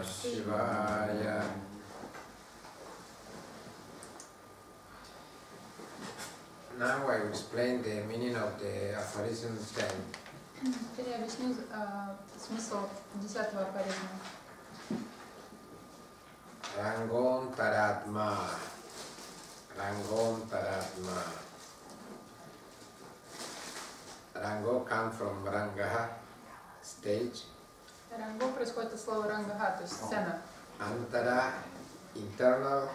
Shivaya. Now I will explain the meaning of the aphorism 10. Теперь я объясню смысл 10-го афоризма. Rangon Taratma. Rangon Taratma. Rango comes from Rangaha, stage. Ранго происходит от слова рангаха, то есть сцена. Antara, internal.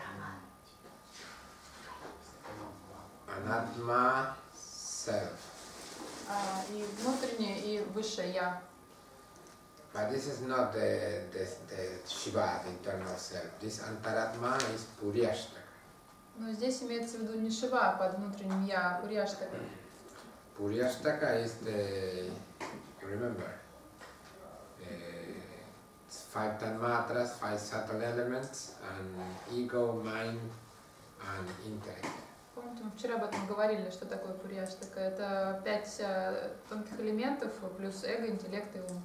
Anatma, self. И внутреннее, и высшее я. But this is not the Shiva, the internal self. This Antaratma is Puryashtaka. Но здесь имеется в виду не Шива под внутренним я, а Пурьяштака. Puryashtaka is the, remember, it's 5 tanmatras, 5 subtle elements, and ego, mind, and intellect. Помните, мы вчера об этом говорили, что такое Пурьяштака. Это 5 тонких элементов плюс эго, интеллект и ум.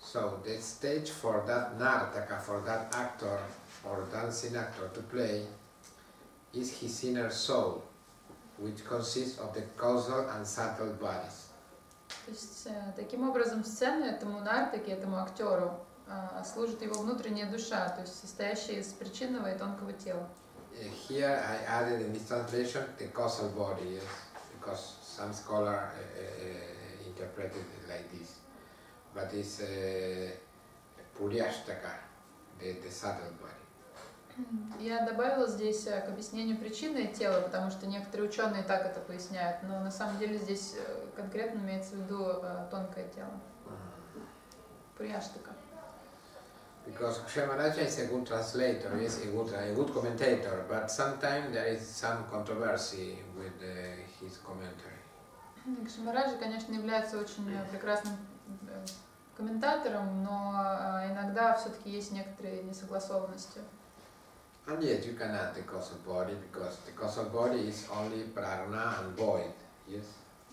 So the stage for that nartaka, for that actor or dancing actor to play, is his inner soul, which consists of the causal and subtle bodies. То есть, таким образом, сцена этому нартаке, этому актеру, служит его внутренняя душа, то есть состоящая из причинного и тонкого тела. Here I added in this translation the causal body, yes, because some scholar interpreted it like this. But it's Puryashtaka, the subtle body. Я добавила здесь к объяснению причины тела, потому что некоторые ученые так это поясняют, но на самом деле здесь конкретно имеется в виду тонкое тело. Пурьяштака. Because Kshemaraja is a good translator, is a good commentator, but sometimes there is some controversy with his commentary. Кшемараджа, конечно, является очень прекрасным комментатором, но иногда все-таки есть некоторые несогласованности. And yet you can add the causal body, because the causal body is only prana and void, yes?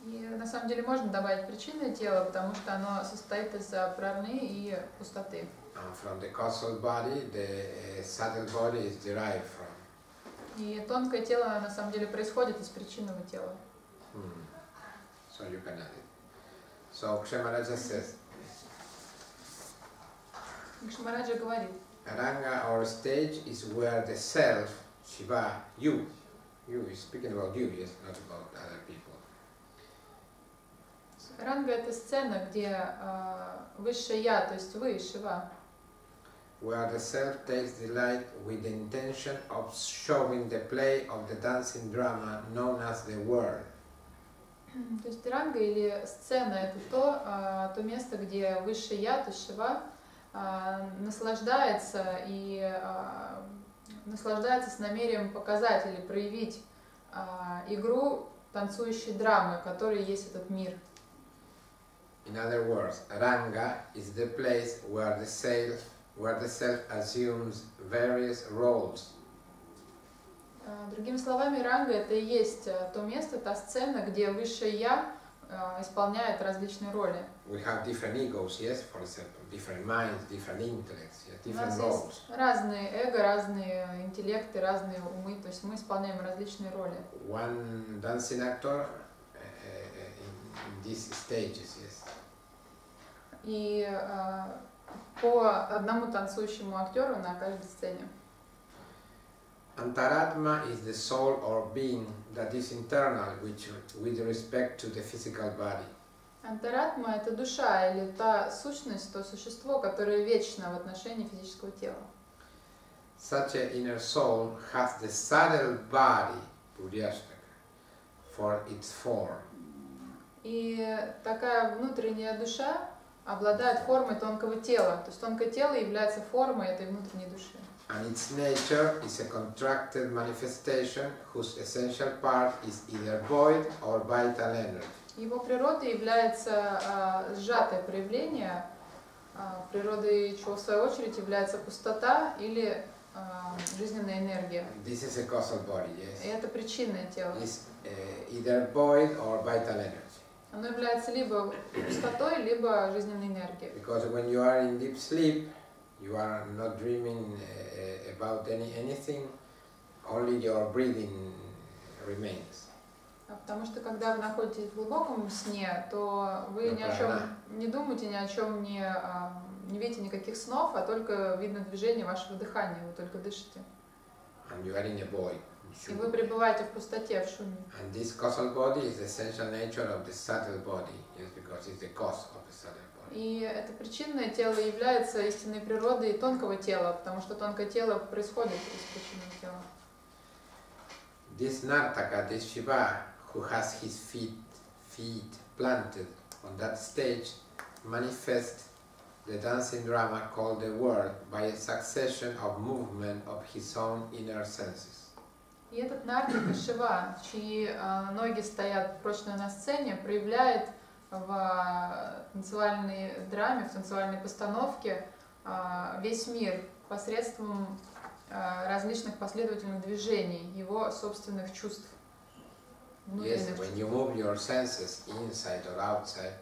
И на самом деле можно добавить причинное тело, потому что оно состоит из праны и пустоты. And from the causal body, the subtle body is derived from. И тонкое тело на самом деле происходит из причинного тела. So you can add it. So Kshemaraja says, Кшемараджа говорит, Ranga or stage is where the self, Shiva, you is speaking about you, yes, not about other people. Ранга — это сцена, где высшее я, то есть вы, Шива. Where the self takes delight with the intention of showing the play of the dancing drama known as the world. То есть ранга или сцена — это то место, где высшее я, то есть Шива, наслаждается с намерением показать или проявить игру танцующей драмы, которой есть этот мир. In other words, Ranga is the place where the self assumes various roles. Другими словами, ранга — это и есть то место, та сцена, где высшее я исполняет различные роли. We have different egos, yes, for example, different minds, different intellects, yes, У different нас roles. есть разные эго, разные интеллекты, разные умы, то есть мы исполняем различные роли. One dancing actor in these stages, yes. И по одному танцующему актеру на каждой сцене. Antaratma is the soul or being that is internal, which with respect to the physical body. Антаратма — это душа или та сущность, то существо, которое вечно в отношении физического тела. Such an inner soul has the subtle body, Puryashtaka, for its form. И такая внутренняя душа обладает формой тонкого тела. То есть тонкое тело является формой этой внутренней души. And its nature is a contracted manifestation whose essential part is either void or vital energy. Его природой является сжатое проявление, природой чего в свою очередь является пустота или жизненная энергия. This is a causal body, yes. И это причинное тело. It's either void or vital energy. Оно является либо пустотой, либо жизненной энергией. Because when you are in deep sleep, you are not dreaming about anything, only your breathing remains. Потому что когда вы находитесь в глубоком сне, то вы ни о чем не думаете, ни о чем не видите никаких снов, а только видно движение вашего дыхания, вы только дышите. And you are in a void. И вы пребываете в пустоте, в шуме. And this causal body is the essential nature of the subtle body, yes, because it's the cause of the subtle body. И это причинное тело является истинной природой тонкого тела, потому что тонкое тело происходит из причинного тела. This Nartaka, this Shiva, who has his feet planted on that stage, manifests the dancing drama called the world by a succession of movement of his own inner senses. И этот Нартика Шива, чьи ноги стоят прочно на сцене, проявляет в танцевальной драме, в танцевальной постановке весь мир посредством различных последовательных движений, его собственных чувств. Yes, when you move your senses inside or outside,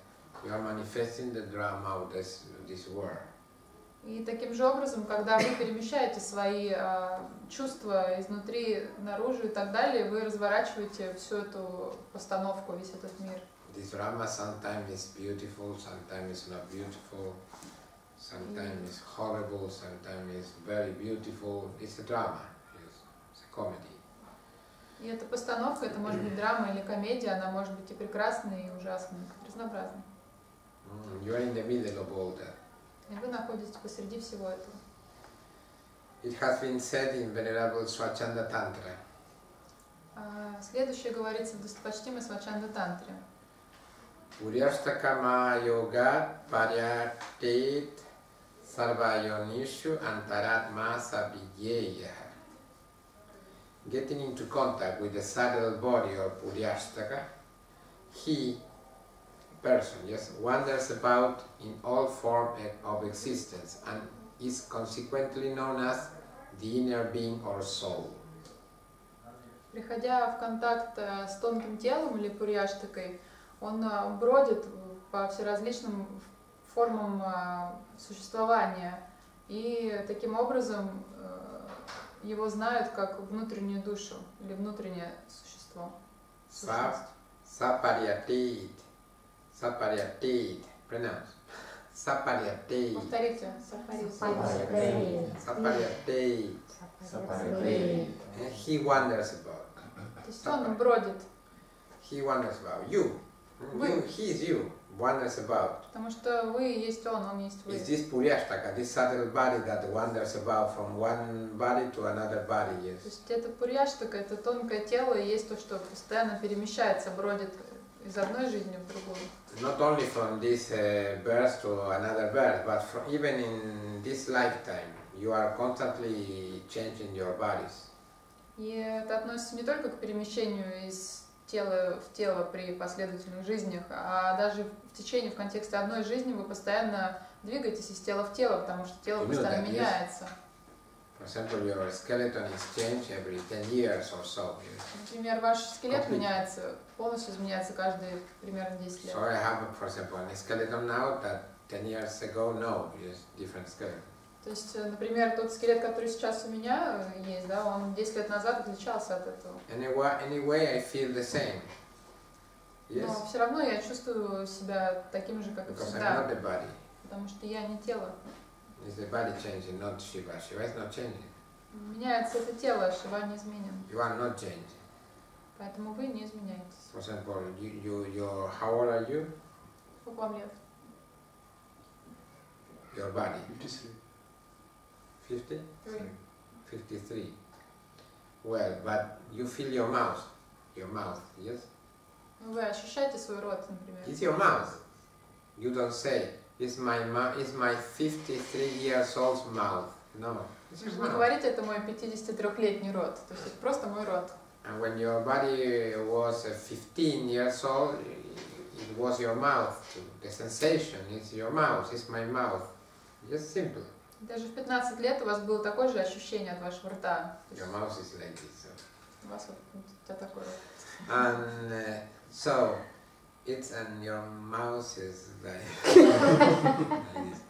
you are manifesting the drama of this world. И таким же образом, когда вы перемещаете свои чувства изнутри наружу и так далее, вы разворачиваете всю эту постановку, весь этот мир. This drama sometimes is beautiful, sometimes it's not beautiful, sometimes it's horrible, sometimes it's very beautiful. It's a drama, it's a comedy. И эта постановка, это может быть драма или комедия, она может быть и прекрасной, и ужасной, разнообразной. You are in the middle of all that. И вы находитесь посреди всего этого. It has been said in Venerable Swachanda Tantra. Следующее говорится в достопочтимой Свачанда Тантре. Uryastakama yogat paryatet sarvayonishu antaratma sabhyeya. Getting into contact with the subtle body of Uryastaka, he, person, yes, wanders about in all forms of existence and is consequently known as the inner being or soul. Приходя в контакт с тонким телом или пурьяштакой, он бродит по всеразличным формам существования, и таким образом его знают как внутреннюю душу или внутреннее существо. Saparyatet. Saparyatet. Pronounce. Saparyatet. Повторите. Saparyatet. Saparyatet. He wanders about. То есть он бродит. He wanders about. You. He is you. Wanders about. Потому что вы есть он есть вы. It's this Puryashtaka, this subtle body that wanders about from one body to another body, yes. То есть это пурьяштака, это тонкое тело, и есть то, что постоянно перемещается, бродит из одной жизни в другую. Not only from this birth to another birth, but even in this lifetime, you are constantly changing your bodies. И это относится не только к перемещению из тела в тело при последовательных жизнях, а даже в контексте одной жизни вы постоянно двигаетесь из тела в тело, потому что тело постоянно меняется. For example, your skeleton is changed every 10 years or so. Например, ваш скелет меняется, полностью изменяется каждые примерно 10 лет. So I have, for example, a skeleton now that 10 years ago, no, is different skeleton. То есть, например, тот скелет, который сейчас у меня есть, да, он 10 лет назад отличался от этого. Anyway, I feel the same. Yes? Но все равно я чувствую себя таким же, как и Because всегда. I'm not the body. Потому что я не тело. It's the body changing, not Shiva. Shiva is not changing. Меняется это тело, Шива не изменен. You are not changing. Поэтому вы не изменяетесь. For example, how old are you? Сколько вам лет? Your body. 53. 50? 3. 53. Well, but you feel your mouth. Your mouth, yes? Вы ощущаете свой рот, например. It's your mouth. You don't say, it's my 53 years old mouth. No, it's your Не mouth. говорите, это мой 53-летний рот. То есть это просто мой рот. And when your body was 15 years old, it was your mouth. The sensation is your mouth, it's my mouth. Just simple. Даже в 15 лет у вас было такое же ощущение от вашего рта. Your mouth is like this. У вас вот у тебя такой рот. And so, it's and your mouth is like, like this.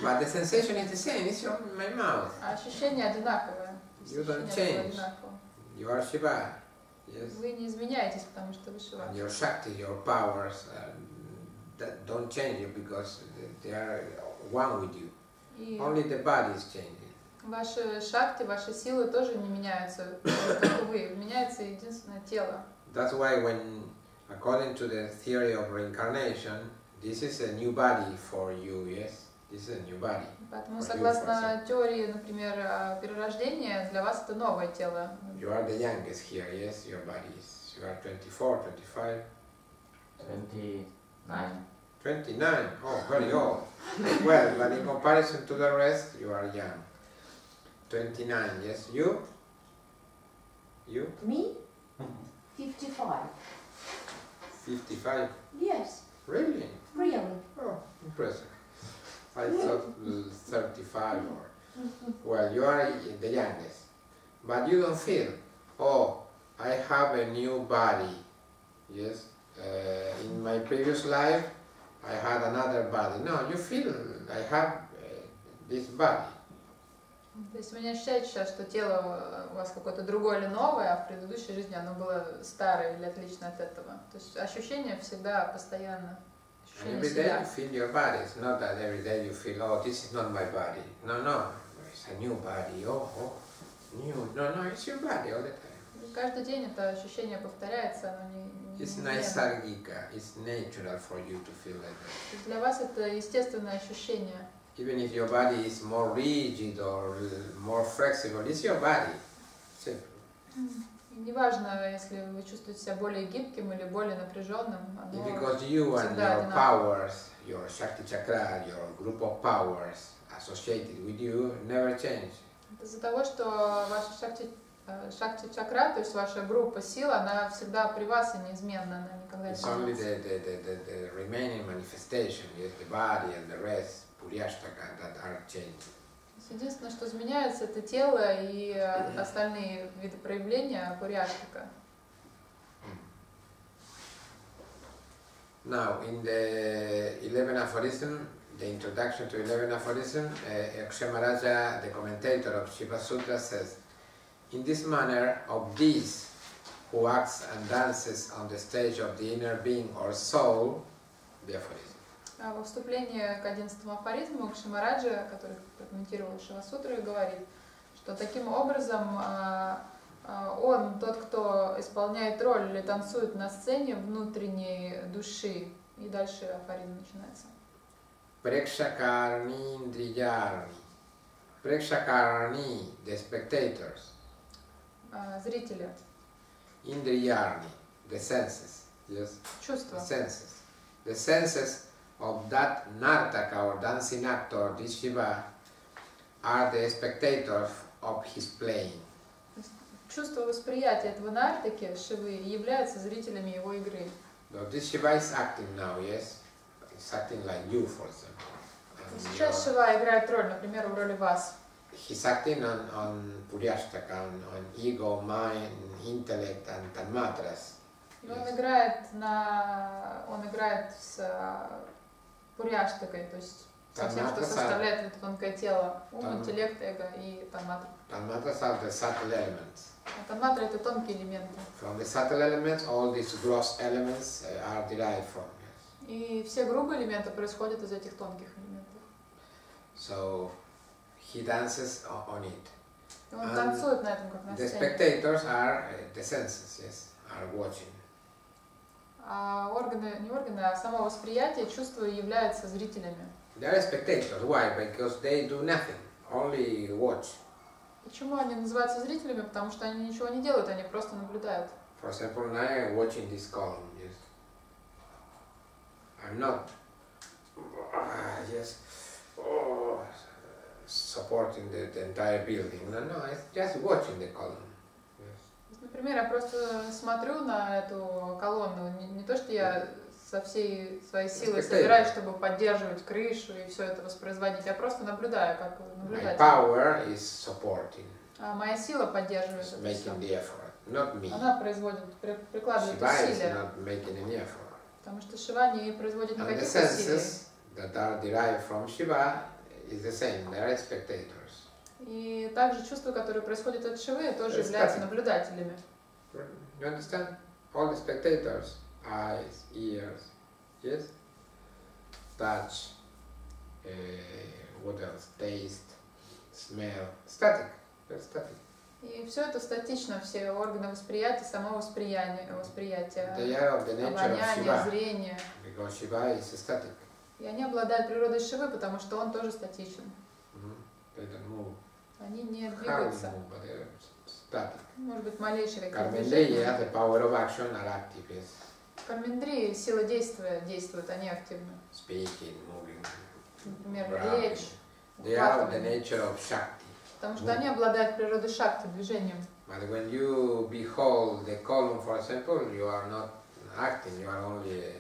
But the sensation is the same, it's my mouth. Ощущение одинаковое. You don't Ощущение change. одинаково. You are Shiva. Yes. Вы не изменяетесь, потому что вы Шива. And your Shakti, your powers, that don't change you because they are one with you. И Only the body is changing. ваши шакти, ваши силы тоже не меняются, как и вы. Меняется единственное тело. That's why when, according to the theory of reincarnation, this is a new body for you, yes? This is a new body. Поэтому, For you, согласно теории, например, перерождения, для вас это новое тело. You are the youngest here, yes? Your body is, you are 24, 25? 29. 29, oh, very old. Well, but in comparison to the rest, you are young. 29, yes? You? You? Me? 55. 55? Yes, Really? really. Oh, impressive. I thought 35 or... Well, you are the youngest. But you don't feel, oh, I have a new body. Yes? In my previous life, I had another body. No, you feel, I have this body. То есть вы не ощущаете сейчас, что тело у вас какое-то другое или новое, а в предыдущей жизни оно было старое или отлично от этого. То есть ощущение всегда постоянно. And Ощущение every day you себя. feel your body. It's not that every day you feel, oh, this is not my body. No, no, it's a new body. Oh, new. No, it's your body all the time. И каждый день это ощущение повторяется, оно не It's неизменно. naisargika. It's natural for you to feel like that. То есть для вас это естественное ощущение. Even if your body is more rigid or more flexible, it's your body. Simple. И неважно, если вы чувствуете себя более гибким или более напряженным, оно Because you and всегда your одинаково. powers, your Shakti Chakra, your group of powers associated with you never change. Это из-за того, что ваша шакти чакра, то есть ваша группа сил, она всегда при вас и неизменна, она никогда не It's only меняется. the remaining manifestation, yes, the body and the rest, Puryashtaka, that are changing. Единственное, что изменяется, это тело и остальные виды проявления пурьяштика. Now, in the 11 aphorism, the introduction to 11 aphorism, Akshemaraja, the commentator of Shiva Sutra, says, in this manner of these who acts and dances on the stage of the inner being or soul, the aphorism. Во вступлении к 11-му афоризму Кшимараджа, который прокомментировал Шивасутру, говорит, что таким образом он, тот, кто исполняет роль или танцует на сцене внутренней души. И дальше афоризм начинается. Prekshakarni indriyarni. Prekshakarni, the spectators. Зрители. Indriyarni, the senses. Yes? Чувства. The senses. The senses of that Nartaka or dancing actor, this Shiva, are the spectators of his playing. Чувство восприятия этого нартаки, Шивы, являются зрителями его игры. So this Shiva is acting now, yes? It's acting like you, for example. And Сейчас Шива играет роль, например, в роли вас. he's acting on Puryashtaka, on ego, mind, intellect, and tanmatras. И он играет с пурьяштакой, то есть со всем, что составляет это тонкое тело, ум, интеллект, эго и танматра. Tanmatras are the subtle elements. А танматра это тонкие элементы. From the subtle elements, all these gross elements are derived from. Yes. И все грубые элементы происходят из этих тонких элементов. So he dances on it. И он танцует на этом, как на The сцене. spectators are the senses, yes, are watching. А не органы, а само восприятие, чувство являются зрителями. They are spectators. Why? Because they do nothing, only watch. Почему они называются зрителями? Потому что они ничего не делают, они просто наблюдают. For example, now I am watching this column, yes. I'm not, supporting the entire building. No, I'm just watching the column. Yes. Например, я просто смотрю на эту колонну, не то, что я со всей своей силой собираюсь, чтобы поддерживать крышу и все это воспроизводить, я просто наблюдаю, как наблюдатель. My power is supporting, А моя сила поддерживает это все. making the effort, not me. Она прикладывает Shiva is усилия. not making any effort. Потому что Шива не производит And the никаких усилий. senses that are derived from Shiva is the same, they are spectators. И также чувства, которые происходят от Шивы, тоже Yes, являются that- наблюдателями. You understand? All the spectators, eyes, ears, yes? Touch, what else? Taste, smell, static, they're static. И все это статично, все органы восприятия, само восприятие, They are of the nature of обоняние, Shiva, зрение. because Shiva is static. И они обладают природой Шивы, потому что он тоже статичен. They don't move. Они не Hardly двигаются. move, but they're static. Может быть, малейшие какие-то Karmendriya, движения. the power of action are active, yes. Кармендрии, сила действия действуют, они активны. Speaking, moving, Например, grabbing. речь, They are of the ухватывание. nature of Shakti. Потому что они обладают природой шакти, движением. But when you behold the column, for example, you are not acting, you are only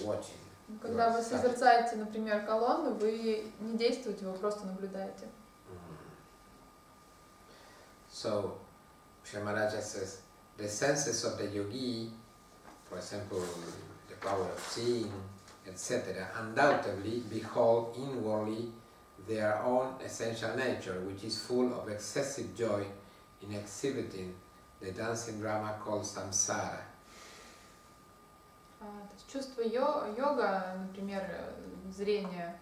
watching. Когда вы Right. созерцаете, например, колонну, вы не действуете, вы просто наблюдаете. So, Shamaraja says, the senses of the yogi, for example, the power of seeing, etc., undoubtedly behold inwardly their own essential nature, which is full of excessive joy in exhibiting the dancing drama called samsara. То есть чувство йога, например, зрение,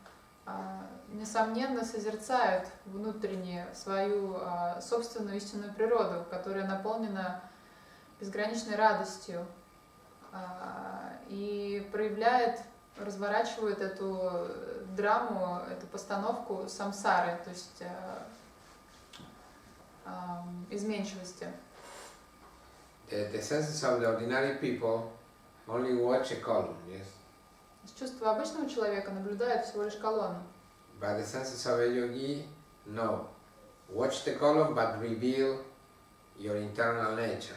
несомненно созерцают внутренне свою собственную истинную природу, которая наполнена безграничной радостью и проявляет, разворачивает эту драму, эту постановку самсары, то есть изменчивости. The senses of the ordinary people only watch a column, yes? Чувство обычного человека наблюдает всего лишь колонну. But the senses of a yogi, no. Watch the column, but reveal your internal nature.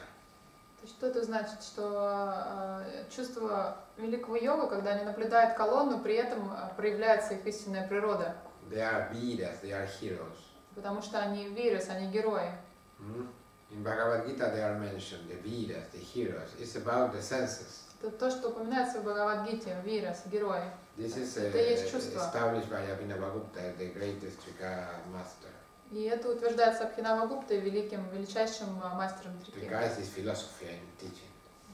То есть что это значит? Что чувство великого йога, когда они наблюдают колонну, при этом проявляется их истинная природа. They are Vedas, they are heroes. Потому что они вирас, они герои. In Bhagavad Gita they are mentioned, the Vedas, the heroes. It's about the senses. Это то, что упоминается в Бхагавад-гите, вирас, герои. This is Это есть чувство. established by Abhinavagupta, the greatest Trika master. И это утверждается Абхинавагуптой, величайшим мастером трики. Trika is this philosophy I'm teaching.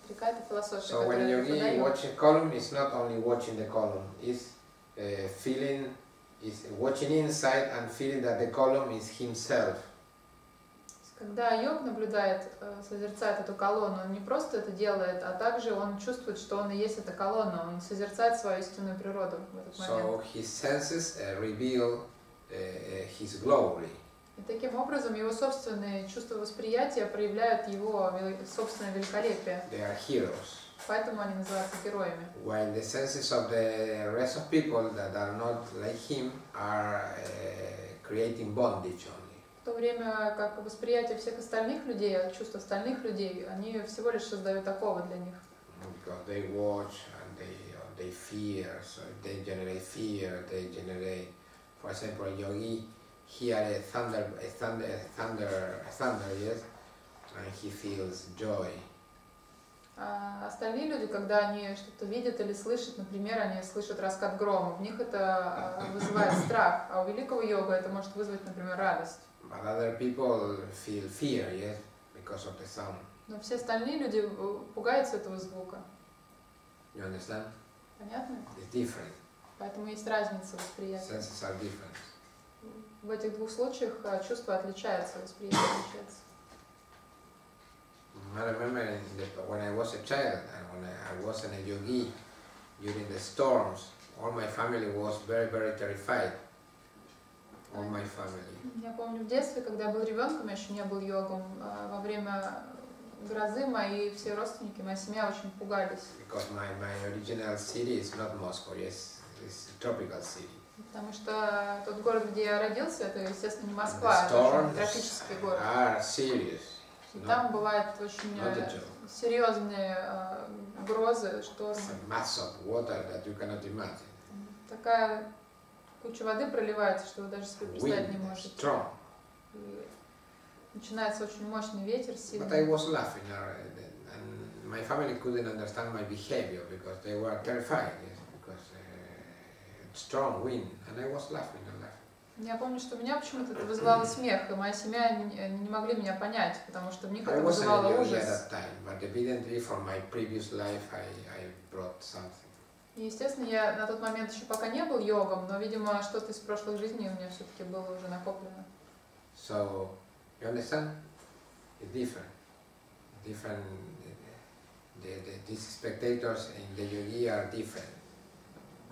Трика — это философия, So when которая yogi подает. watching column, it's not only watching the column, it's feeling, is watching inside and feeling that the column is himself. Когда йог наблюдает, созерцает эту колонну, он не просто это делает, а также он чувствует, что он и есть эта колонна, он созерцает свою истинную природу в этот момент. So his senses reveal his glory. И таким образом его собственные чувства восприятия проявляют его собственное великолепие. They are heroes. Поэтому они называются героями. While the senses of the rest of people that are not like him are creating bondage only. В то время как восприятие всех остальных людей, чувства остальных людей, они всего лишь создают оковы для них. Because they watch and they fear, so they generate fear, they generate, for example, yogi hear a thunder, yes, and he feels joy. А остальные люди, когда они что-то видят или слышат, например, они слышат раскат грома, в них это вызывает страх, а у великого йога это может вызвать, например, радость. But other people feel fear, yes, because of the sound. Но все остальные люди пугаются этого звука. You understand? Понятно? It's different. Поэтому есть разница восприятия. Senses are different. В этих двух случаях чувства отличаются, восприятие отличается. I remember when I was a child and when I wasn't a yogi, during the storms, all my family was very, very terrified. All my family. Я помню в детстве, когда я был ребенком, я еще не был йогом, во время грозы мои все родственники, моя семья очень пугались. Because my original city is not Moscow, yes, it's a tropical city. Потому что тот город, где я родился, это, естественно, не Москва, это очень тропический город. Are serious. И там бывают очень серьезные грозы, штормы. Mass of water that you cannot imagine. Такая куча воды проливается, что вы даже себе представить не Wind, можете. strong. И начинается очень мощный ветер, But I сильный. was laughing, and my family couldn't understand my behavior because they were terrified, yes, because strong wind, and I was laughing and laughing. Я помню, что у меня почему-то это вызывало смех, и моя семья не могли меня понять, потому что в них это I wasn't вызывало a yogi at ужас. that time, but evidently from my previous life I brought something. И, естественно, я на тот момент еще пока не был йогом, но, видимо, что-то из прошлых жизней у меня все-таки было уже накоплено. So, you understand? It's different. Different. These spectators in the yogi are different.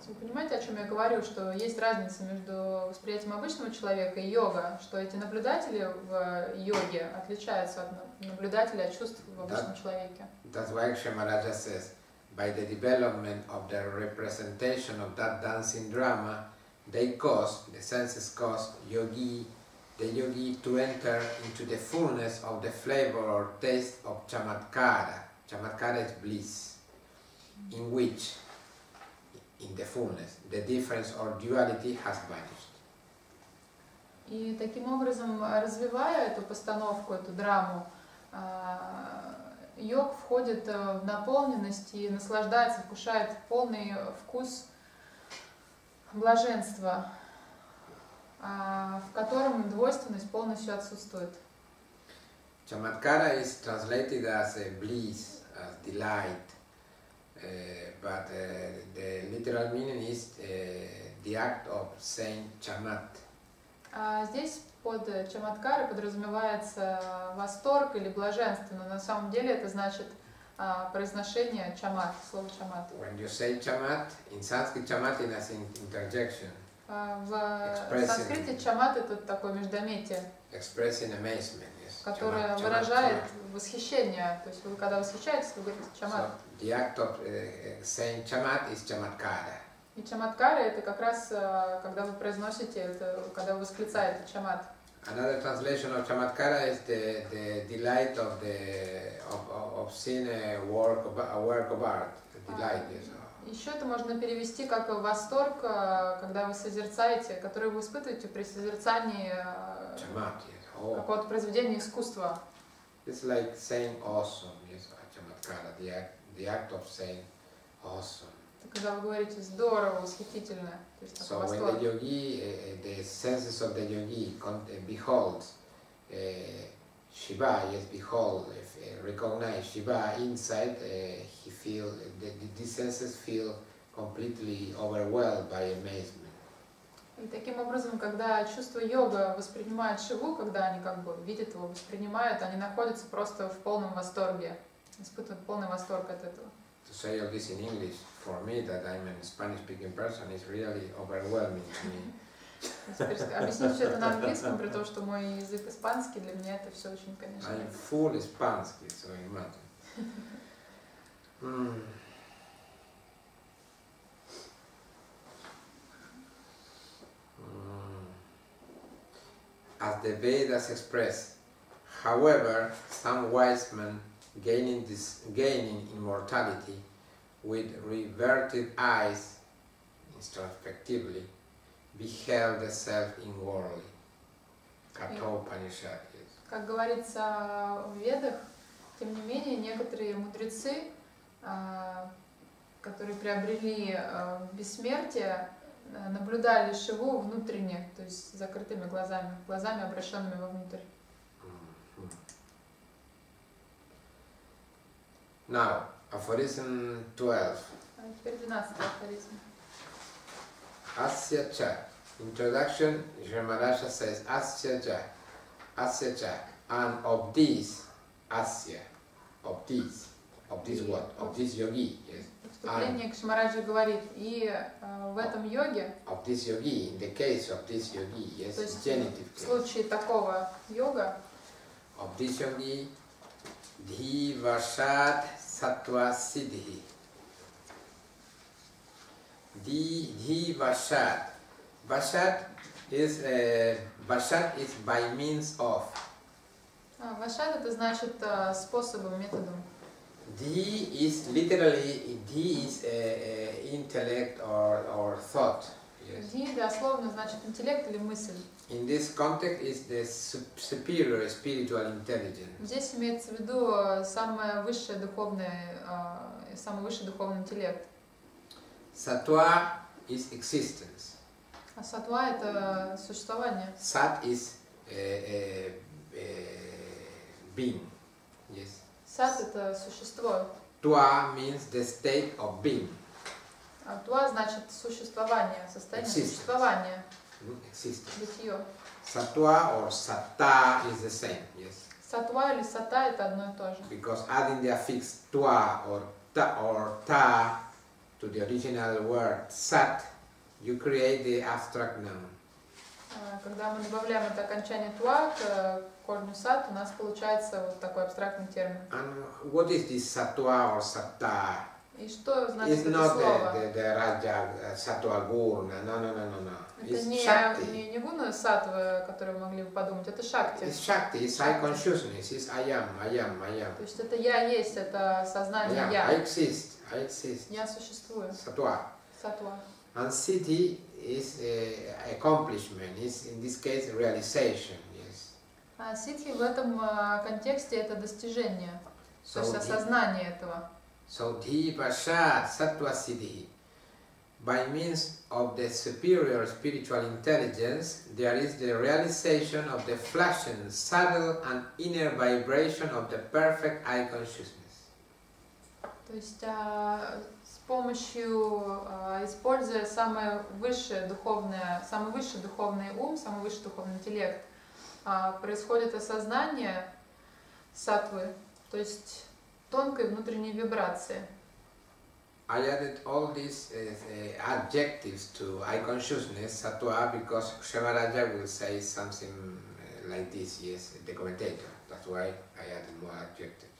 Вы понимаете, о чем я говорю, что есть разница между восприятием обычного человека и йога, что эти наблюдатели в йоге отличаются от наблюдателей от чувств в обычном человеке. That's why Kshemaraja says, by the development of the representation of that dancing drama, they cause, the senses cause, the yogi to enter into the fullness of the flavor or taste of chamatkara. Chamatkara is bliss, in which, in the fullness, the difference or duality has vanished. И таким образом, развивая эту постановку, эту драму, йог входит в наполненность и наслаждается, вкушает полный вкус блаженства, в котором двойственность полностью отсутствует. Chamatkara is translated as a bliss, as delight, but the literal meaning is the act of saying chamat. Здесь под чаматкарой подразумевается восторг или блаженство, но на самом деле это значит произношение чамат, слово чамат. When you say chamat, in Sanskrit chamat is an interjection. В санскрите чамат это такое междометие, Expressing amazement, yes. которое Chamat, выражает chamat. восхищение. То есть вы когда восхищаетесь, вы говорите чамат. So, the act of saying chamat is chamatkara. И чаматкара это как раз когда вы произносите это, когда вы восклицаете чамат. Another translation of chamatkara is the delight of seeing a work of art. The delight, yes. Еще это можно перевести как восторг, когда вы созерцаете, который вы испытываете при созерцании какого-то произведения искусства. It's like saying awesome, yes, chamatkara, the act of saying awesome. Когда вы говорите здорово, восхитительно, то есть So такой when восторг. the yogi, the senses of the yogi beholds Shiva, yes, behold, recognize Shiva inside, he feel these senses feel completely overwhelmed by amazement. И таким образом, когда чувство йога воспринимает Шиву, когда они как бы видят его, воспринимают, они находятся просто в полном восторге, испытывают полный восторг от этого. To say all this in English, for me, that I'm a Spanish-speaking person, is really overwhelming to me. Теперь объяснить все это на английском, при том, что мой язык испанский, для меня это все очень, конечно. I'm full Spansky, so imagine. As the Vedas express, however, some wise men gaining immortality with reverted eyes, introspectively, beheld the self inwardly. Kathopanishad. Как говорится в Ведах, тем не менее, некоторые мудрецы, которые приобрели бессмертие, наблюдали Шиву внутренне, то есть с закрытыми глазами, глазами, обращенными вовнутрь. Now, aphorism 12. Теперь 12-й афоризм. Asya cha. Introduction, Yamarasha says Asya cha, and of this Asya, of this what? Of this yogi, yes. Вступление Кшамараджа говорит, и в этом йоге, Of this yogi, in the case of this yogi, yes, то есть genitive в case. случае такого йога, Of this yogi, Dhi Vashat Sattva Siddhi. Dhi Vashat. Vashat is by means of. Вашат это значит способом, методом. Dhi is literally intellect or thought. Yes. Ди дословно значит интеллект или мысль. In this context is the superior spiritual intelligence. Здесь имеется в виду самый высший духовный интеллект. Sattva is existence. А сатва это существование. Sat is being. Yes. Сат это существо. Twa means the state of being. А туа значит существование, состояние Existence. существования, Existence. бытие. Sattva or satta is the same. Yes. Сатва или сата это одно и то же. Because adding the affix twa or ta to the original word sat, you create the abstract noun. Когда мы добавляем это окончание туа к корню сат, у нас получается вот такой абстрактный термин. And what is this sattva or satta? И что значит It's это not слово? the Raja Sattva Gurna. No. Это It's не Shakti. гуна сатва, которую вы могли бы подумать, это шакти. It's Shakti. It's high consciousness. It's I am. То есть это я есть, это сознание I я. exist. I exist. Я существую. Sattva. Сатва. And Siddhi is accomplishment. It's in this case realization. Yes. А ситхи в этом контексте это достижение, то есть осознание этого. So Dhi Pasha Sattva Siddhi. By means of the superior spiritual intelligence, there is the realization of the flashing, subtle and inner vibration of the perfect eye consciousness. То есть с помощью, используя самый высший духовный ум, самый высший духовный интеллект, происходит осознание сатвы, то есть тонкой внутренней вибрации. I added all these adjectives to eye consciousness, sattva, because Kshemaraja will say something like this, yes, the commentator. That's why I added more adjectives.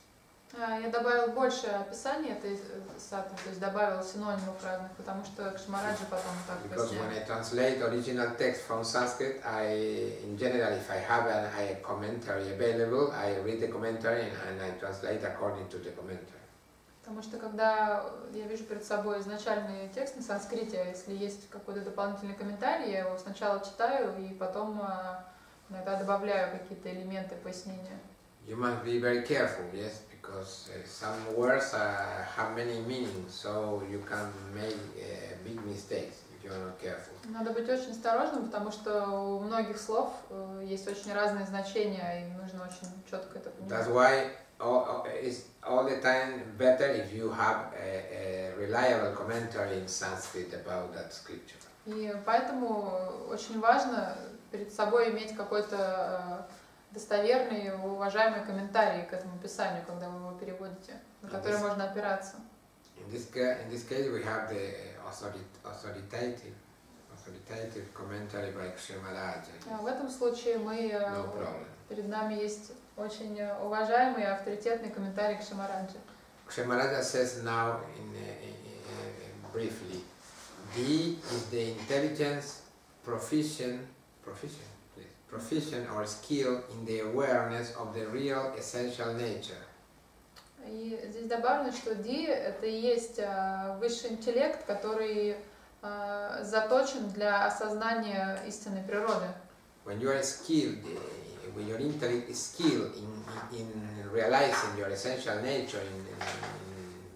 Я добавил больше описаний этой сатвы, то есть добавил синонимов разных, потому что Кшемараджа потом так Because when поясняет. I translate original text from Sanskrit, in general, if I have a commentary available, I read the commentary and I translate according to the commentary. Потому что когда я вижу перед собой изначальный текст на санскрите, если есть какой-то дополнительный комментарий, я его сначала читаю и потом иногда добавляю какие-то элементы пояснения. You must be very careful, yes, because some words have many meanings, so you can make big mistakes if you are not careful. Надо быть очень осторожным, потому что у многих слов есть очень разные значения, и нужно очень четко это понимать. That's why it's all the time better if you have a reliable commentary in Sanskrit about that scripture. И поэтому очень важно перед собой иметь какой-то достоверный, уважаемый комментарий к этому писанию, когда вы его переводите, на который можно опираться. In this case, we have the authoritative commentary by Kshemaraja. В этом случае No problem. перед нами есть очень уважаемый и авторитетный комментарий Кшемараджи. Kshemaraja says now briefly, D is the intelligence, proficient or skill in the awareness of the real essential nature. И здесь добавлено, что Ди это и есть высший интеллект, который заточен для осознания истинной природы. When you are skilled, when your intellect is skilled in realizing your essential nature, in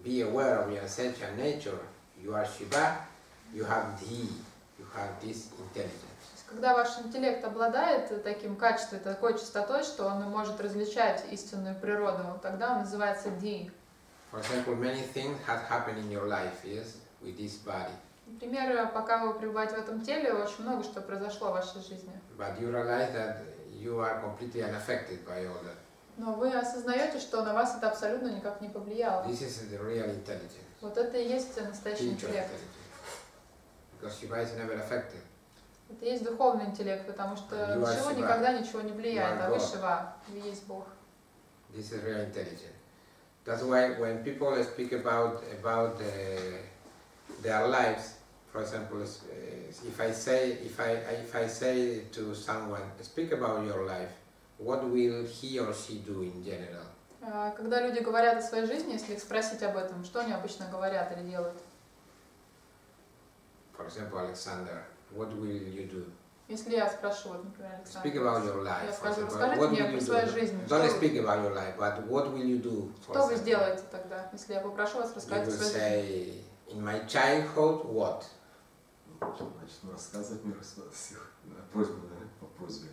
be aware of your essential nature, you are Shiva, you have Dhi, you have this intelligence. Когда ваш интеллект обладает таким качеством, такой частотой, что он может различать истинную природу, тогда он называется Ди. For example, many things have happened in your life, yes, with this body. Например, пока вы пребываете в этом теле, очень много что произошло в вашей жизни. But you realize that you are completely unaffected by all that. Но вы осознаете, что на вас это абсолютно никак не повлияло. This is the real intelligence. Вот это и есть настоящий Spiritual интеллект. intelligence. Because Shiva is never affected. Это и есть духовный интеллект, потому что You are ничего Shiva. никогда ничего не влияет, You are а вы God. Шива, вы есть Бог. This is real intelligence. That's why when people speak about their lives, for example, if I say to someone, speak about your life, what will he or she do in general? Когда люди говорят о своей жизни, если их спросить об этом, что они обычно говорят или делают? For example, Alexander what will you do? Если я спрошу, вот, например, Speak Александр, about your life. я For скажу, example. расскажите What мне will про you свою do? жизнь. Don't Что, speak about your life, but what will you do? For что вы example? сделаете тогда, если я попрошу вас You рассказать о will своей жизни? say, in my childhood, what? Значит, рассказывать мне всех просьбу, да, по просьбе.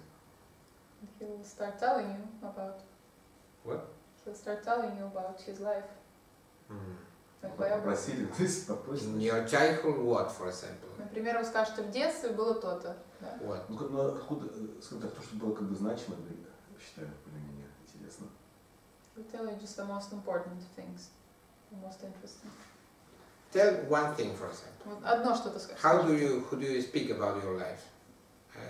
He will start telling you about. What? He'll start telling you about his life. Like Попросили, то есть по In просьбе. your childhood, what, for example? Например, вы скажете, в детстве было то-то. Да. What? Ну, откуда, скажем так, то, что было как бы значимо, считаю, для меня интересно. He'll tell you just the most important things, the most interesting. Tell one thing, for example. Вот одно что-то скажите. How do you speak about your life?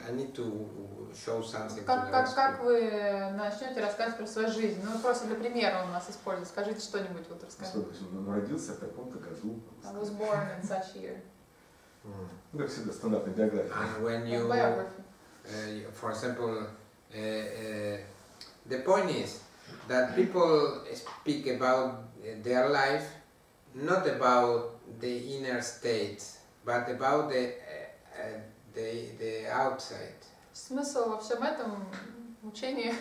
I need to show something to the rest Как people. вы начнете рассказывать про свою жизнь? Ну, просто для примера у нас используйте. Скажите что-нибудь, вот расскажите. Ну, родился в таком-то году. I was born in such a year. Ну, как всегда, стандартная биография. And when Like you, biography. for example, the point is that people speak about their life, not about the inner state, but about the outside. Смысл во всем этом учении,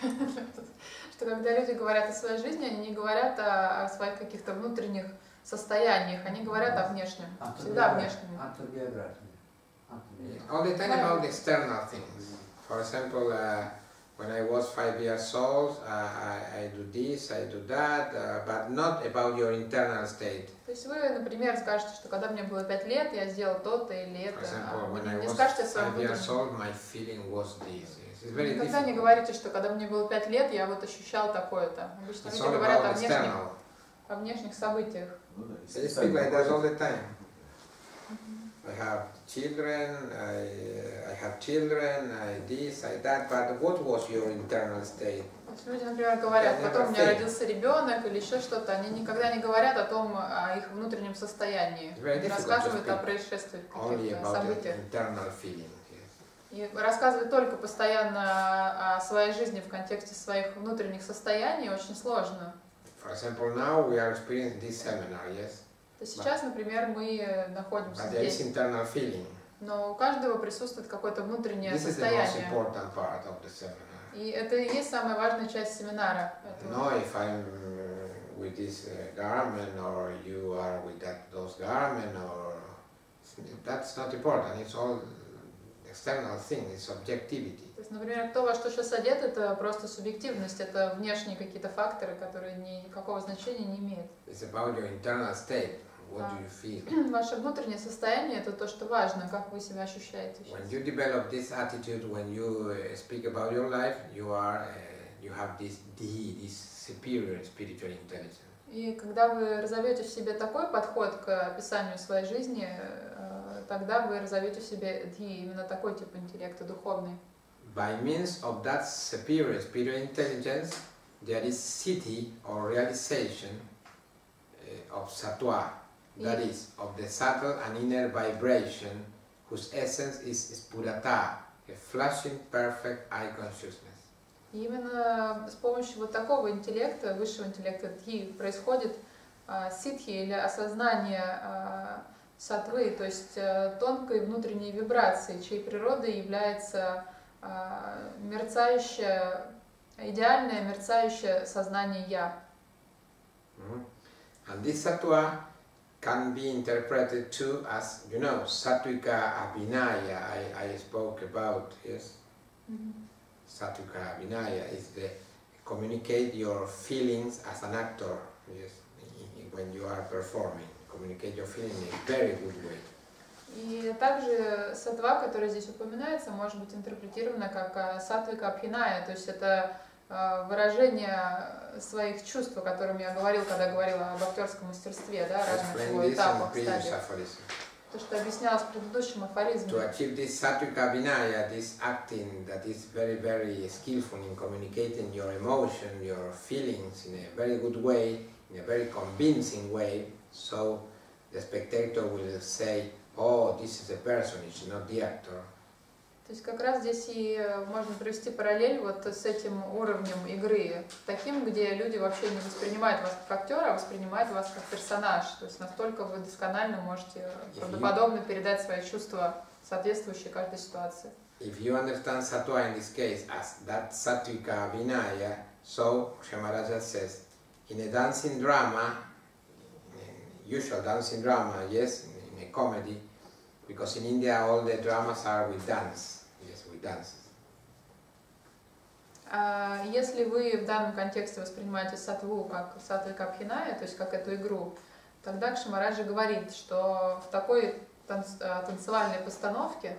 что когда люди говорят о своей жизни, они не говорят о своих каких-то внутренних состояниях, они говорят о внешнем, всегда о внешнем. Автобиография. All the time about the external things. For example, when I was 5 years old, I do this, I do that, but not about your internal state. То есть вы, например, скажете, что когда мне было 5 лет, я сделал то-то или For это, example, а when I не was скажете о своем 5 years внутреннем. old, my feeling was this. It's very Никогда не difficult. говорите, что когда мне было 5 лет, я вот ощущал такое-то. Обычно It's люди all говорят about external. о внешних событиях. Ну, да, и They speak специально like that all находят. the time. I have children, I have children, I this, I that, but what was your internal state? То есть люди, например, говорят, Я потом у меня не родился ребенок или еще что-то, они никогда не говорят о том, о их внутреннем состоянии. It's very Не difficult рассказывают to о speak происшествиях, Only каких-то about the событиях. internal feeling. Yes. И рассказывать только постоянно о своей жизни в контексте своих внутренних состояний очень сложно. For example, now we are experiencing this seminar, yes? То есть сейчас, например, мы находимся But there is здесь, internal feeling. но у каждого присутствует какое-то внутреннее This is the most состояние. important part of the seminar. И это и есть самая важная часть семинара. No, if I'm with this garment or you are with those garment or that's not important. It's all external thing. It's objectivity. То есть, например, кто во что сейчас одет, это просто субъективность, это внешние какие-то факторы, которые никакого значения не имеют. It's about your internal state. What do you feel? Ваше внутреннее состояние – это то, что важно, как вы себя ощущаете When сейчас. you develop this attitude, when you speak about your life, you have this superior spiritual intelligence. И когда вы разовьете в себе такой подход к описанию своей жизни, тогда вы разовьете в себе именно такой тип интеллекта духовный. By means of that superior spiritual intelligence, there is siddhi or realization of sattva, that is, of the subtle and inner vibration whose essence is spurata, a flashing perfect eye consciousness. И именно с помощью вот такого интеллекта, высшего интеллекта дхи, происходит ситхи или осознание сатвы, то есть тонкой внутренней вибрации, чьей природой является мерцающее, идеальное мерцающее сознание «Я». And this sattva can be interpreted too as, you know, sattvika abhinaya I spoke about, yes? Sattvika abhinaya is the communicate your feelings as an actor, yes, when you are performing. Communicate your feelings in a very good way. И также сатва, которая здесь упоминается, может быть интерпретирована как сатвика абхиная, то есть это выражение своих чувств, о котором я говорил, когда говорила об актерском мастерстве, да, разных его этапах, стадиях. То, что объяснялось в предыдущем афоризме. To achieve this sattvika abhinaya, this acting that is very, very skillful in communicating your emotion, your feelings in a very good way, in a very convincing way, so the spectator will say, oh, this is a person, it's not the actor. То есть как раз здесь и можно провести параллель вот с этим уровнем игры, таким, где люди вообще не воспринимают вас как актера, а воспринимают вас как персонаж. То есть настолько вы досконально можете правдоподобно передать свои чувства соответствующие каждой ситуации. If you understand Sattva in this case as that Sattvika Vinaya, so Kshemaraja says, in a dancing drama, usual dancing drama, yes, in a comedy, because in India all the dramas are with dance, yes, with dances. Если вы в данном контексте воспринимаете саттву как саттвика абхиная, то есть как эту игру, тогда Кшемараджа говорит, что в такой танцевальной постановке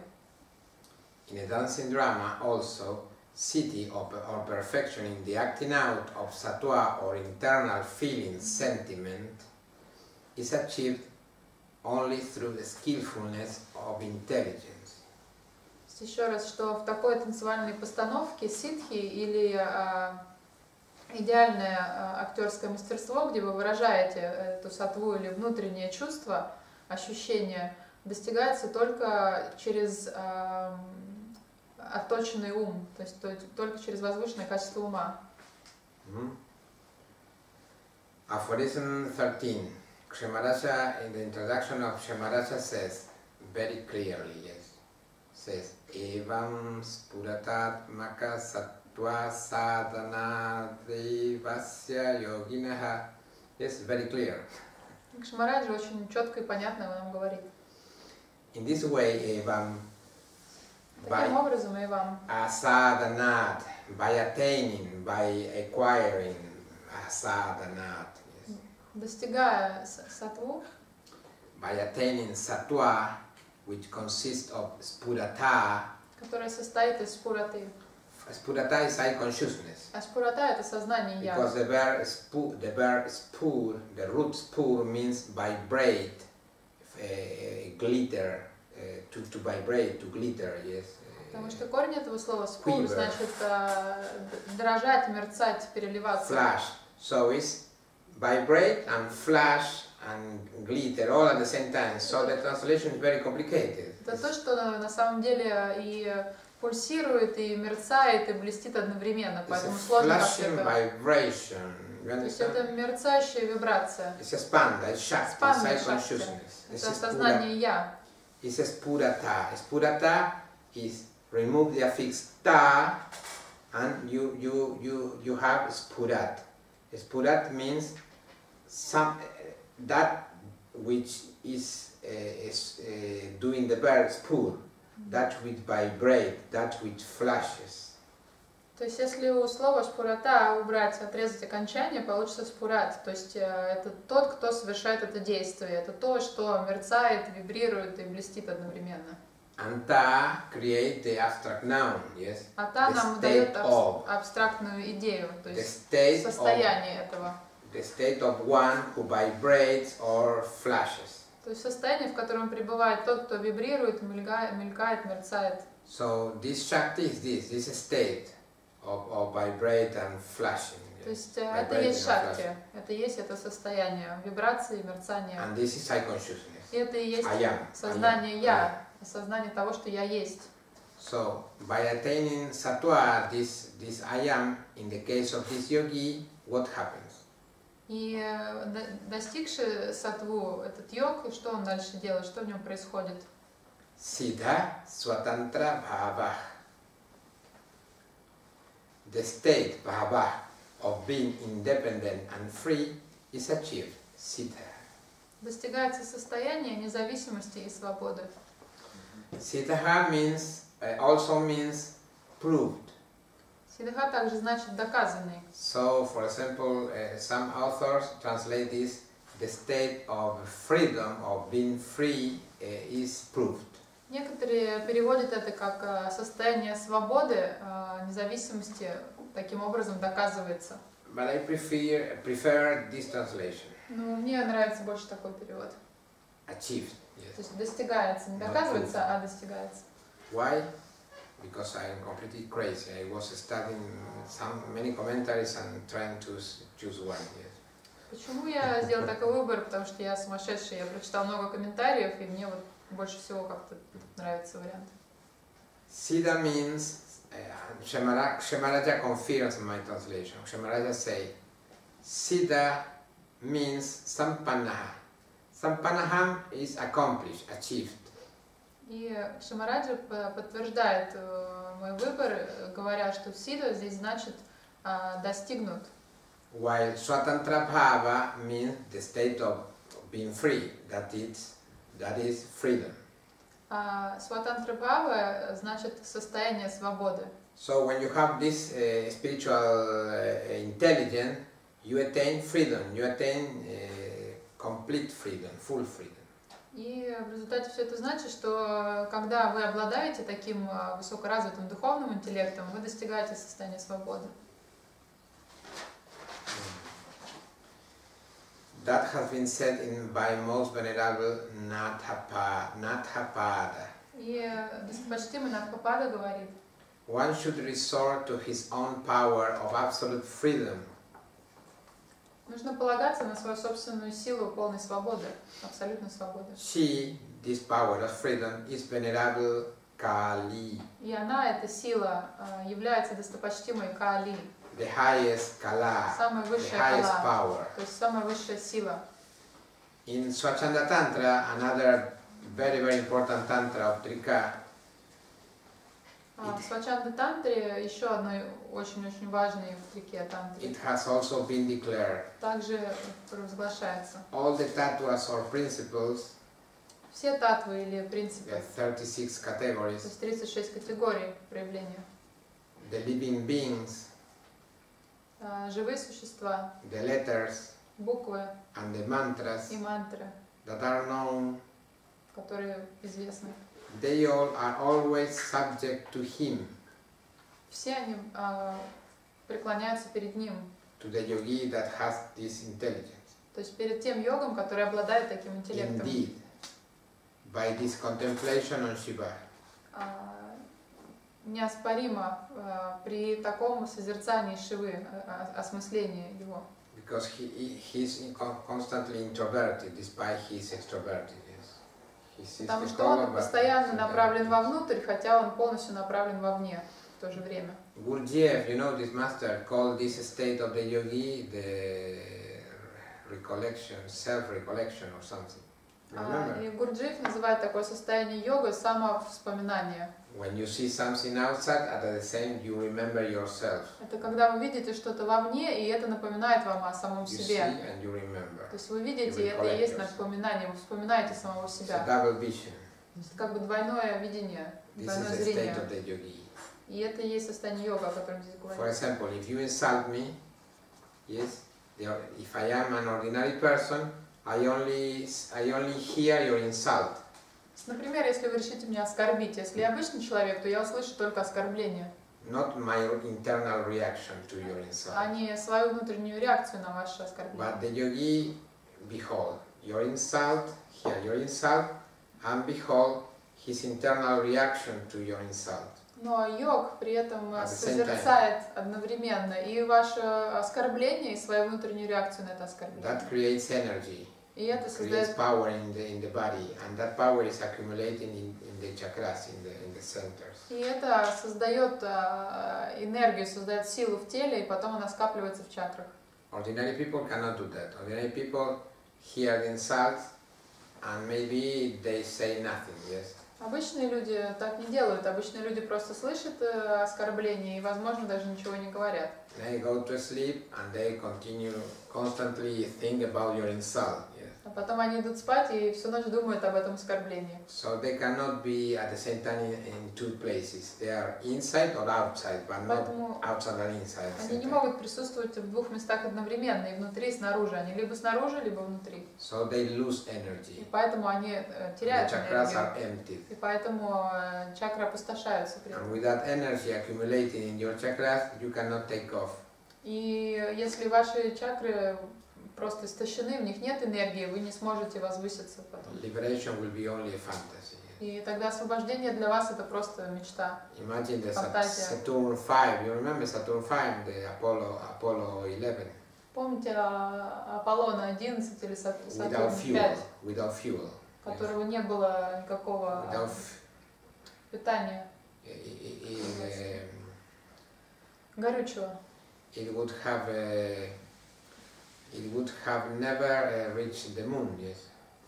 In a dancing drama also, siddhi or perfection in the acting out of sattva or internal feeling, sentiment, is achieved only through the skillfulness of intelligence. еще раз, что в такой танцевальной постановке ситхи или идеальное актерское мастерство, где вы выражаете эту саттву или внутреннее чувство, ощущение, достигается только через отточенный ум, то есть только через возвышенное качество ума. Aphorism 13. Kshemaraja, in the introduction of Kshemaraja, says very clearly, yes, says, Evam spuratatmaka sattva sadhana devasya yoginaha. Yes, very clear. Кшемараджа очень четко и понятно нам говорит. In this way, Evam, Таким образом, Эвам, asadhanat, by attaining, by acquiring asadhanat, yes. достигая саттву, By attaining sattva, which consists of spurata. которая состоит из спураты. Spurata is eye consciousness. А спурата — это сознание я. Because the verb spur, the root spur means vibrate, glitter, to vibrate, to glitter, yes. Потому что корень этого слова спур Quiver. значит дрожать, мерцать, переливаться. Flash. So it's vibrate and flash and glitter all at the same time. So the translation is very complicated. Это то, что на самом деле и пульсирует, и мерцает, и блестит одновременно, It's a поэтому сложно как-то flashing это... vibration. You То есть это understand? мерцающая вибрация. It's a spanda, it's shakti, it's Спанда eye шакти. consciousness. Это сознание я. It's a spurata. Spurata is remove the affix ta, and you have spurat. Spurat means that which is doing the verb spur, that which vibrate, that which flashes. То есть если у слова спурата убрать, отрезать окончание, получится спурат. То есть это тот, кто совершает это действие. Это то, что мерцает, вибрирует и блестит одновременно. Anta create the abstract noun, yes. А та The нам state дает of. абстрактную идею, то The есть state состояние этого. the state of one who vibrates or flashes. То есть состояние, в котором пребывает тот, кто вибрирует, мелькает, мерцает. So this shakti is this state of vibrate and flashing. То есть Vibrating это есть and шакти, flashing. это есть это состояние вибрации, мерцания. And this is eye consciousness. И это и есть I am. сознание I am. я, осознание того, что я есть. So by attaining sattva, this I am, in the case of this yogi, what happens? И достигший саттву этот йог, что он дальше делает, что в нем происходит? Siddha swatantra bhava. The state bhava of being independent and free is achieved. Siddha. Достигается состояние независимости и свободы. Siddha also means proved. Сиддха также значит доказанный. So, for example, some authors translate this: the state of freedom, of being free, is proved. Некоторые переводят это как состояние свободы, независимости, таким образом доказывается. But I prefer this translation. Ну, мне нравится больше такой перевод. Achieved. То Yes. есть достигается, не доказывается, а достигается. Why? Because I am completely crazy. I was studying many commentaries and trying to choose one. Yes. Почему я сделал такой выбор? Потому что я сумасшедший, я прочитал много комментариев, и мне вот больше всего как-то нравится вариант. Siddha means, Kshemaraja confirms my translation. Kshemaraja say, Siddha means sampannaha. Sampannaha is accomplished, achieved. И Шимараджа подтверждает мой выбор, говоря, что сила здесь значит достигнут. While Swatantra Bhava means the state of being free, that is freedom. Сватантра Бхава значит состояние свободы. So when you have this spiritual intelligence, you attain freedom, you attain complete freedom, full freedom. И в результате все это значит, что когда вы обладаете таким высокоразвитым духовным интеллектом, вы достигаете состояния свободы. That has been said by most venerable Nathapada. И достопочтимый Надхапада говорит: One should resort to his own power of absolute freedom. Нужно полагаться на свою собственную силу полной свободы, абсолютной свободы. She, this power of freedom, is venerable Kali, И она, эта сила, является достопочтимой Кали, the highest Kala, самая the высшая highest Кала, power. то есть самая высшая сила. In Swachanda Tantra, another very, very important tantra of Trika, В Свачанда Тантре, еще одной очень-очень важной в трике тантре, it has also been declared. также провозглашается. All the tattvas or principles, Все татвы или принципы, the 36 то categories, есть 36 категорий проявления. the living beings, Живые существа, the letters, буквы and the mantras и мантры, that are known, которые известны. they all are always subject to him, Все они преклоняются перед ним, to the yogi that has this intelligence. то есть перед тем йогом, который обладает таким интеллектом. Indeed, by this contemplation on Shiva, Неоспоримо при таком созерцании Шивы, осмыслении его. because he's constantly introverted despite his extroverted. Потому что он постоянно направлен вовнутрь, хотя он полностью направлен вовне в то же время. Gurdjieff, you know, this master called this state of the yogi the recollection, self-recollection or something. Remember? И Гурджиев называет такое состояние йога самовспоминание. When you see something outside, at the same you remember yourself. Это когда вы видите что-то вовне, и это напоминает вам о самом You see себе. and you remember. То есть вы видите, и это и есть напоминание, вы вспоминаете самого It's a себя. double vision. Это как бы двойное видение, This двойное is the зрение. state of the yogi. И это и есть состояние йога, о котором здесь For говорится. example, if you insult me, yes, if I am an ordinary person, I only hear your insult. Например, если вы решите меня оскорбить, если я обычный человек, то я услышу только оскорбление, Not my internal reaction to your insult. а не свою внутреннюю реакцию на ваше оскорбление. But the yogi, behold, your insult, hear your insult, and behold his internal reaction to your insult. Но йог при этом At the same созерцает одновременно и ваше оскорбление, и свою внутреннюю реакцию на это оскорбление. That creates energy, И это creates создает, power in the body, and that power is accumulating in the chakras, in the centers. и это создает энергию, создает силу в теле, и потом она скапливается в чакрах. Ordinary people cannot do that. Ordinary people hear the insults, and maybe they say nothing, yes? Обычные люди так не делают. Обычные люди просто слышат оскорбления и, возможно, даже ничего не говорят. They go to sleep and they continue constantly think about your insult. Yes. А потом они идут спать и всю ночь думают об этом оскорблении. So they cannot be at the same time in two places. They are inside or outside, but not Поэтому outside and inside. At the они same не time. могут присутствовать в двух местах одновременно, и внутри, и снаружи. Они либо снаружи, либо внутри. So they lose И energy. поэтому они The теряют chakras are энергию. empty. И поэтому чакры опустошаются при And этом. with that energy accumulating in your chakras, you cannot take off. И если ваши чакры просто истощены, в них нет энергии, вы не сможете возвыситься потом. Liberation will be only a fantasy. И тогда освобождение для вас это просто мечта. Imagine the Fantasia. Saturn V. You remember Saturn V, the Apollo 11, Помните Аполлона 11 или without Сатурн fuel, 5, without fuel. Yes. которого не было никакого Without питания, горючего. it would have never reached the moon. Yes.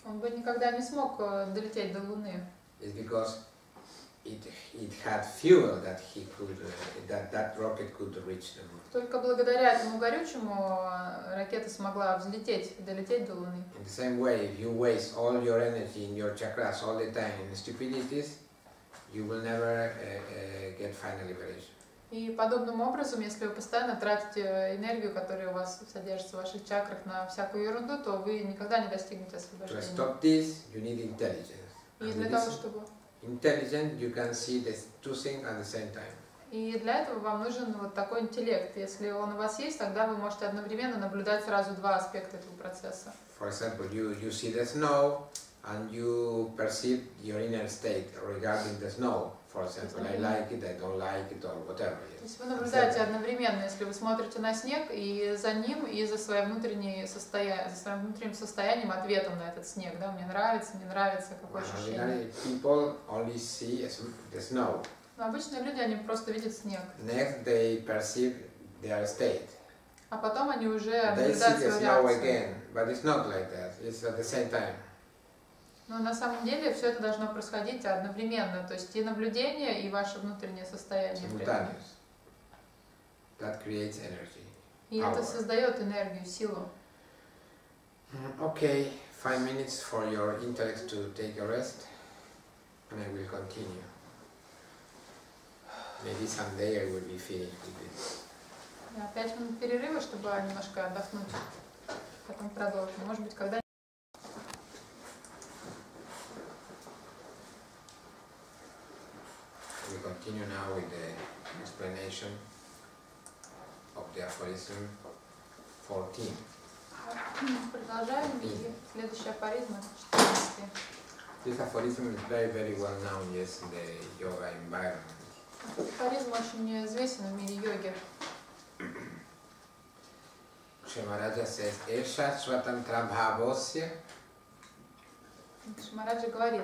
Он бы никогда не смог долететь до Луны. is because it had fuel that he could that rocket could reach the moon. Только благодаря этому горючему ракета смогла взлететь и долететь до Луны. In the same way, if you waste all your energy in your chakras all the time in stupidities, you will never get final liberation. И подобным образом, если вы постоянно тратите энергию, которая у вас содержится в ваших чакрах, на всякую ерунду, то вы никогда не достигнете To освобождения. stop this, you need intelligence. И And для with того, this чтобы intelligence, you can see the two things at the same time. И для этого вам нужен вот такой интеллект. Если он у вас есть, тогда вы можете одновременно наблюдать сразу два аспекта этого процесса. For example, you see the snow and you perceive your inner state regarding the snow. For example, I like it, I don't like it, or whatever. То есть вы наблюдаете одновременно, если вы смотрите на снег, и за ним, и за своим внутренним состоянием, ответом на этот снег. Да? Мне нравится, какое ощущение. Ordinary people only see the snow. Но обычные люди, они просто видят снег. Next, they perceive their state. А потом они уже They see наблюдают the свою snow реакцию. again, but it's not like that. It's at the same time. Но на самом деле все это должно происходить одновременно. То есть и наблюдение, и ваше внутреннее состояние. Simultaneous. That creates energy. И это создает энергию, силу. Okay, 5 minutes for your intellect to take a rest, and I will continue. Maybe someday I will be finished with this. 5 минут перерыва, чтобы немножко отдохнуть. Потом продолжим. Может быть, когда We continue now with the explanation of the aphorism 14. продолжаем. И следующий афоризм — 14. This aphorism is very, very well known, yes, in the yoga environment. Афоризм очень известен в мире йоги. Shrimaraja says, Esha Swatantra Bhavosya, Шримараджа говорит,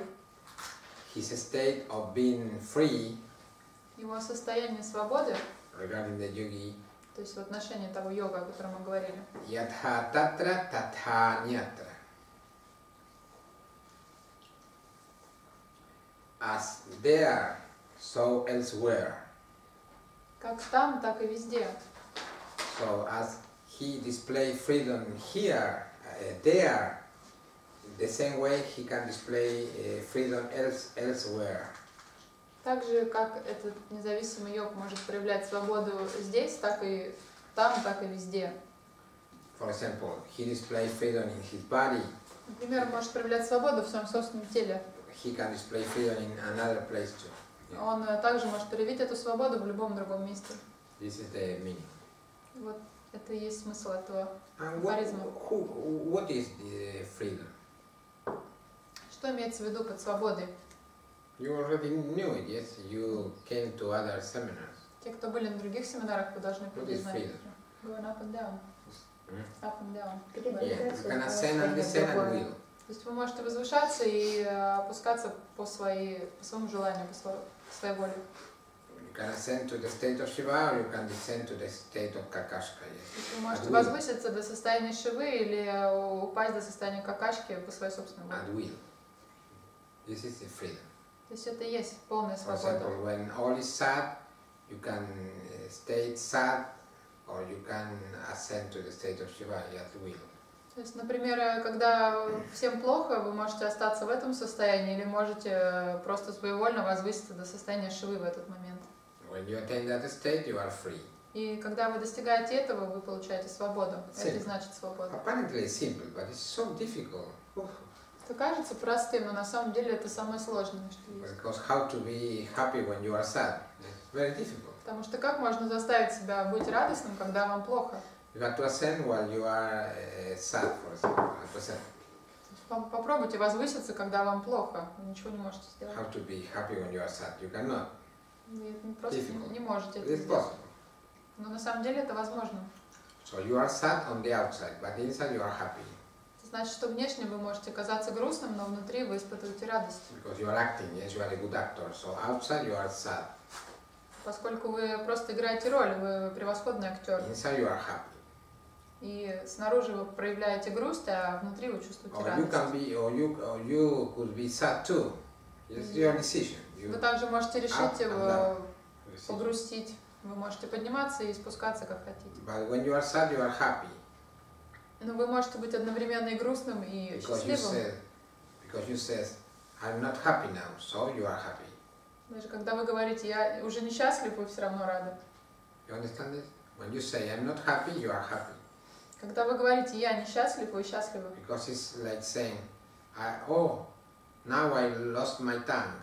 his state of being free его состояние свободы, regarding the yogi, то есть в отношении того йога, о котором мы говорили, Yatha Tatra Tatha Nyatra. As there, so elsewhere. как там, так и везде. So as he displays freedom here, there, the same way he can display freedom elsewhere. Так же, как этот независимый йог может проявлять свободу здесь, так и там, так и везде. For example, he displays freedom in his body. Например, он может проявлять свободу в своем собственном теле. He can display freedom in another place too. Yeah. Он также может проявить эту свободу в любом другом месте. This is the meaning. Вот это и есть смысл этого And афоризма. what is the freedom? Что имеется в виду под свободой? You already knew it, yes? You came to other seminars. Те, кто были на других семинарах, вы должны What is знать. freedom? Going up and down. Up and down. Yeah, you can ascend and descend at will. То есть вы можете возвышаться и опускаться по своему желанию, по своей воле. You can ascend to the state of Shiva or you can descend to the state of Kakashka. То Yes. есть вы можете At will. возвыситься до состояния Шивы или упасть до состояния Какашки по своей собственной воле. At will. This is the freedom. То есть это и есть полная For свобода. example, when all is sad, you can stay sad or you can ascend to the state of Shiva at will. То есть, например, когда всем плохо, вы можете остаться в этом состоянии или можете просто своевольно возвыситься до состояния Шивы в этот момент. When you attain that state, you are free. И когда вы достигаете этого, вы получаете свободу. Это и Simple. значит свобода. Apparently it's simple, but it's so difficult. Это кажется простым, но на самом деле это самое сложное, что есть. Because how to be happy when you are sad? It's very difficult. Потому что как можно заставить себя быть радостным, когда вам плохо? You have to ascend while you are sad, for example. At present. Попробуйте возвыситься, когда вам плохо. Вы ничего не можете сделать. How to be happy when you are sad? You cannot. Вы просто не можете это It's сделать. possible. Но на самом деле это возможно. So you are sad on the outside, but inside you are happy. Это значит, что внешне вы можете казаться грустным, но внутри вы испытываете радость. Because you are acting, yes, you are a good actor. So outside you are sad. Поскольку вы просто играете роль, вы превосходный актер. Inside you are happy. И снаружи вы проявляете грусть, а внутри вы чувствуете Or you радость. can be, or you could be sad too. It's your decision. You Вы также можете решить up and down. погрустить. Вы можете подниматься и спускаться, как хотите. But when you are sad, you are happy. Но вы можете быть одновременно и грустным, и счастливым. Because you say, I'm not happy now, so you are happy. Даже когда вы говорите, я уже несчастлив, вы все равно рады. You understand this? When you say, I'm not happy, you are happy. Когда вы говорите, я несчастлив, вы счастливы. Because it's like saying, oh, now I lost my tongue.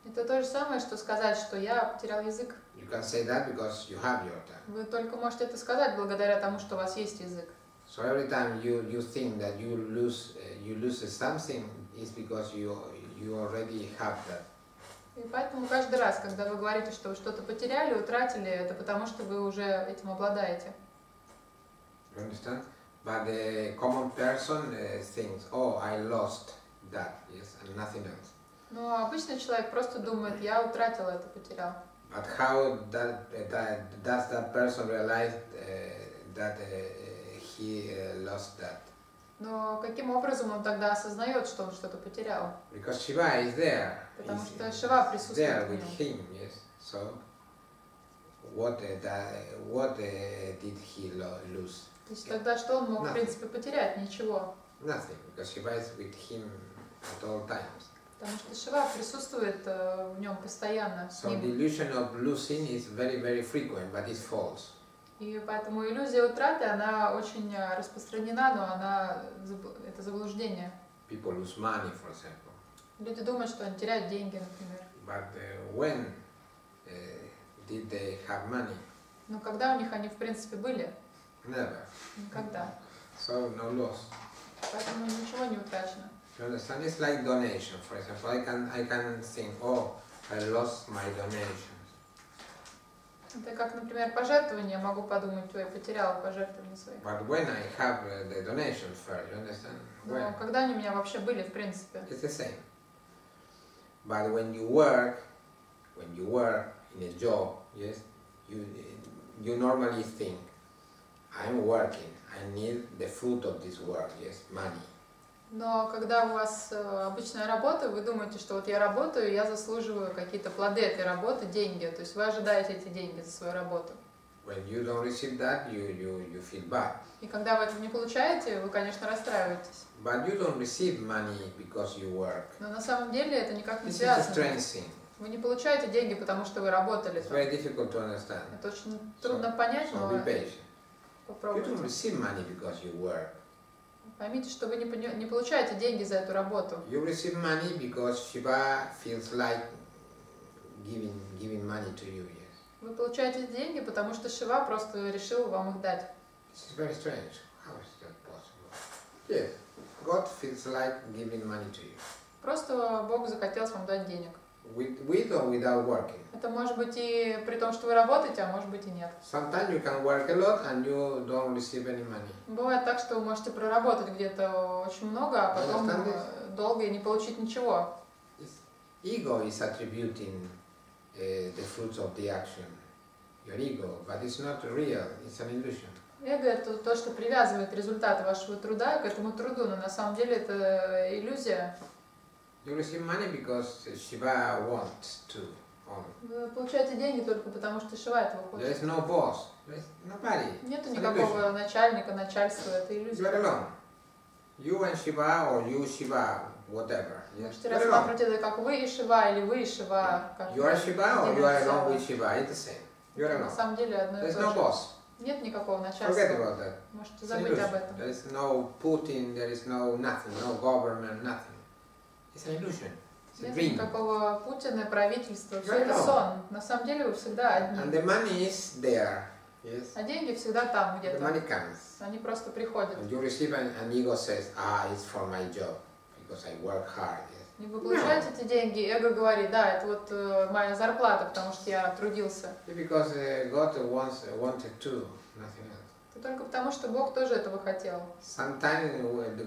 Это то же самое, что сказать, что я потерял язык. You can say that because you have your tongue. Вы только можете это сказать благодаря тому, что у вас есть язык. So every time you think that you lose something, is because you already have that. И поэтому каждый раз, когда вы говорите, что вы что-то потеряли, утратили, это потому, что вы уже этим обладаете. You understand? But the common person thinks, oh, I lost that, yes, and nothing else. Но обычный человек просто думает, я утратил это, потерял. But how does that person realize that he lost that? Но каким образом он тогда осознает, что он что-то потерял? Because Shiva is there. Потому что Шива There присутствует в with нем. him, yes. So what did he lose? То есть тогда что он мог, в принципе, потерять? Ничего. Nothing, because Shiva is with him at all times. Потому что Шива присутствует в нем постоянно. С So the ним. illusion of losing is very, very frequent, but it's false. И поэтому иллюзия утраты, она очень распространена, но это заблуждение. People lose money, for example. Люди думают, что они теряют деньги, например. But when did they have money? Но когда у них они, в принципе, были? Never. Никогда. So no loss. Поэтому ничего не утрачено. You understand? It's like donation, for example. I can think, oh, I lost my donation. Это как, например, пожертвование. Я могу подумать, что я потеряла пожертвования свои. But when I have the donation first, you understand? Но When? когда они у меня вообще были, в принципе? It's the same. But when you work in a job, yes, you normally think, I'm working, I need the fruit of this work, yes, money. Но когда у вас обычная работа, вы думаете, что вот я работаю, я заслуживаю какие-то плоды этой работы, деньги. То есть вы ожидаете эти деньги за свою работу. When you don't receive that, you feel bad. И когда вы этого не получаете, вы, конечно, расстраиваетесь. But you don't receive money because you work. Но на самом деле это никак не This is a связано. strange thing. Вы не получаете деньги, потому что вы работали. It's very difficult to understand. Это очень трудно понять, So но be patient. You don't попробуйте. receive money because you work. Поймите, что вы не получаете деньги за эту работу. You receive money because Shiva feels like giving money to you, yes. Вы получаете деньги, потому что Шива просто решил вам их дать. This is very strange. How is that possible? Yes, God feels like giving money to you. Просто Бог захотелось вам дать денег. With or without working. Это может быть и при том, что вы работаете, а может быть и нет. Sometimes you can work a lot and you don't receive any money. Бывает так, что вы можете проработать где-то очень много, а потом долго и не получить ничего. Ego is attributing the fruits of the action, your ego, but it's not real, it's an illusion. Эго — это то, что привязывает результаты вашего труда к этому труду, но на самом деле это иллюзия. You receive money because Shiva wants to. Вы получаете деньги только потому, что Шива этого There хочет. is no boss, there is nobody. Нету It's an никакого illusion. начальника, начальства, это You are иллюзия. alone. You and Shiva or you Shiva, whatever. Yes. Можете You are alone. рассматривать это как вы и Шива, или вы и Шива. Как You are Shiva or you are alone целое. with Shiva, it's the same. You are На alone. самом деле одно и There is то no же. boss. Нет никакого Forget начальства. about that. Можете It's an забыть об illusion. этом. There is no Putin, there is no nothing, no government, nothing. It's an illusion. It's a Нет dream. никакого Путина, правительства. Все Я это know. сон. На самом деле вы всегда And одни. the money is there. Yes. А деньги всегда там The где-то. money comes. Они просто приходят. And you receive an ego says, it's for my job because I work hard. Yes. И вы получаете эти деньги, эго говорит, да, это вот моя зарплата, потому что я трудился. Because God wanted to, nothing else. Это только потому, что Бог тоже этого хотел. Sometimes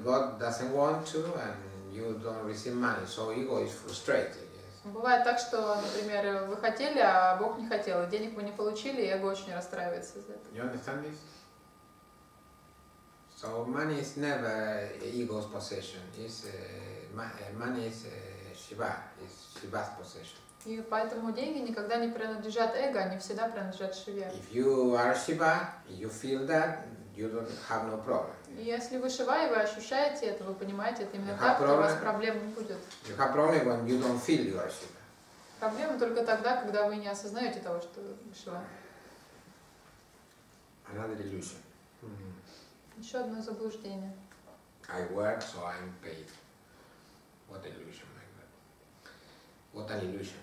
God doesn't want to and you don't receive money, so ego is frustrated. Yes. Бывает так, что, например, вы хотели, а Бог не хотел, и денег вы не получили, и эго очень расстраивается из-за этого. You understand this? So money is never ego's possession. It's money is Shiva, is Shiva's possession. И поэтому деньги никогда не принадлежат эго, они всегда принадлежат Шиве. If you are Shiva, you feel that, you don't have no problem. И если вы Шива, и вы ощущаете это, вы понимаете это именно You так, have то у вас problem. проблем не будет. You have problem when you don't feel you are Shiva. Проблема только тогда, когда вы не осознаете того, что вы Шива. Another illusion. Еще одно заблуждение. I work, so I'm paid. What illusion, my God. What an illusion.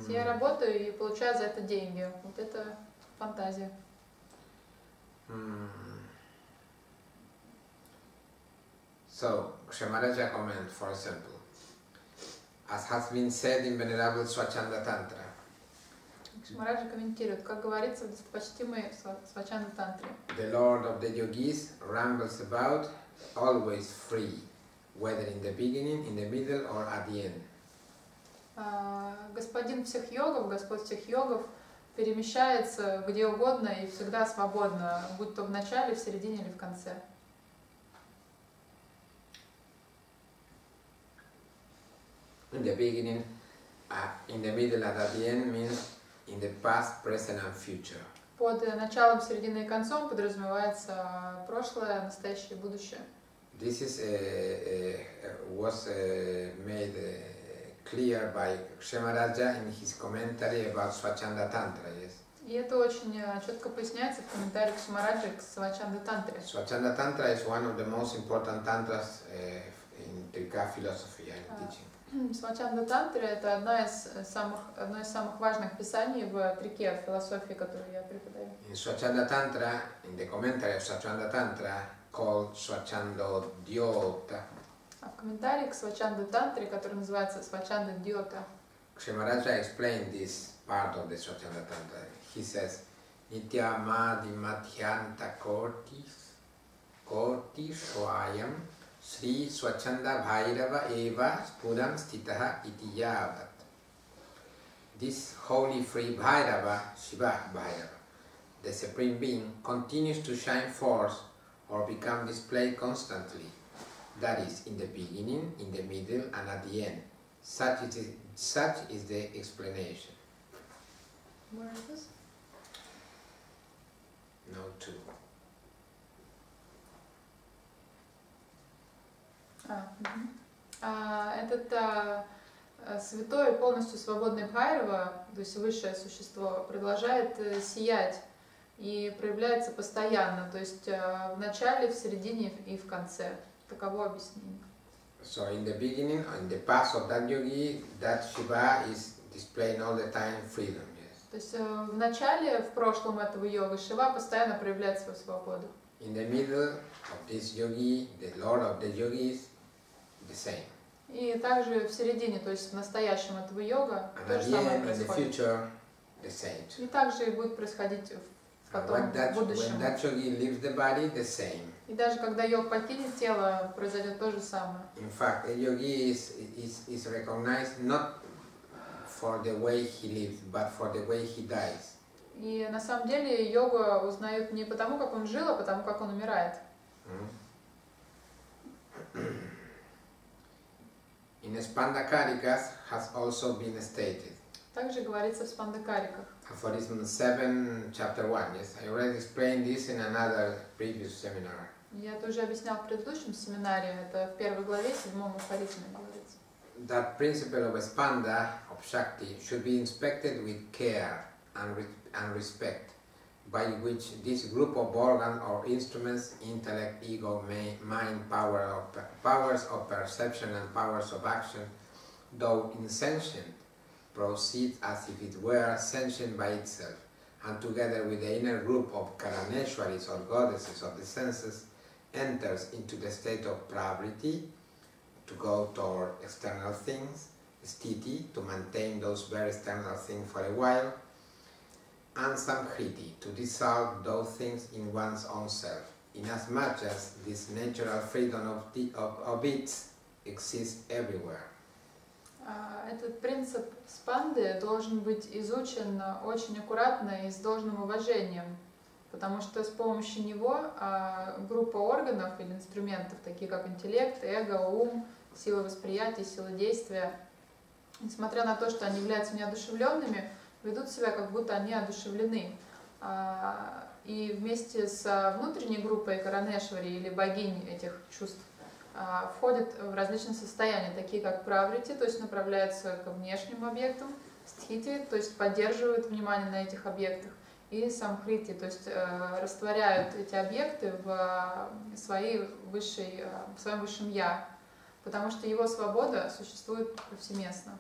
Я работаю и получаю за это деньги. Вот это фантазия. So, Kshemaraja comment, for example, as has been said in Venerable Swachanda Tantra, Кшамараджа комментирует, как говорится в достопочтимой Свачанда Тантре. the Lord of the Yogis rambles about, always free, whether in the beginning, in the middle, or at the end. Господин всех йогов, Господь всех йогов перемещается где угодно и всегда свободно, будь то в начале, в середине или в конце. In the beginning, in the middle, and at the end means in the past, present, and future. Под началом, серединой и концом подразумевается прошлое, настоящее и будущее. This is was made clear by Kshemaraja in his commentary about Swachanda Tantra. Yes. И это очень четко поясняется в комментарии к Кшамараджи к Свачанда Тантре. Swachanda Tantra is one of the most important tantras in Trika philosophy and teaching. Свачанда Тантра — это одно из самых важных писаний в трике, в философии, которую я преподаю. In Swachanda Tantra, in the commentary of Swachanda Tantra, called Swachandodhyota, А в комментарии к Свачанда Тантре, который называется Свачанда Дьота, Kshemaraja explained this part of the Swachanda Tantra. He says, Nitya Madhimadhyanta Korti Swayam Sri Swachanda Bhairava Eva Spuram Stitaha Iti Yavat. This holy free Bhairava, Shiva Bhairava, the Supreme Being, continues to shine forth or become displayed constantly. That is, in the beginning, in the middle, and at the end. Such is the explanation. Where is this? Note 2. Этот святой, полностью свободный Бхайрава, то есть высшее существо, продолжает сиять и проявляется постоянно, то есть в начале, в середине и в конце. Таково объяснение. So in the beginning, in the past of that yogi, that Shiva is displaying all the time freedom. Yes. То есть в начале, в прошлом этого йога, Шива постоянно проявляет свою свободу. In the middle of this yogi, the Lord of the yogis, the same. И также в середине, то есть в настоящем этого йога, And то at же the самое end, in the происходит. future, the same. И также будет происходить потом, в When будущем. that yogi leaves the body, the same. И даже когда йог покинет тело, произойдет то же самое. In fact, a yogi is recognized not for the way he lives, but for the way he dies. И на самом деле йогу узнают не потому, как он жил, а потому, как он умирает. In Spandakarikas has also been stated. Также говорится в Спандакариках. Aphorism 7, chapter 1. Yes, I already explained this in another previous seminar. Я это уже объяснял в предыдущем семинаре, это в первой главе, 7-м афоризме говорится. That principle of Spanda, of Shakti, should be inspected with care and respect, by which this group of organs or instruments, intellect, ego, mind, powers of perception and powers of action, though insentient, proceeds as if it were sentient by itself, and together with the inner group of Karaneshwaris or goddesses of the senses, enters into the state of pravriti, to go toward external things, sthiti, to maintain those very external things for a while, and samkriti, to dissolve those things in one's own self, inasmuch as this natural freedom of it exists everywhere. Этот принцип спанды должен быть изучен очень аккуратно и с должным уважением, потому что с помощью него группа органов или инструментов, такие как интеллект, эго, ум, силы восприятия, силы действия, несмотря на то, что они являются неодушевленными, ведут себя, как будто они одушевлены. И вместе с внутренней группой Каранешвари или богинь этих чувств входят в различные состояния, такие как праврити, то есть направляются к внешним объектам, стхити, то есть поддерживают внимание на этих объектах, и самхрити, то есть растворяют эти объекты в своем высшем я, потому что его свобода существует повсеместно.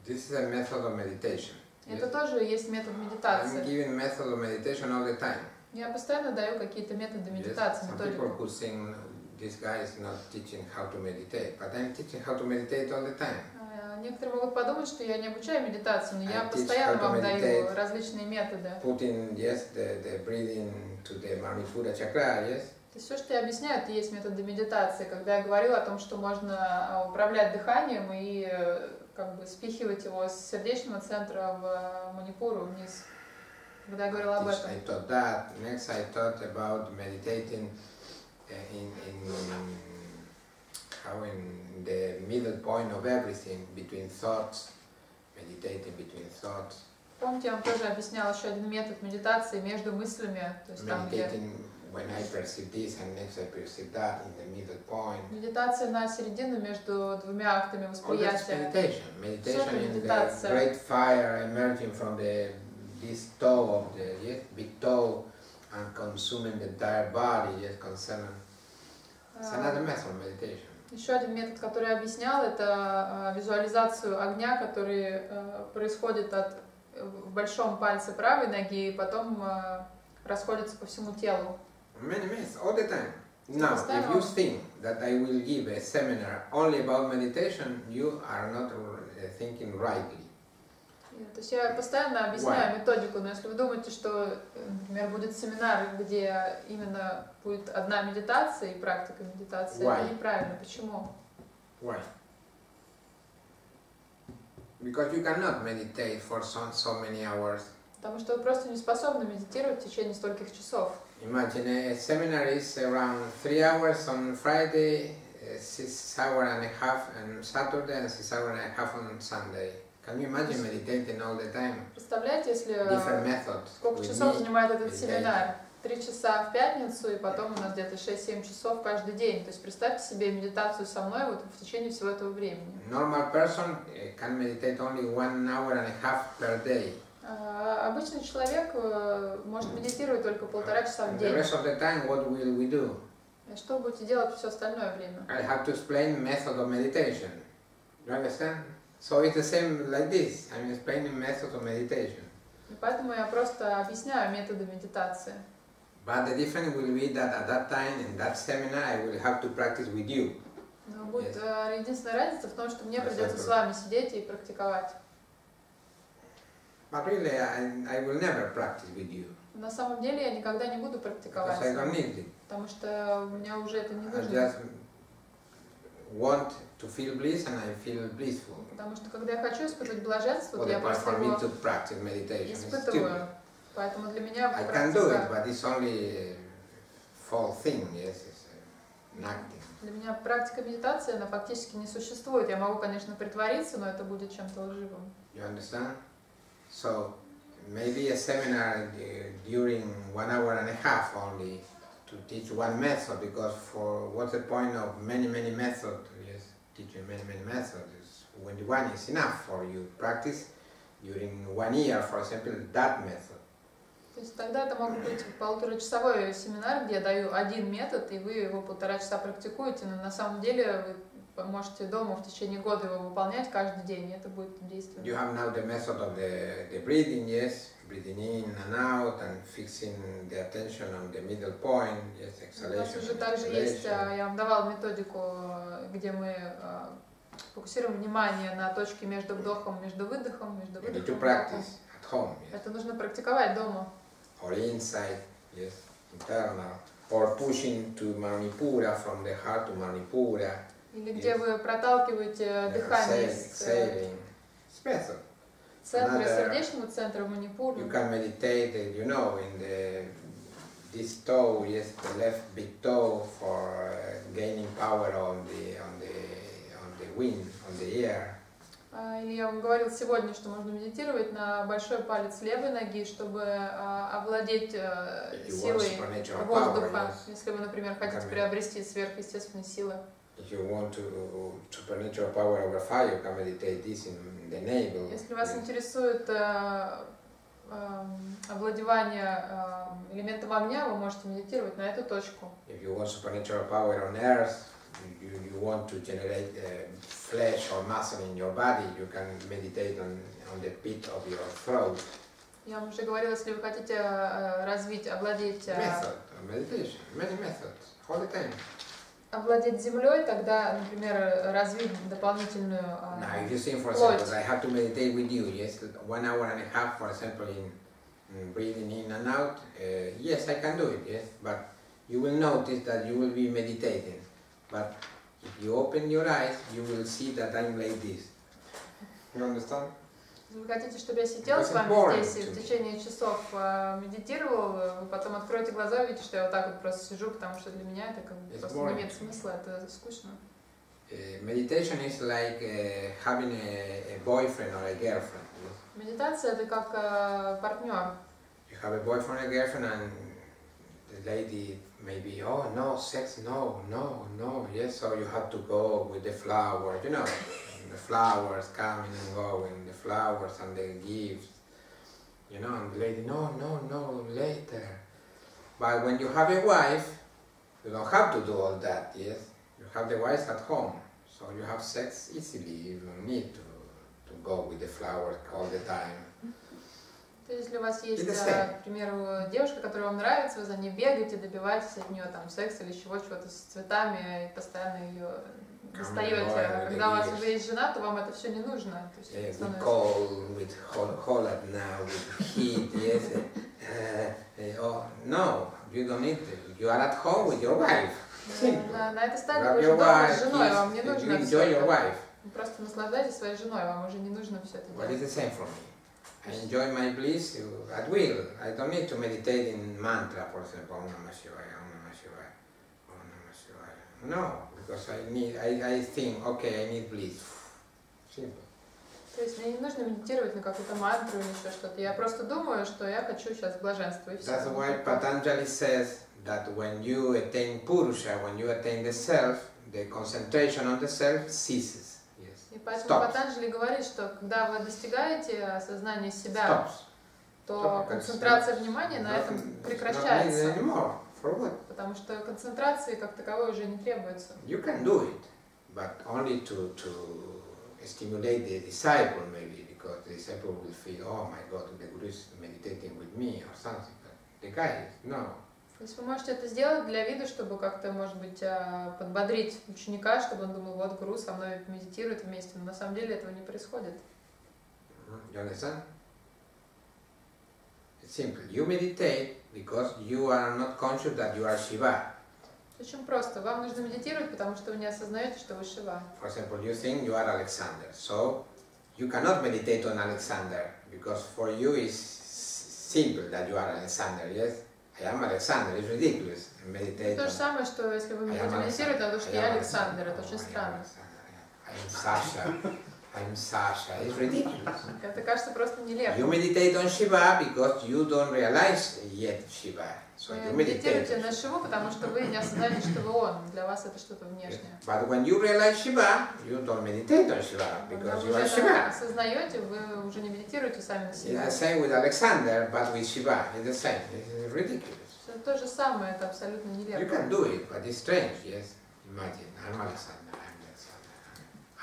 This is a method of meditation. Это тоже есть метод медитации. I'm giving method of meditation all the time. Я постоянно даю какие-то методы медитации, Some people методику. who think this guy is not teaching how to meditate, but I'm teaching how to meditate all the time. Некоторые могут подумать, что я не обучаю медитацию, но я I teach постоянно how to вам даю meditate. различные методы. Putting the breathing to the Manipura chakra, yes. То есть все, что я объясняю, это есть методы медитации. Когда я говорила о том, что можно управлять дыханием и как бы спихивать его с сердечного центра в манипуру вниз. Когда я говорила об этом. I taught that. Next, I taught about meditating how in the middle point of everything, between thoughts, meditating between thoughts. Помните, я вам тоже объясняла еще один метод медитации между мыслями, то есть там, где Meditating when I perceive this and next I perceive that in the middle point. медитация на середину между двумя актами All that's восприятия. meditation. Meditation in the медитация. great fire emerging from this toe of the big toe and consuming the entire body, yes, concerned. It's another method of meditation. Еще один метод, который я объяснял, это визуализацию огня, который происходит в большом пальце правой ноги и потом расходится по всему телу. Many minutes, all the time. Now, if you think that I will give a seminar only about meditation, you are not thinking rightly. То есть я постоянно объясняю методику, но если вы думаете, что, например, будет семинар, где именно будет одна медитация и практика медитации, это неправильно. Почему? Why? Because you cannot meditate for so many hours. Потому что вы просто не способны медитировать в течение стольких часов. Imagine a seminar is around 3 hours on Friday, 6 hours and a half on Saturday, and 6 hours and a half on Sunday. Can you imagine meditating all the time? Представляете, если Different methods. сколько часов занимает этот семинар? 3 часа в пятницу, и потом у нас где-то 6-7 часов каждый день. То есть представьте себе медитацию со мной вот в течение всего этого времени. Normal person can meditate only 1 hour and a half per day. Обычный человек может медитировать только 1,5 часа в день. The rest of the time, what will we do? Что вы будете делать все остальное время? I have to explain method of meditation. You understand? So it's the same like this. I'm explaining method of meditation. И поэтому я просто объясняю методы медитации. But the difference will be that at that time, in that seminar, I will have to practice with you. Но будет единственная разница в том, что мне придется с вами сидеть и практиковать. But really, I will never practice with you. На самом деле я никогда не буду практиковать, Because I don't need it. потому что у меня уже это не I нужно. just want to feel bliss and I feel blissful. Потому что когда я хочу испытывать блаженство, For то я просто for me его to practice meditation is stupid. испытываю. Поэтому для меня I can do it, практика, but it's only a false thing. Yes, it's an acting. для меня практика медитации, она фактически не существует. Я могу, конечно, притвориться, но это будет чем-то лживым. You understand? So maybe a seminar during 1 hour and a half only to teach one method, because for what's the point of many methods? Yes, teaching many methods. When one is enough for you. Practice during 1 year, for example, that method. То есть тогда это мог быть 1,5-часовой семинар, где я даю один метод, и вы его 1,5 часа практикуете, но на самом деле вы можете дома в течение года его выполнять каждый день, и это будет действенно. You have now the method of the breathing, yes, breathing in and out and fixing the attention on the middle point, yes, У нас exhalation. уже также есть, я вам давала методику, где мы фокусируем внимание на точке между вдохом, между выдохом, между You need выдохом to и вдохом. practice at home, yes. Это нужно практиковать дома. Or inside, yes, internal, or pushing to Manipura, from the heart to Manipura, Или где вы проталкиваете дыхание из exhaling. It's method. центра, сердечного центра в манипуру. You can meditate, you know, in this toe, yes, the left big toe, for gaining power on the the wind, on the air. Или я вам говорил сегодня, что можно медитировать на большой палец левой ноги, чтобы овладеть силой воздуха. Если вы, например, хотите приобрести сверхъестественные силы. If you want to supernatural power over fire, you can meditate this in the navel. Если вас интересует овладевание элементом огня, вы можете медитировать на эту точку. If you want supernatural power on earth, you want to generate flesh or muscle in your body, you can meditate on the pit of your throat. Я вам уже говорила, если вы хотите развить, овладеть... Method of meditation, many methods, all the time. Овладеть землей, тогда, например, развить дополнительную Now, if you think, for example, I have to meditate with you, yes, 1 hour and a half, for example, in breathing in and out, yes, I can do it, yes, but you will notice that you will be meditating. But if you open your eyes, you will see that I'm like this. You understand? Если вы хотите, чтобы я сидел с вами здесь и в течение часов медитировал, вы потом откроете глаза и увидите, что я вот так вот просто сижу, потому что для меня это как бы просто не имеет смысла, это скучно. Meditation is like having a boyfriend or a girlfriend. Медитация это как партнер. You have a boyfriend or a girlfriend and the lady maybe, oh no, sex, no, yes, so you have to go with the flowers, you know. The flowers coming and going, the flowers and the gifts, you know, and the lady, no, later. But when you have a wife, you don't have to do all that, yes? You have the wife at home, so you have sex easily, you don't need to go with the flowers all the time. То есть, если у вас есть, к примеру, девушка, которая вам нравится, вы за ней бегаете, добиваетесь от нее там секса или чего-то с цветами, и постоянно ее достаете. А когда у вас уже есть жена, то вам это все не нужно. То есть, with cold, with hot now, with heat, yes. Oh, no, you don't need it. You are at home with your wife. На этой стадии вы уже дома с женой, вам не нужно все это. Вы просто наслаждайтесь своей женой, вам уже не нужно все это делать. What is the same for me? I enjoy my bliss at will. I don't need to meditate in mantra, for example, Om Namah Shivaya, Om Namah Shivaya, Om Namah Shivaya. No, because I think, okay, I need bliss. Simple. То есть мне не нужно медитировать на какую-то мантру или еще что-то. Я просто думаю, что я хочу сейчас блаженства. That's why Patanjali says that when you attain Purusha, when you attain the self, the concentration on the self ceases. И поэтому Патанджали говорит, что когда вы достигаете осознания себя, то концентрация внимания на этом прекращается. Потому что концентрации как таковой уже не требуется. You can do it, but only to stimulate the disciple maybe, because the disciple will feel, oh my God, the Guru is meditating with me or something. But the guy, no. То есть вы можете это сделать для вида, чтобы как-то, может быть, подбодрить ученика, чтобы он думал, вот гуру со мной медитирует вместе, но на самом деле этого не происходит. You understand? It's simple. You meditate because you are not conscious that you are Shiva. Очень просто. Вам нужно медитировать, потому что вы не осознаете, что вы Шива. For example, you think you are Alexander, so you cannot meditate on Alexander because for you it's simple that you are Alexander, yes? I am Alexander, it's ridiculous. Meditate. То же самое, что если вы будете медитировать на то, что я Александр, это очень странно. I'm Sasha, it's ridiculous. Это кажется просто нелепо. You meditate on Shiva because you don't realize yet Shiva. So you медитируйте на Шиву, потому что вы не осознаете, что вы он. Для вас это что-то внешнее. But when you realize Shiva, you don't meditate on Shiva because you are Shiva. Когда вы осознаете, вы уже не медитируете сами на себя. It's the same with Alexander, but with Shiva. It's the same. It's ridiculous. Это то же самое, это абсолютно нелепо. You can do it, but it's strange, yes? Imagine, I'm Alexander,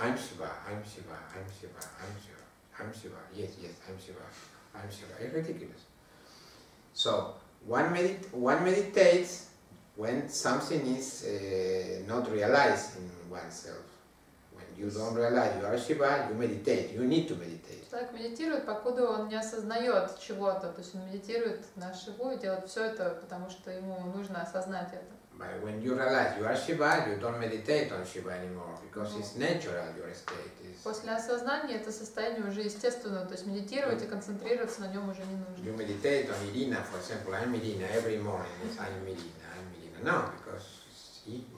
I'm Shiva, I'm Shiva, I'm Shiva, I'm Shiva, I'm Shiva, yes, I'm Shiva, I'm Shiva. It's ridiculous. So, one meditates when something is not realized in oneself. When you don't realize you are Shiva, you meditate, you need to meditate. Человек медитирует, покуда он не осознает чего-то, то есть он медитирует на Шиву и делает все это, потому что ему нужно осознать это. But when you realize you are Shiva, you don't meditate on Shiva anymore, because it's natural, your state is... После осознания это состояние уже естественно, то есть медитировать и концентрироваться на нем уже не нужно. You meditate on Irina, for example, I'm Irina, every morning, yes, I'm Irina. No, because it's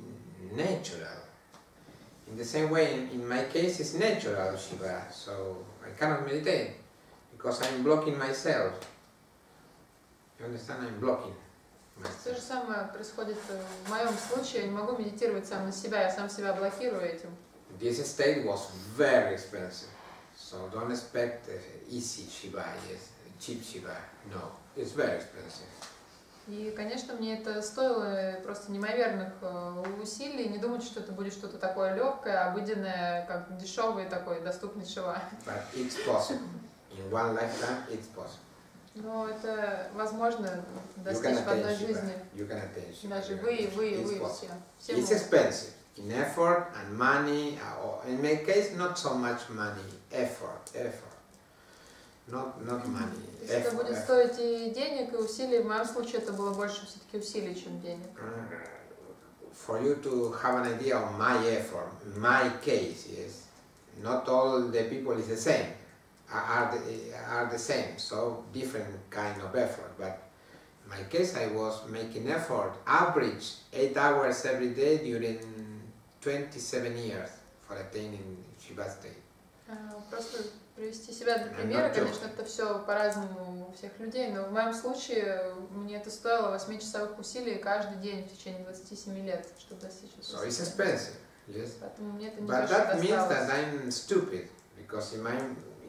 natural. In the same way, in my case, it's natural Shiva, so I cannot meditate because I'm blocking myself. You understand? I'm blocking То же myself. самое происходит в моем случае. Я не могу медитировать сам на себя, я сам себя блокирую этим. This state was very expensive, so don't expect easy Shiva, yes, cheap Shiva. No, it's very expensive. И, конечно, мне это стоило просто неимоверных усилий. Не думать, что это будет что-то такое легкое, обыденное, как дешевый такой доступный Шива. But it's possible. In one lifetime, it's possible. Но это возможно You can достичь в одной attain Shiva. жизни. You can attain Shiva. Даже You вы, can- и вы, и it's вы, possible. все. It's expensive in effort and money. Or in my case, not so much money, effort. Not money. То есть это будет стоить и денег, и усилий. В моем случае это было больше все-таки усилий, чем денег. For you to have an idea of my effort, my case is not all the people is the same, are the same, so different kind of effort. But in my case, I was making effort, average 8 hours every day during 27 years for attaining Shiva state. Просто привести себя для I'm примера, not конечно, это все по-разному у всех людей, но в моем случае мне это стоило 8-часовых усилий каждый день в течение 27 лет, чтобы достичь этого So it's состояния. expensive, yes. Поэтому мне это не But дешево that means that досталось. I'm stupid, because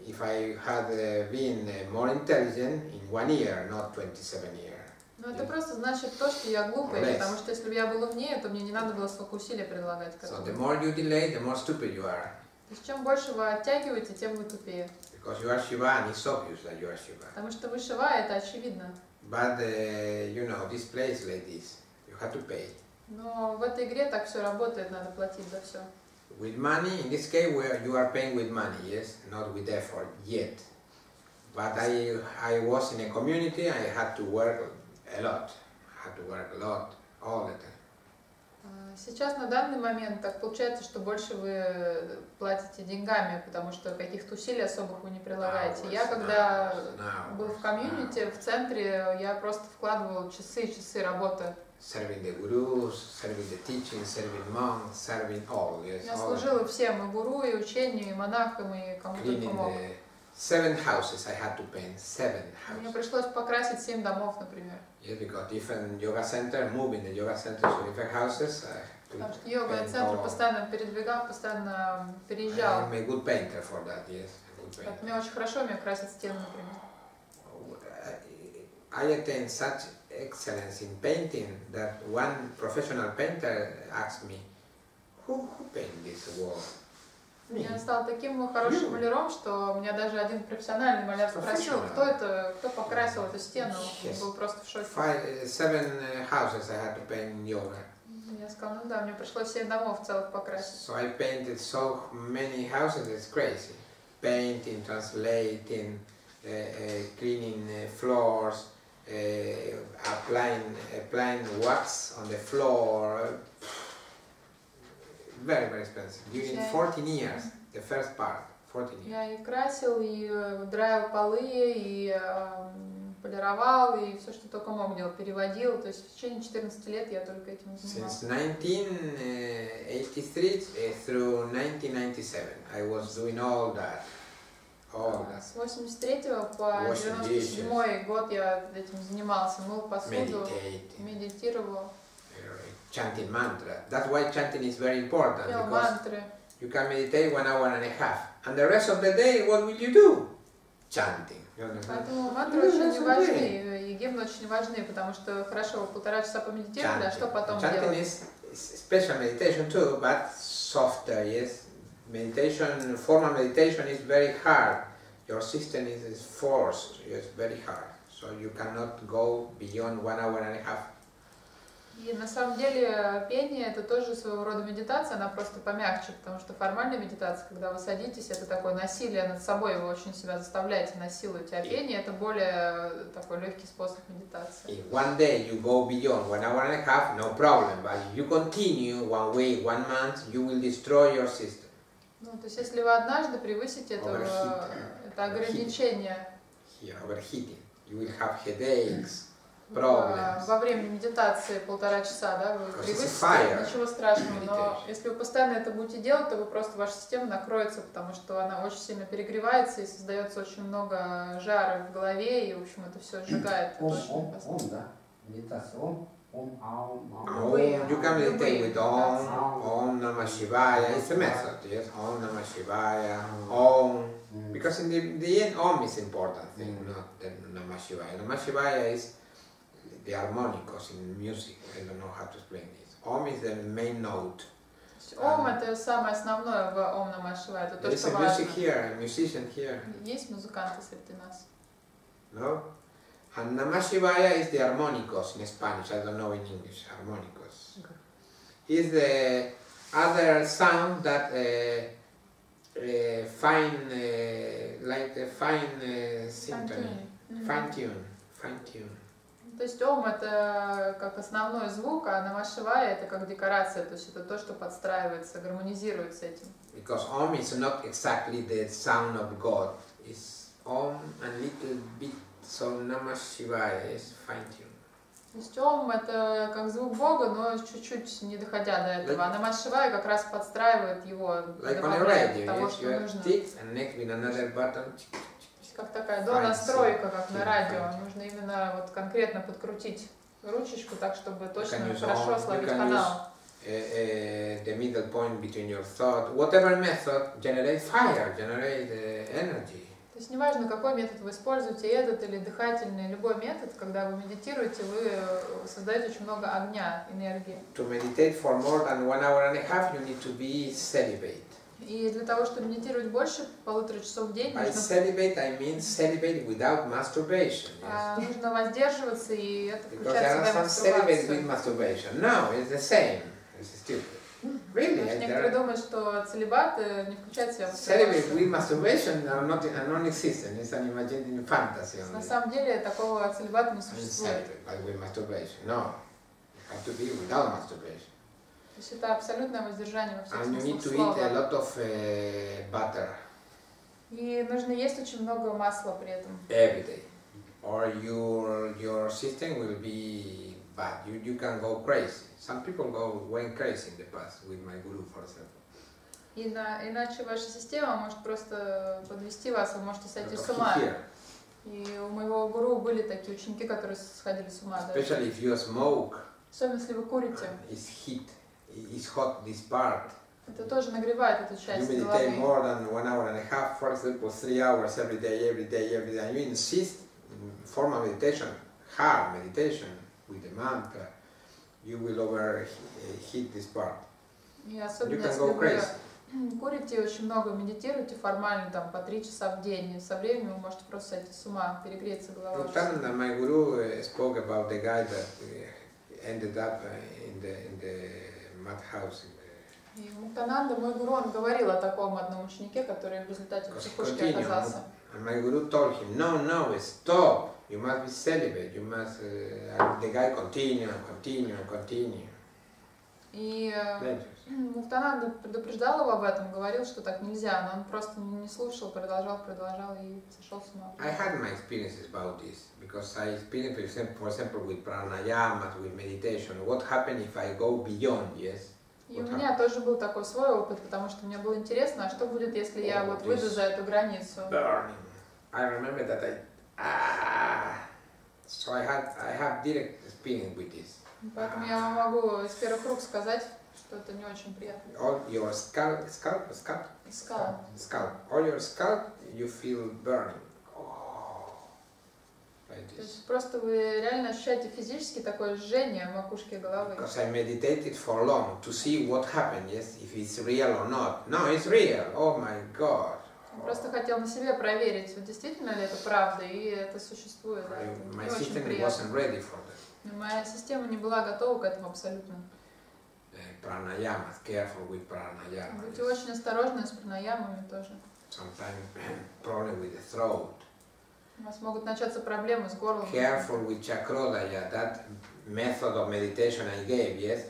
if I had been more intelligent in 1 year, not 27 years. Но это просто значит то, что я глупый, Less. потому что если бы я был умнее, то мне не надо было столько усилий предлагать к So этому. the more you delay, the more stupid you are. То есть чем больше вы оттягиваете, тем вы тупее. Because you are Shiva and it's obvious that you are Shiva. Потому что вы Шива, это очевидно. But you know, this place like this, you have to pay. Но в этой игре так все работает, надо платить за все. With money, in this case, where you are paying with money, yes, not with effort yet. But I was in a community, I had to work a lot. I had to work a lot, all the time. Сейчас на данный момент так получается, что больше вы платите деньгами, потому что каких-то усилий особых вы не прилагаете. Я когда был в комьюнити, в центре, я просто вкладывал часы и часы работы. Serving the gurus, serving the teaching, serving monks, serving all, yes. Я all. служила всем, и гуру, и учению, и монахам, и кому только Cleaning мог. the 7 houses I had to paint, 7 Мне houses. пришлось покрасить 7 домов, например. Yes, because different yoga center, moving the yoga center to different houses. Потому что йога-центр постоянно передвигал, постоянно переезжал. I'm a good painter for that, yes. A good Так, painter. мне очень хорошо умею красить стены, например. I attained such excellence in painting that one professional painter asked me, who painted this wall? Me. Я стал таким хорошим маляром, что меня даже один профессиональный маляр спросил, кто покрасил эту стену. Он был просто в шоке. 7 houses I had to paint in yoga. Я сказала, ну да, мне пришлось 7 домов целых покрасить. So I painted so many houses, it's crazy. Painting, translating, cleaning floors, applying wax on the floor. Very, very expensive. During 14 years, the first part, 14 years. Я и красил, и драил полы, и полировал, и все, что только мог делал, переводил. То есть в течение 14 лет я только этим занимался. Since 1983 through 1997, I was doing all that. All that. С 83 по 97 год я этим занимался, мыл посуду, Meditating. медитировал, Chanting mantra. That's why chanting is very important, пел because мантры. you can meditate 1 hour and a half, and the rest of the day, what will you do? Chanting. You understand? Поэтому мантры очень важны, и гимны очень важны, потому что хорошо, вы 1,5 часа помедитировали, а что потом Chanting делать? is special meditation too, but softer, yes. Meditation, formal meditation is very hard. Your system is forced, it's very hard. So you cannot go beyond 1 hour and a half. И на самом деле пение это тоже своего рода медитация, она просто помягче, потому что формальная медитация, когда вы садитесь, это такое насилие над собой, вы очень себя заставляете, насилуете, а пение это более такой легкий способ медитации. If one day you go beyond 1 hour and a half, no problem, but if you continue 1 week, 1 month, you will destroy your system. Ну, то есть если вы однажды превысите это ограничение, Here, overheating. You will have headaches, problems. во время медитации 1,5 часа, да, вы Because it's привыкнете, fire ничего страшного, но meditation. если вы постоянно это будете делать, то вы просто, ваша система накроется, потому что она очень сильно перегревается и создается очень много жара в голове, и, в общем, это все сжигает. Это очень опасно. да. Медитация. Аум. Om, you can meditate with Om Namah Shivaya. It's a method, yes. Om Namah Shivaya. Om. Because in the end, Om is important thing, not the Namah Shivaya. Namah Shivaya is the harmonicos in music. I don't know how to explain this. Om is the main note. Ом — это самое основное в Ом Намah Шивая, это то, There is что a music важно. here, a musician here. Есть музыканты среди нас. No? And Namah Shivaya is the harmonicos in Spanish. I don't know in English. Harmonicos. Is the other sound that fine, like the fine symphony, fine tune. То есть Ом — это как основной звук, а Намah Шивая — это как декорация, то есть это то, что подстраивается, гармонизирует с этим. Because Om is not exactly the sound of God. It's Om and little bit. So Namah Shivaya is fine tune. То есть Ом — это как звук Бога, но чуть-чуть не доходя до этого. А Намah Шивая как раз подстраивает его, Like on a добавляет radio, того, yes, что you have нужно. tick and next with another button. То есть как такая донастройка, как на радио. Нужно именно вот конкретно подкрутить ручечку так, чтобы точно хорошо словить канал. The middle point between your thought, whatever method, generate fire, generate energy. То есть неважно, какой метод вы используете, этот или дыхательный, любой метод, когда вы медитируете, вы создаете очень много огня, энергии. To meditate for more than 1 hour and a half, you need to be celibate. И для того, чтобы медитировать больше 1,5 часов в день, By нужно, celibate, I mean celibate without masturbation. Yes. нужно воздерживаться, и это Because включает there в are себя some celibate with мастурбацию. masturbation. No, it's the same. It's stupid. Really? Потому что некоторые думают, что целибат не включает в себя Celibate with мастурбацию. masturbation are non-existent. It's an imagined fantasy На only. самом деле такого целибата не существует. Uncelibate, but with masturbation. No. You have to be without masturbation. То есть это абсолютное воздержание во всех And you need смыслах to eat a слова. lot of butter И нужно есть очень много масла при этом. every day, or your system will be bad. You can go crazy. Some people went crazy in the past with my guru, for example. Иначе ваша система может просто подвести вас, вы можете сойти с Look ума. here. И у моего гуру были такие ученики, которые сходили с ума. Даже. Especially if you smoke, Особенно если вы курите. it's heat. It's hot, this part. Это тоже нагревает эту You часть meditate головы. more than 1 hour and a half, for example, 3 hours every day, and you insist in formal meditation, hard meditation with the mantra, you will overheat this part. И You особенно can если go вы crazy. курите очень много, медитируете формально, там, по 3 часа в день, и со временем вы можете просто сойти с ума, перегреется голова. очень сильно. Rutananda, my guru, spoke about the guy that ended up in the madhouse. И Муктананда, мой гуру, он говорил о таком одном ученике, который в результате в психушке оказался. And my guru told him, no, stop. You must be celibate. You must. And the guy continue. И Dangerous. Муктананда предупреждал его об этом, говорил, что так нельзя, но он просто не слушал, продолжал и сошел с ума. I had my experiences about this because I experienced, for example, with pranayamas, with meditation. What happens if I go beyond? Yes. И у меня тоже был такой свой опыт, потому что мне было интересно, а что будет, если я вот выйду за эту границу. Burning. I remember that so I have direct experience with this. Поэтому я могу из первых рук сказать, что это не очень приятно. All your scalp, all your scalp, you feel burning. Like То this. есть просто вы реально ощущаете физически такое жжение макушки головы. Because I meditated for long to see what happened, yes, if it's real or not. No, it's real. Oh my God. Я просто хотел на себе проверить, вот действительно ли это правда, и это существует. Да, это My не очень system приятно. wasn't ready for that. Но моя система не была готова к этому абсолютно. Pranayamas, careful with pranayama. Будьте очень осторожны с пранаямами тоже. Sometimes problem with the throat. У вас могут начаться проблемы с горлом. Careful with chakrodaya, that method of meditation I gave, yes?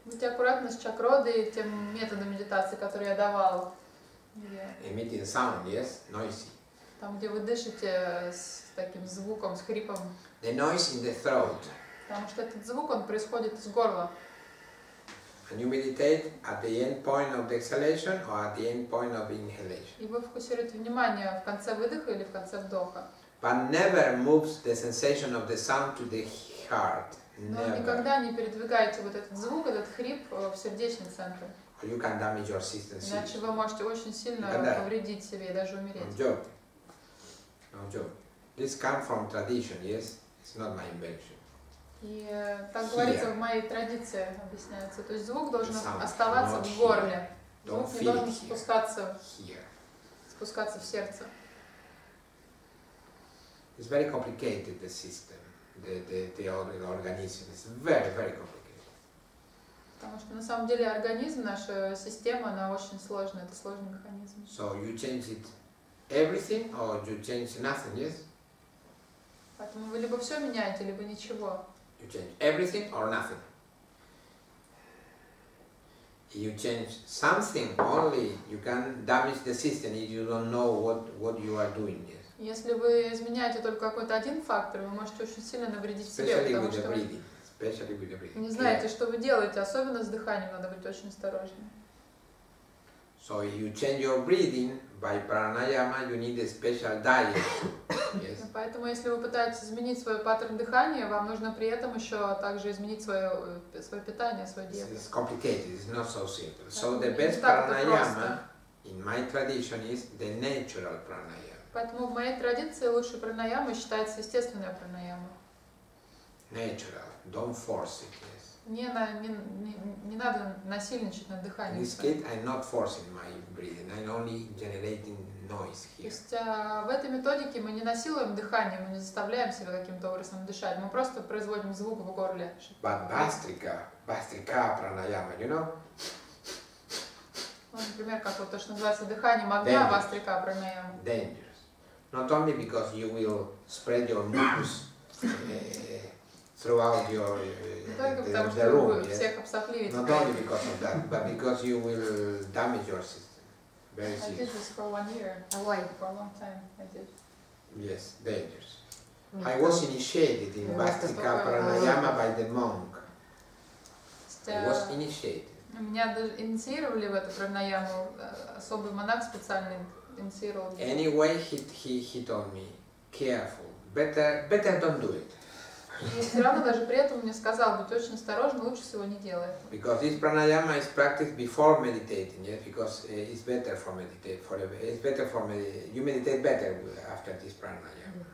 Будьте аккуратны с чакродой, тем методом медитации, который я давал. Emitting sound, yes? Noisy. Там, где вы дышите с таким звуком, с хрипом. The noise in the throat. Потому что этот звук, он происходит из горла. And you meditate at the end point of the exhalation or at the end point of inhalation. И вы фокусируете внимание в конце выдоха или в конце вдоха. But never moves the sensation of the sound to the heart. Но Never. никогда не передвигайте вот этот звук, этот хрип в сердечный центр. Or you can damage your system. Иначе вы можете очень сильно Никогда. повредить себе и даже No умереть. joke. No joke. This comes from tradition, yes? It's not my invention. И так говорится в моей традиции, объясняется. То есть звук должен Sound оставаться not в горле. Don't Звук не feel должен it here. спускаться в сердце. It's very complicated, the system, the organism. It's very, very complicated. Потому что на самом деле организм, наша система, она очень сложная, это сложный механизм. So you change it everything or you change nothing, yes? Поэтому вы либо все меняете, либо ничего. You change everything or nothing. If you change something only, you can damage the system if you don't know what you are doing, yes? Если вы изменяете только какой-то один фактор, вы можете очень сильно навредить себе, Especially потому with the что вы breathing. Especially with the breathing. не знаете, что вы делаете, особенно с дыханием надо быть очень осторожным. So if you change your breathing by pranayama, you need a special diet. Yes. Поэтому, если вы пытаетесь изменить свой паттерн дыхания, вам нужно при этом еще также изменить свое питание, свою диету. It's complicated. It's not so simple. So the Не best так это pranayama просто. in my tradition is the natural pranayama. Поэтому в моей традиции лучшей пранаямой считается естественная пранаяма. Natural. Don't force it. Yes. Не надо насильничать над In дыханием. this case, I'm not forcing my breathing. I'm only generating noise То here. есть в этой методике мы не насилуем дыхание, мы не заставляем себя каким-то образом дышать, мы просто производим звук в горле. But Bhastrika pranayama, you know? Ну, например, как вот то, что называется дыханием огня, вастрика пранаяма. Dangerous. Not only because you will spread your mucus throughout your Не только потому, the что room, вы yes? всех обсохливите. Not only because of that, but because you will damage your system. Very I did serious. this for 1 year. Why? For a long time I did. Yes, dangerous. I was initiated in Bhastrika pranayama by the monk. I was initiated. Меня даже инициировали в эту пранаяму, особый монах специальный инициировал. Anyway, he told me, careful, better don't do it. И все равно даже при этом мне сказал, будь очень осторожен, лучше всего не делай. Because this pranayama is practiced before meditating, yes, because it's better for you meditate better after this pranayama.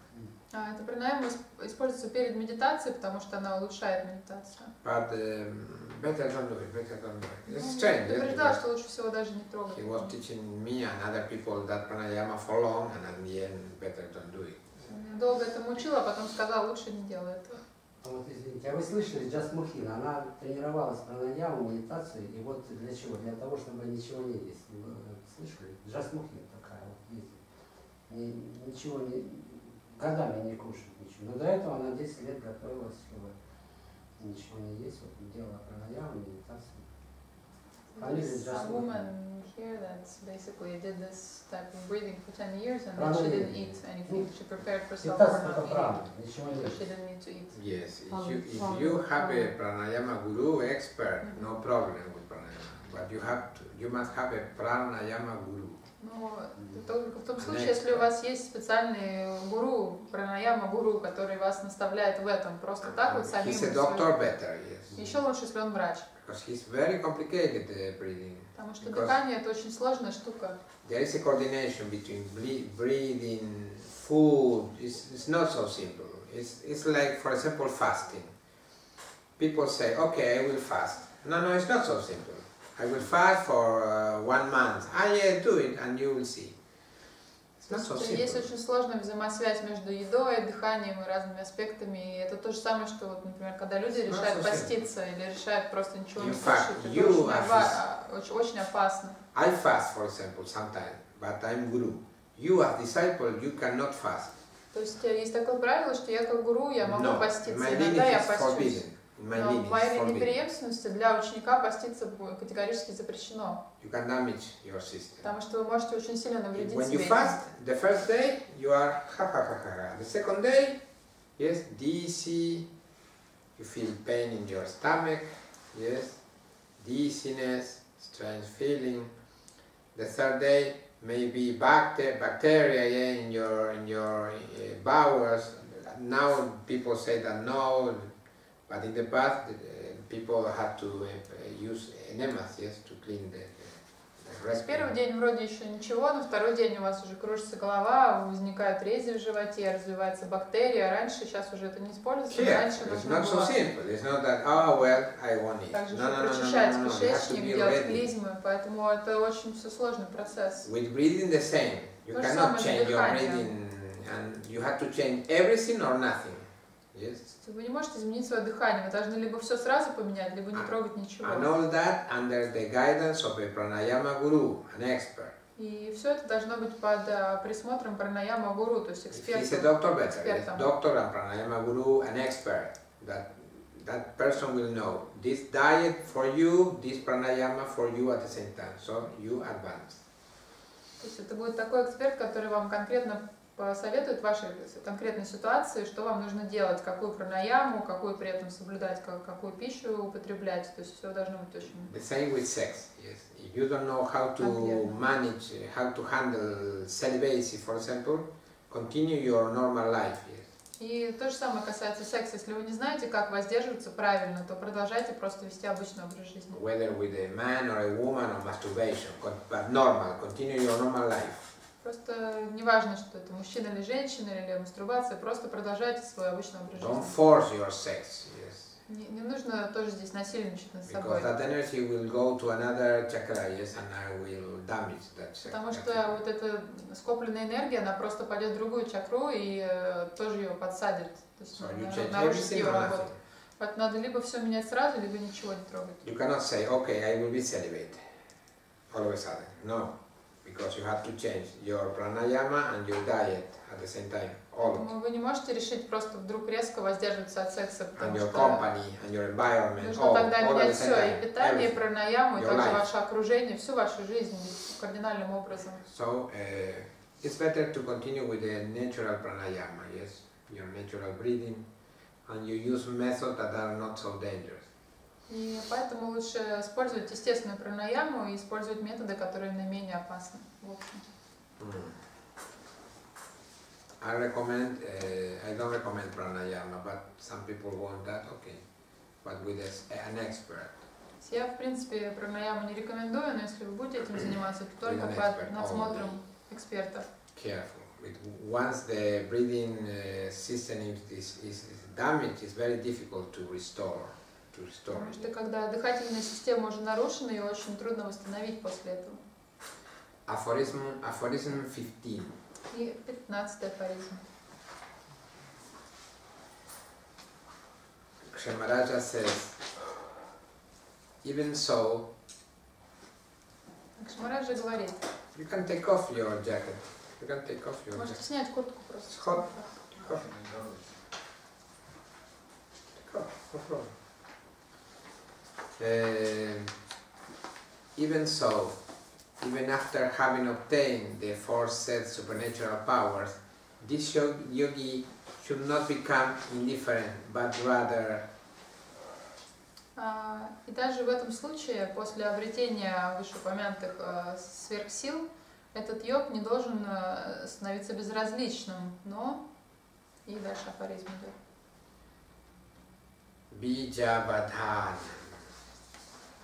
Эта пранаяма используется перед медитацией, потому что она улучшает медитацию. But better don't do it, It's strange, yes, Предупреждал, because что лучше всего даже не трогать. he was teaching me and other people that pranayama for long, and at the end, better don't do it. Долго этому учил, а потом сказал, лучше не делай этого. Вот извините, а вы слышали, Джасмухина, она тренировалась пранаяму, медитацию, и вот для чего? Для того, чтобы ничего не есть. Вы слышали? Джасмухина такая вот есть. Ничего годами не кушает ничего. Но до этого она 10 лет готовилась, чтобы ничего не есть, вот делала пранаяму, медитацию. There's a woman here that basically did this type of breathing for 10 years and then she didn't eat anything. She prepared herself for not eating because she didn't need to eat. Yes, if you have a pranayama guru expert, no problem with pranayama. But you must have a pranayama guru. Но только в том случае, если у вас есть специальный гуру, пранаяма гуру, который вас наставляет в этом, просто так вот самим. He's a doctor better, yes. Еще лучше, если он врач. Because he's very complicated breathing. Потому что дыхание это очень сложная штука. There is a coordination between breathing, food. It's not so simple. It's like, for example, fasting. People say, okay, I will fast. No, it's not so simple. I will fast for 1 month. Yeah, do it and you will see. It's not so simple. Есть очень сложная взаимосвязь между едой, дыханием и разными аспектами. И это то же самое, что, вот, например, когда люди решают поститься или решают просто ничего не кушать, это очень опасно. I fast, for example, sometimes, but I'm guru. You as disciple, you cannot fast. То есть есть такое правило, что я как гуру, я могу поститься, my иногда limit я is постюсь. forbidden. in my Но в meaning, моей it's forbidden. непреемственности для ученика поститься категорически запрещено, You can damage your system. потому что вы можете очень сильно навредить When you себе. fast, the first day you are ha ha ha ha ha. The second day, yes, dizzy, you feel pain in your stomach, yes, dizziness, strange feeling. The third day, maybe bacteria in your bowels. Now people say that no, but in the past people had to use enemas, yes, to clean the То есть первый день вроде еще ничего, но второй день у вас уже кружится голова, возникают рези в животе, развивается бактерия. Раньше, сейчас уже это не используется, но раньше it's нужно not so было simple. It's not that, oh well, I want it. также No, no, no, no, прочищать no, no, no. You have to кишечник, be делать ready. клизмы, поэтому это очень все сложный процесс. With breathing the same. You То же cannot самое с change your дыханием. breathing, and you have to change everything or nothing. Yes. Вы не можете изменить свое дыхание, вы должны либо все сразу поменять, либо не трогать ничего. And all that under the guidance of a pranayama guru, an expert. И все это должно быть под присмотром пранаяма гуру, то есть If he's a эксперта. doctor, better. Yes. Экспертом. Doctor and pranayama guru, an expert. That person will know this diet for you, this pranayama for you at the same time. So you advance. То есть это будет такой эксперт, который вам конкретно посоветует в вашей конкретной ситуации, что вам нужно делать, какую пранаяму, какую при этом соблюдать, какую пищу употреблять. То есть все должно быть очень... The same with sex. Yes. If you don't know how to manage, how to handle celibacy, for example, continue your normal life. Yes. И то же самое касается секса. Если вы не знаете, как воздерживаться правильно, то продолжайте просто вести обычный образ жизни. Whether with a man or a woman or masturbation, but normal, continue your normal life. Просто не важно, что это мужчина или женщина, или мастурбация, просто продолжайте свой обычный образ Don't жизни. force your sex, yes. Не нужно тоже здесь насильничать над собой. Because that energy will go to another chakra, yes, and I will damage that chakra. Потому что вот эта скопленная энергия, она просто пойдет в другую чакру и тоже ее подсадит. То есть So you change нарушит everything ее or работу. nothing. Поэтому надо либо все менять сразу, либо ничего не трогать. You cannot say, okay, I will be celibate all of a sudden. No, because you have to change your pranayama and your diet at the same time. All of it. Поэтому вы не можете решить просто вдруг резко воздерживаться от секса, And потому your что company and your environment, нужно тогда all at менять the same все, и time. питание, и Everything. пранаяму, и Your также life. ваше окружение, всю вашу жизнь кардинальным образом. So it's better to continue with the natural pranayama, yes, your natural breathing, and you use methods that are not so dangerous. И поэтому лучше использовать естественную пранаяму и использовать методы, которые наименее опасны. В общем. I recommend, I don't recommend pranayama, but some people want that, okay, but with an expert. Я, в принципе, пранаяму не рекомендую, но если вы будете этим заниматься, то только With an под expert надсмотром only. эксперта. Careful. Once the breathing system is damaged, it's very difficult to restore. Потому что когда дыхательная система уже нарушена, ее очень трудно восстановить после этого. Aphorism 15. И 15-й афоризм. Kshemaraja says, even so, Кшмараджа говорит, you can take off your jacket. You can take off your можете jacket. снять куртку It's просто. hot. Take off. Take off. No problem. Even so, even after having obtained the aforesaid supernatural powers, this yogi should not become indifferent, but rather И даже в этом случае, после обретения вышеупомянутых сверхсил, этот йог не должен становиться безразличным, но и дальше афоризм идет. Bijavadhana.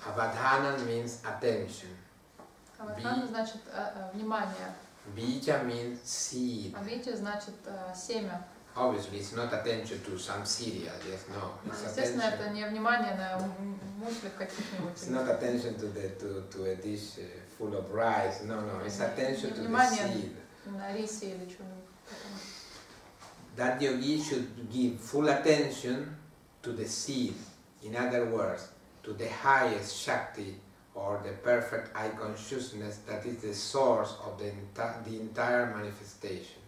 Avadhana means attention. Авадхана значит внимание, Bija means seed. а вити значит семя. Obviously, it's not attention to some cereal, yes, no. It's Естественно, это attention. не внимание на муслях каких-нибудь. It's not attention to a dish full of rice. No, no. It's attention to the Внимание seed. на рисе или что-нибудь. That yogi should give full attention to the seed. In other words, to the highest Shakti or the perfect eye consciousness that is the source of the entire manifestation.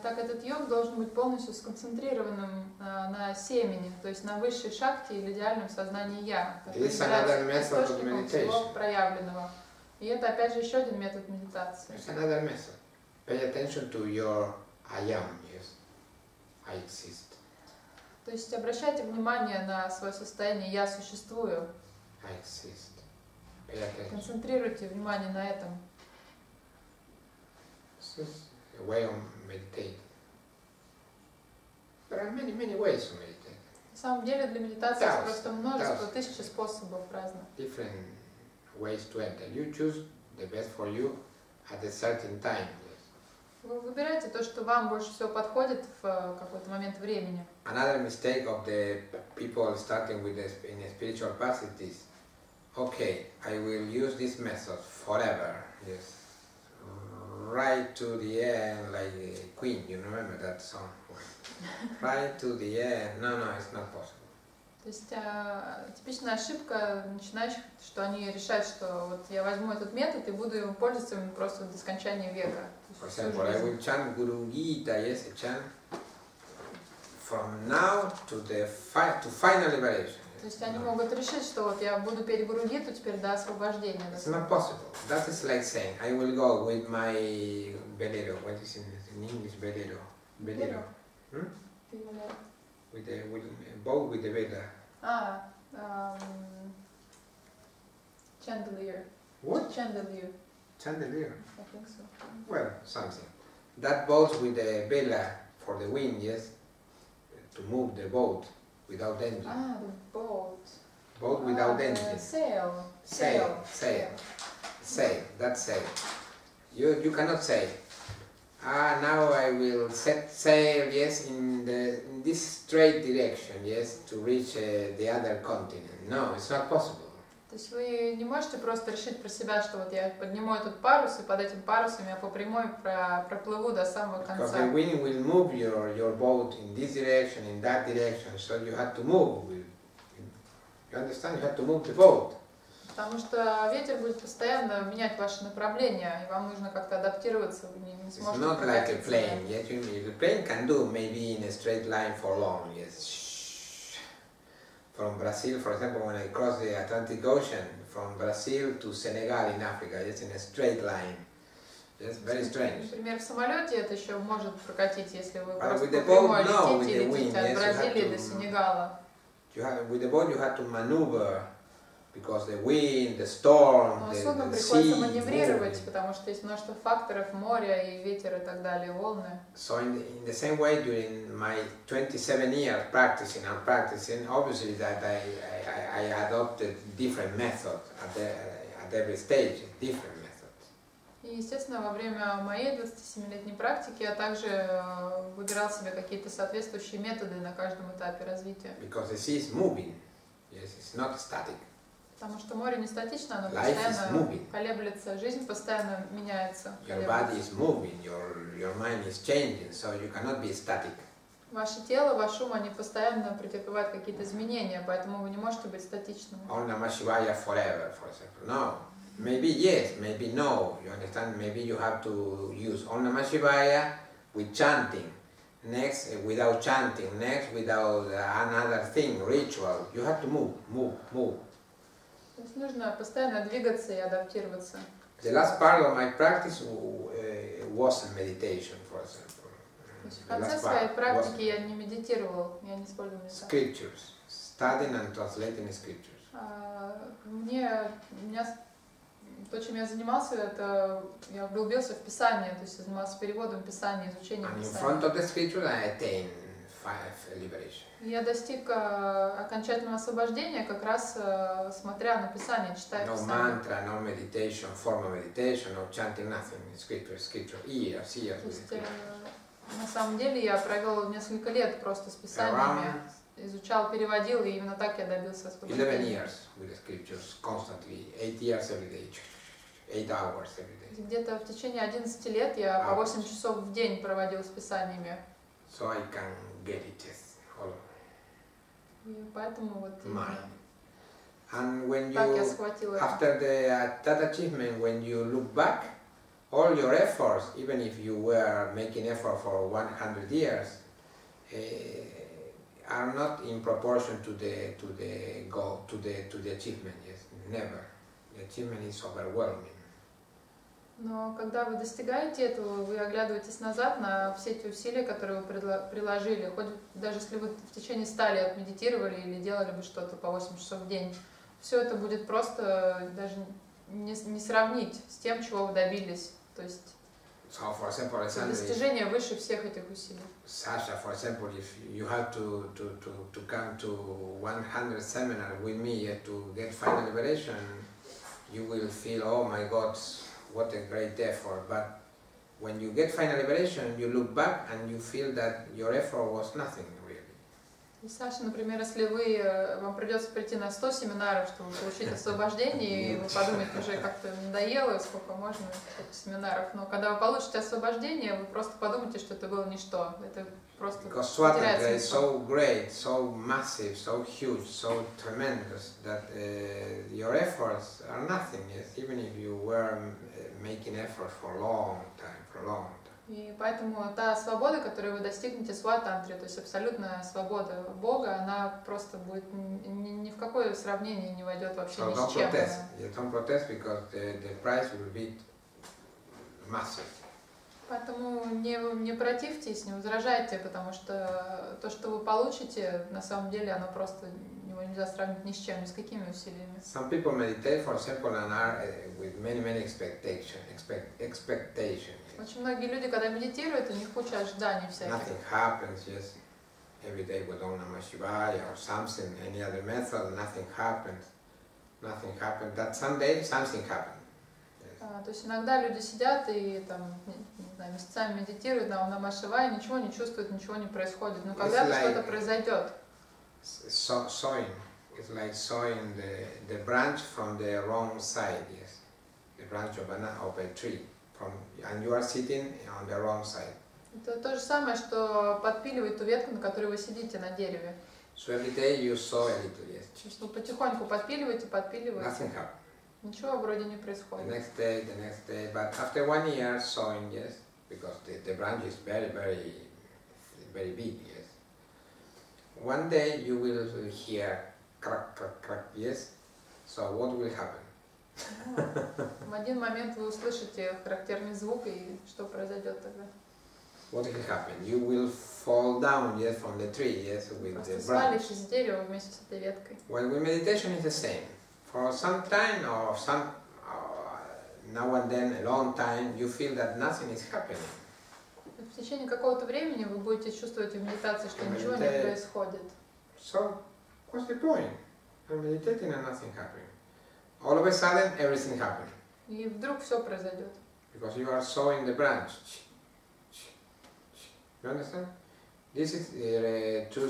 Так, этот йог должен быть полностью сконцентрированным на семени, то есть на высшей шакти или идеальном сознании я, который It's another является method of источником всего meditation. проявленного. И это опять же еще один метод медитации. It's another method. Pay attention to your I am, yes. I exist. То есть обращайте внимание на свое состояние «я существую», I exist. Pay attention. концентрируйте внимание на этом. This is a way of meditating. There are many, many ways to meditate. На самом деле для медитации есть Thousands, просто множество, thousands. тысячи способов разных. Different ways to enter. You choose the best for you at a certain time. Yes. Вы выбираете то, что вам больше всего подходит в какой-то момент времени. Another mistake of the people starting with in a spiritual path is this. Okay, I will use this method forever. Yes. Right to the end, like Queen. You remember that song? Right to the end. No, it's not possible. То есть типичная ошибка начинающих, что они решают, что вот я возьму этот метод и буду им пользоваться им просто до скончания века. For example, I will chant Guru Gita, yes, a chant from now to final liberation. То есть они могут решить, что вот я буду петь Гуру Гиту теперь до освобождения. It's not possible. That is like saying, I will go with my velero. What is in English velero? Velero. Hmm? With a boat with a vela. Chandelier. What? Chandelier. Chandelier. I think so. Well, something. That boat with a vela for the wind, yes, to move the boat without engine. The boat. Boat without the engine. Sail. Sail. That's sail. You cannot say, now I will set sail, yes, in this straight direction, yes, to reach the other continent. No, it's not possible. То есть вы не можете просто решить про себя, что вот я подниму этот парус, и под этим парусом я по прямой проплыву до самого Because конца. the wind will move your boat in this direction, in that direction, so you have to move. You understand? You have to move the boat. Потому что ветер будет постоянно менять ваше направление, и вам нужно как-то адаптироваться, вы не It's сможете not like a прокатиться. plane. Yes, the plane can do maybe in a straight line for long. Yes. From Brazil, for example, when I crossed the Atlantic Ocean, from Brazil to Senegal in Africa, just in a straight line. That's very strange. Например, в самолете это еще может прокатить, если вы But просто with the по прямой boat, no, летите, with the летите wind, от yes, you have Бразилии to- до Сенегала. With the boat you have to maneuver because the wind, the storm, Но the судном sea приходится маневрировать, moving. потому что есть множество факторов, море и ветер и так далее, волны. So in the same way, during my 27 years practicing and practicing, obviously that I adopted different methods at every stage, different methods. И, естественно, во время моей 27-летней практики я также выбирал себе какие-то соответствующие методы на каждом этапе развития. Because the sea is moving, yes, it's not static. Потому что море не статично, оно Life is постоянно moving. колеблется, жизнь постоянно меняется. Your колеблется. body is moving, your mind is changing, so you cannot be static. Ваше тело, ваш ум, они постоянно претерпевают какие-то изменения, поэтому вы не можете быть статичными. Om Namah Shivaya forever, for example. No. Maybe yes, maybe no. You understand? Maybe you have to use Om Namah Shivaya with chanting. Next, without chanting. Next, without another thing, ritual. You have to move. То есть нужно постоянно двигаться и адаптироваться. The last part of my practice wasn't meditation, for example. То есть в The конце last своей part практики was я не медитировал, я не использовал медитацию. scriptures, studying and translating scriptures. То, чем я занимался, это я углубился в Писание, то есть я занимался переводом Писания, изучением And in Писания. front of the scriptures, I attained liberation. Я достиг окончательного освобождения, как раз смотря на Писание, читая No Писание. mantra, no meditation, formal meditation, no chanting, nothing. Scripture, years То with есть, scripture. на самом деле я провел несколько лет просто с Писаниями, изучал, переводил, и именно так я добился 11 освобождения. years with the scriptures, constantly, 8 years every day, 8 hours every day. Где-то в течение 11 лет я по 8 часов в день проводил с Писаниями. So I can get it just all И поэтому вот mine. And when так я you, схватила это. after that achievement, when you look back, all your efforts, even if you were making effort for 100 years, are not in proportion to the goal, to the achievement. Yes, never. The achievement is overwhelming. Но когда вы достигаете этого, вы оглядываетесь назад на все эти усилия, которые вы приложили. Хоть даже если вы в течение 100 лет медитировали или делали бы что-то по 8 часов в день, все это будет просто даже не сравнить с тем, чего вы добились. То есть So, for example, достижение выше всех этих усилий. Sasha, for example, if you have to come to 100 seminars with me to get final liberation, you will feel, oh my God, what a great effort. But when you get final liberation, you look back and you feel that your effort was nothing really. И Саша, например, если вам придется прийти на 100 семинаров, чтобы получить освобождение, и вы подумаете, уже как-то надоело, сколько можно этих семинаров, но когда вы получите освобождение, вы просто подумаете, что это было ничто. Это просто Because Swatantra is смысл. so great, so massive, so huge, so tremendous that your efforts are nothing, yes, even if you were making effort for a long time, for a long time. И поэтому та свобода, которую вы достигнете в Сватантре, то есть абсолютная свобода Бога, она просто будет ни в какое сравнение не войдет вообще So ни don't с чем. protest. You don't protest because the price will be massive. Поэтому не противьтесь, не возражайте, потому что то, что вы получите, на самом деле, оно просто его нельзя сравнить ни с чем, ни с какими усилиями. Some people meditate, for example, and are with many expectations. Очень многие люди, когда медитируют, у них куча ожиданий всяких. Nothing happens, yes. Every day with Om Namah Shivaya or something, any other method, nothing happens. Nothing happened. That someday something happened. Yes. То есть иногда люди сидят и там, не знаю, месяцами медитируют на Ом Намah Шивая, ничего не чувствуют, ничего не происходит. Но когда-то что-то произойдет. Sowing. It's like sowing the branch from the wrong side, yes. The branch of a tree. And you are sitting on the wrong side. Это то же самое, что подпиливать ту ветку, на которой вы сидите на дереве. So every day you sow a little, yes. То есть вы потихоньку подпиливаете. Nothing happened. Ничего вроде не The происходит. next day, but after 1 year sowing, yes, because the branch is very big, yes. One day you will hear crack, crack, crack, yes. So what will happen? В один момент вы услышите характерный звук, и что произойдет тогда? What will happen? You will fall down, yes, from the tree, yes, with Просто the branch. свалишь с дерева вместе с этой веткой. Well, with meditation is the same. For some time or now and then, a long time, you feel that nothing is happening. В течение какого-то времени вы будете чувствовать в медитации, что ничего не происходит. So, what's the point? I'm meditating and nothing happening. All of a sudden, everything happened. И вдруг все произойдет. Because you are sowing the branch. You understand? This is true.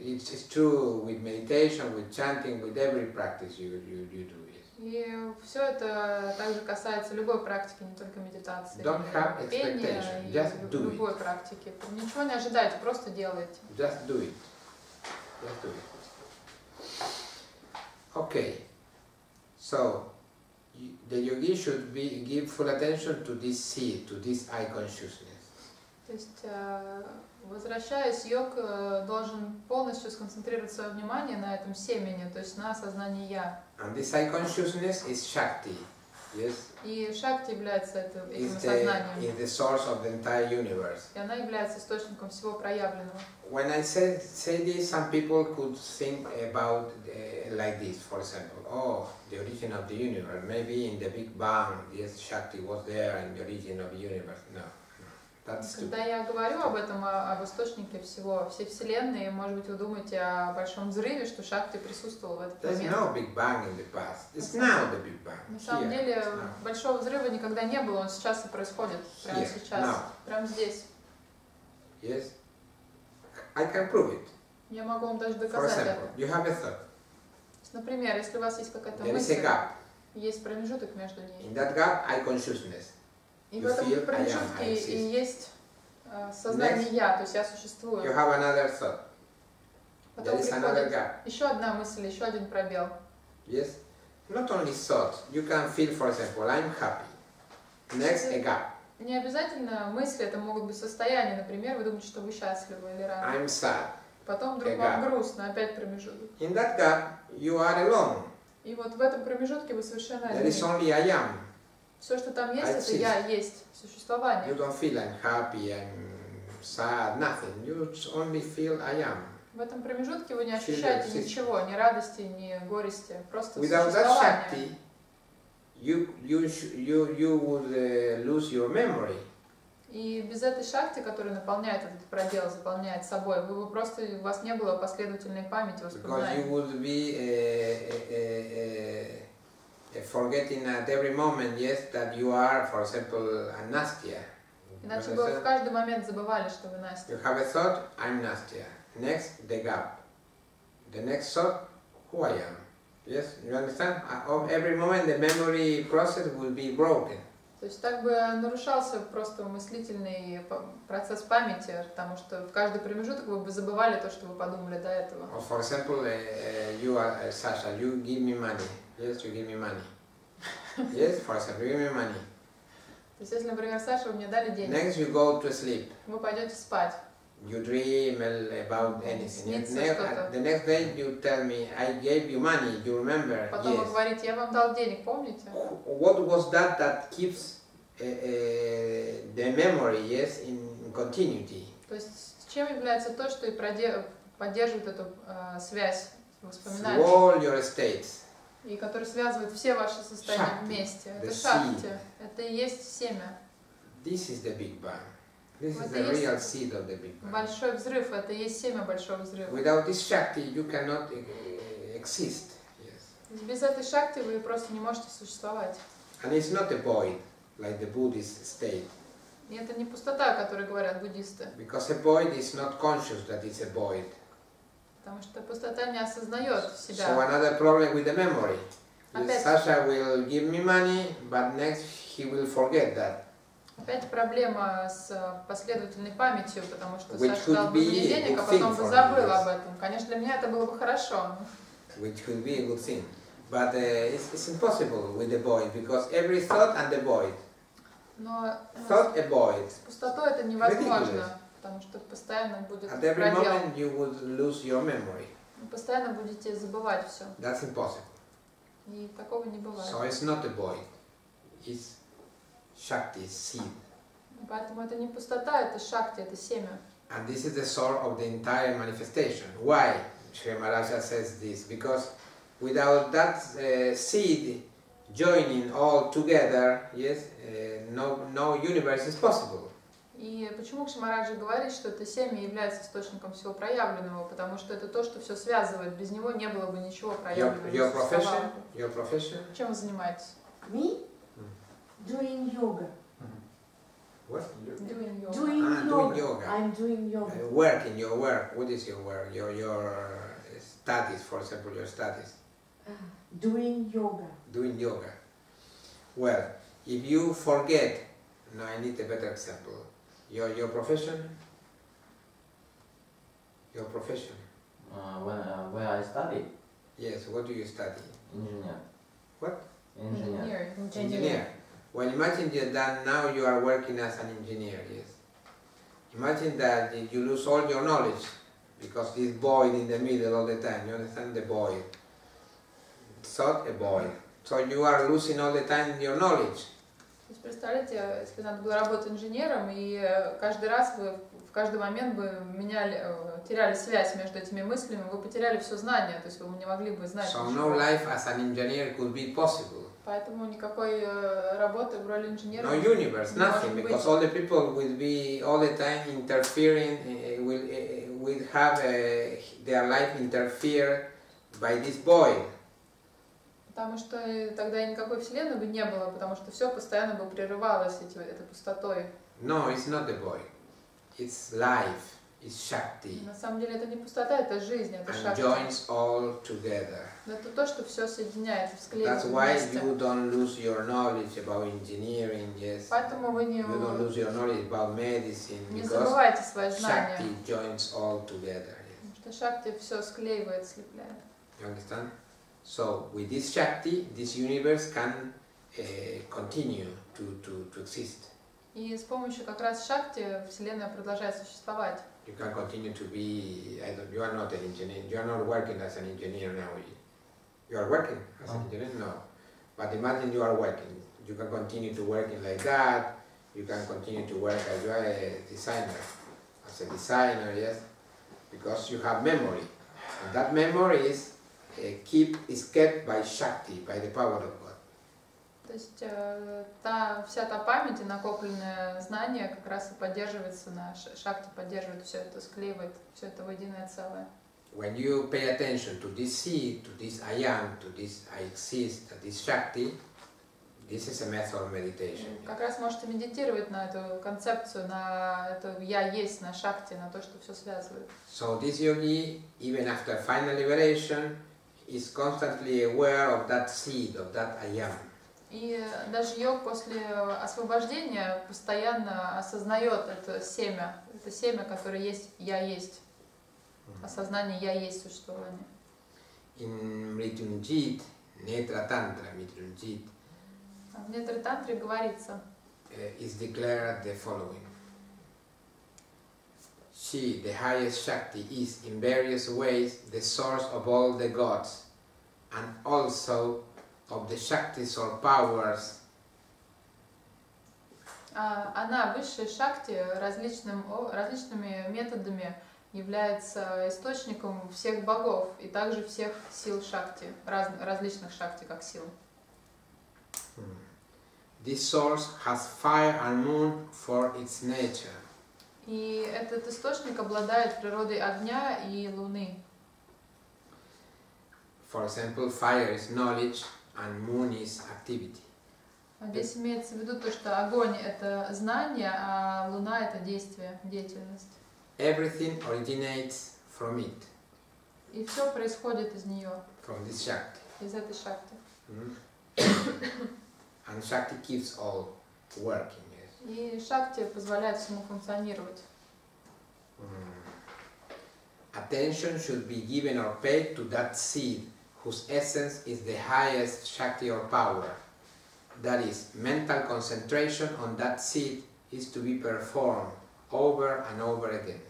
It's true with meditation, with chanting, with every practice you do. Yes. И все это также касается любой практики, не только медитации. Don't have Пения expectation. и Just do любой it. практики. Ничего не ожидайте, просто делайте. Just do it. Just do it. Okay. So, the yogi should give full attention to this seed, to this I consciousness. То есть, возвращаясь, йог должен полностью сконцентрировать свое внимание на этом семени, то есть на сознании «я». And this I consciousness is Shakti, yes? И Шакти является этим Is осознанием. the source of the entire universe. И она является источником всего проявленного. When I say this, some people could think about like this, for example, oh, the origin of the universe. Maybe in the Big Bang, yes, Shakti was there in the origin of the universe. No, that's stupid. Когда я говорю об этом, об источнике всей Вселенной, может быть, вы думаете о большом взрыве, что Шакти присутствовал в этот There's момент. no Big Bang in the past. It's now the Big Bang. На самом Here, деле, it's now. большого взрыва никогда не было, он сейчас и происходит, прямо Here, сейчас, now. прямо здесь. Yes, I can prove it. Я могу вам даже For доказать example, это. you have a thought. Например, если у вас есть какая-то There is a мысль, gap. есть промежуток между ней. In that gap, I consciousness. И You в этом feel I am, I промежутке exist. и есть сознание «я», то есть я существую. You have another thought. Потом There is another приходит gap. еще одна мысль, еще один пробел. Yes? Not only thought. You can feel, for example, I'm happy. Next, a gap. Не обязательно мысли, это могут быть состояния. Например, вы думаете, что вы счастливы или рады. I'm sad. Потом вдруг вам грустно, опять промежуток. In that gap, you are alone. И вот в этом промежутке вы совершенно There is одни. only I am. Все, что там есть, I это exist. я есть, You существование. don't feel I'm happy, I'm sad, nothing. You only feel I am. В этом промежутке вы не Feel ощущаете exist. ничего, ни радости, ни горести, просто Without that существование. Shakti, you would lose your memory. И без этой шакти, которая наполняет этот продел, заполняет собой, у вас не было последовательной памяти, Because you воспоминаний. would be forgetting at every moment, yes, that you are, for example, a Nastya. Иначе бы вы в каждый момент забывали, что вы You Настя. have a thought, I'm Nastya. Next, the gap. The next thought, who I am. Yes, you understand? Of every moment the memory process will be broken. То есть так бы нарушался просто мыслительный процесс памяти, потому что в каждый промежуток вы бы забывали то, что вы подумали до этого. Or for example, you are Sasha, you give me money. Yes, you give me money. Yes, for example, you give me money. То есть если, например, Саша, вы мне дали денег, Next you go to sleep. вы пойдете спать. You dream about anything. Снится Yes, что-то. the next day you tell me, I gave you money, you remember? Потом вы Yes. говорите, я вам дал денег, помните? What was that keeps the memory, yes, in continuity? То есть чем является то, что и поддерживает эту связь воспоминаний, Through all your states. и который связывает все ваши состояния Шакти, вместе. Это the шакти, seed. это и есть семя. This is the Big Bang. This is Вот the есть real seed of the Big Bang. Большой взрыв, это и есть семя большого взрыва. Without this Shakti, you cannot exist. Yes. То есть без этой шакти вы просто не можете существовать. And it's not a void, like the Buddhist state. И это не пустота, о которой говорят буддисты. Because a void is not conscious that it's a void. Потому что пустота не осознает So себя. another problem with the memory. Опять. Sasha will give me money, but next he will forget that. Опять проблема с последовательной памятью, потому что Which Саша дал could бы be мне a денег, а good thing потом бы for забыл me, yes. об этом. Конечно, для меня это было бы хорошо. Which could be a good thing. But it's impossible with the void, because every thought and the void. Но Thought a void. с пустотой это невозможно, Ridiculous. потому что постоянно будет At every пробел. moment you would lose your memory. Вы постоянно будете забывать все. That's impossible. И такого не бывает. So it's not a void. It's Shakti, seed. Поэтому это не пустота, это шакти, это семя. And this is the source of the entire manifestation. Why Sri Maharaja says this? Because without that seed joining all together, yes, no universe is possible. И почему Кшимараджа говорит, что это семя является источником всего проявленного? Потому что это то, что все связывает. Без него не было бы ничего проявленного. Your не существовало profession, бы. your profession. Чем вы занимаетесь? Me? Doing yoga. What? Doing yoga. Doing yoga. Doing yoga. I'm doing yoga. Work in your work. What is your work? Your studies, for example, your studies. Doing yoga. Doing yoga. Well, if you forget, no, I need a better example. Your profession. Your profession. Where I study, Yes. What do you study? engineer. What? Engineer. Engineer. Well, imagine that now you are working as an engineer. Yes. Imagine that you lose all your knowledge because this void in the middle all the time. You understand the void? Thought a void. So you are losing all the time your knowledge. То есть представляете, если надо было работать инженером, и каждый раз вы в каждый момент бы теряли связь между этими мыслями, вы потеряли все знание, то есть вы не могли бы знать So ничего. no life as an engineer could be possible. Поэтому никакой работы в роли инженера No universe, не может nothing, быть. because all the people will be all the time interfering, will have their life interfere by this void. Потому что тогда и никакой вселенной бы не было, потому что все постоянно бы прерывалось этой пустотой. No, it's not the void. It's life. It's Shakti. На самом деле это не пустота, это жизнь, это And шакти. joins all together. Это то, что все соединяется, That's склеивается why вместе. you don't lose your knowledge about engineering, yes. Поэтому вы You don't lose your knowledge about medicine не because забывайте свои знания. Shakti joins all together. Yes. Потому что шакти все склеивает, слепляет. You understand? So with this Shakti, this universe can continue to exist. И с помощью как раз шакти Вселенная продолжает существовать. You can continue to be, you are not an engineer, you are not working as an engineer now. You are working as an engineer? No. But imagine you are working. You can continue to working like that. You can continue to work as you are a designer. As a designer, yes. Because you have memory. And that memory is kept by Shakti, by the power of God. То есть вся та память и накопленное знание как раз и поддерживается на шакти, поддерживает все это, склеивает все это в единое целое. When you pay attention to this seed, to this I am, to this I exist, to this Shakti, this is a method of meditation. Как раз можете медитировать на эту концепцию, на это я есть, на шакти, на то, что все связывает. So this yogi, even after final liberation, is constantly aware of that seed, of that I am. И даже йог после освобождения постоянно осознает это семя, которое есть я есть, осознание я есть существование. In Mrityunjit, Netra Tantra, Mrityunjit, В Нетра-тантре говорится, is declared the following. She, the highest Shakti, is in various ways the source of all the gods and also of the Shaktis or powers. Она, высшая шакти, различными методами является источником всех богов и также всех сил шакти, различных шакти как сил. This source has fire and moon for its nature. И этот источник обладает природой огня и луны. For example, fire is knowledge and moon is activity. Здесь имеется в виду то, что огонь — это знание, а луна — это действие, деятельность. Everything originates from it, И все происходит из нее, from this Shakti. из этой шакти. And Shakti keeps all working. Yes. И шакти позволяет всему функционировать. Attention should be given or paid to that seed whose essence is the highest Shakti or power. That is, mental concentration on that seed is to be performed over and over again.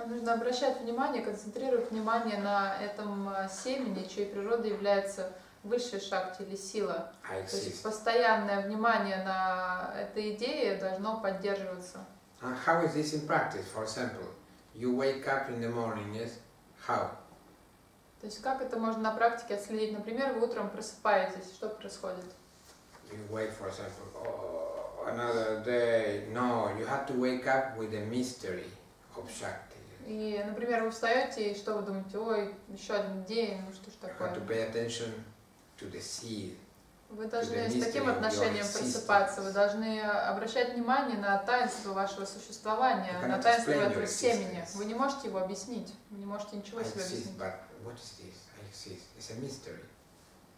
Нужно обращать внимание, концентрировать внимание на этом семени, чьей природой является высшая шакти или сила. То есть постоянное внимание на этой идее должно поддерживаться. And how is this in practice? For example, you wake up in the morning, yes? How? То есть как это можно на практике отследить? Например, вы утром просыпаетесь, что происходит? You wake, for example, oh, another day. No, you have to wake up with the mystery of Shakti. И, например, вы встаете, и что вы думаете? Ой, еще один день, ну что ж You такое? have to pay attention to the seed. Вы должны с таким отношением просыпаться, вы должны обращать внимание на таинство вашего существования, на таинство этого семени. Вы не можете его объяснить, вы не можете ничего себе объяснить.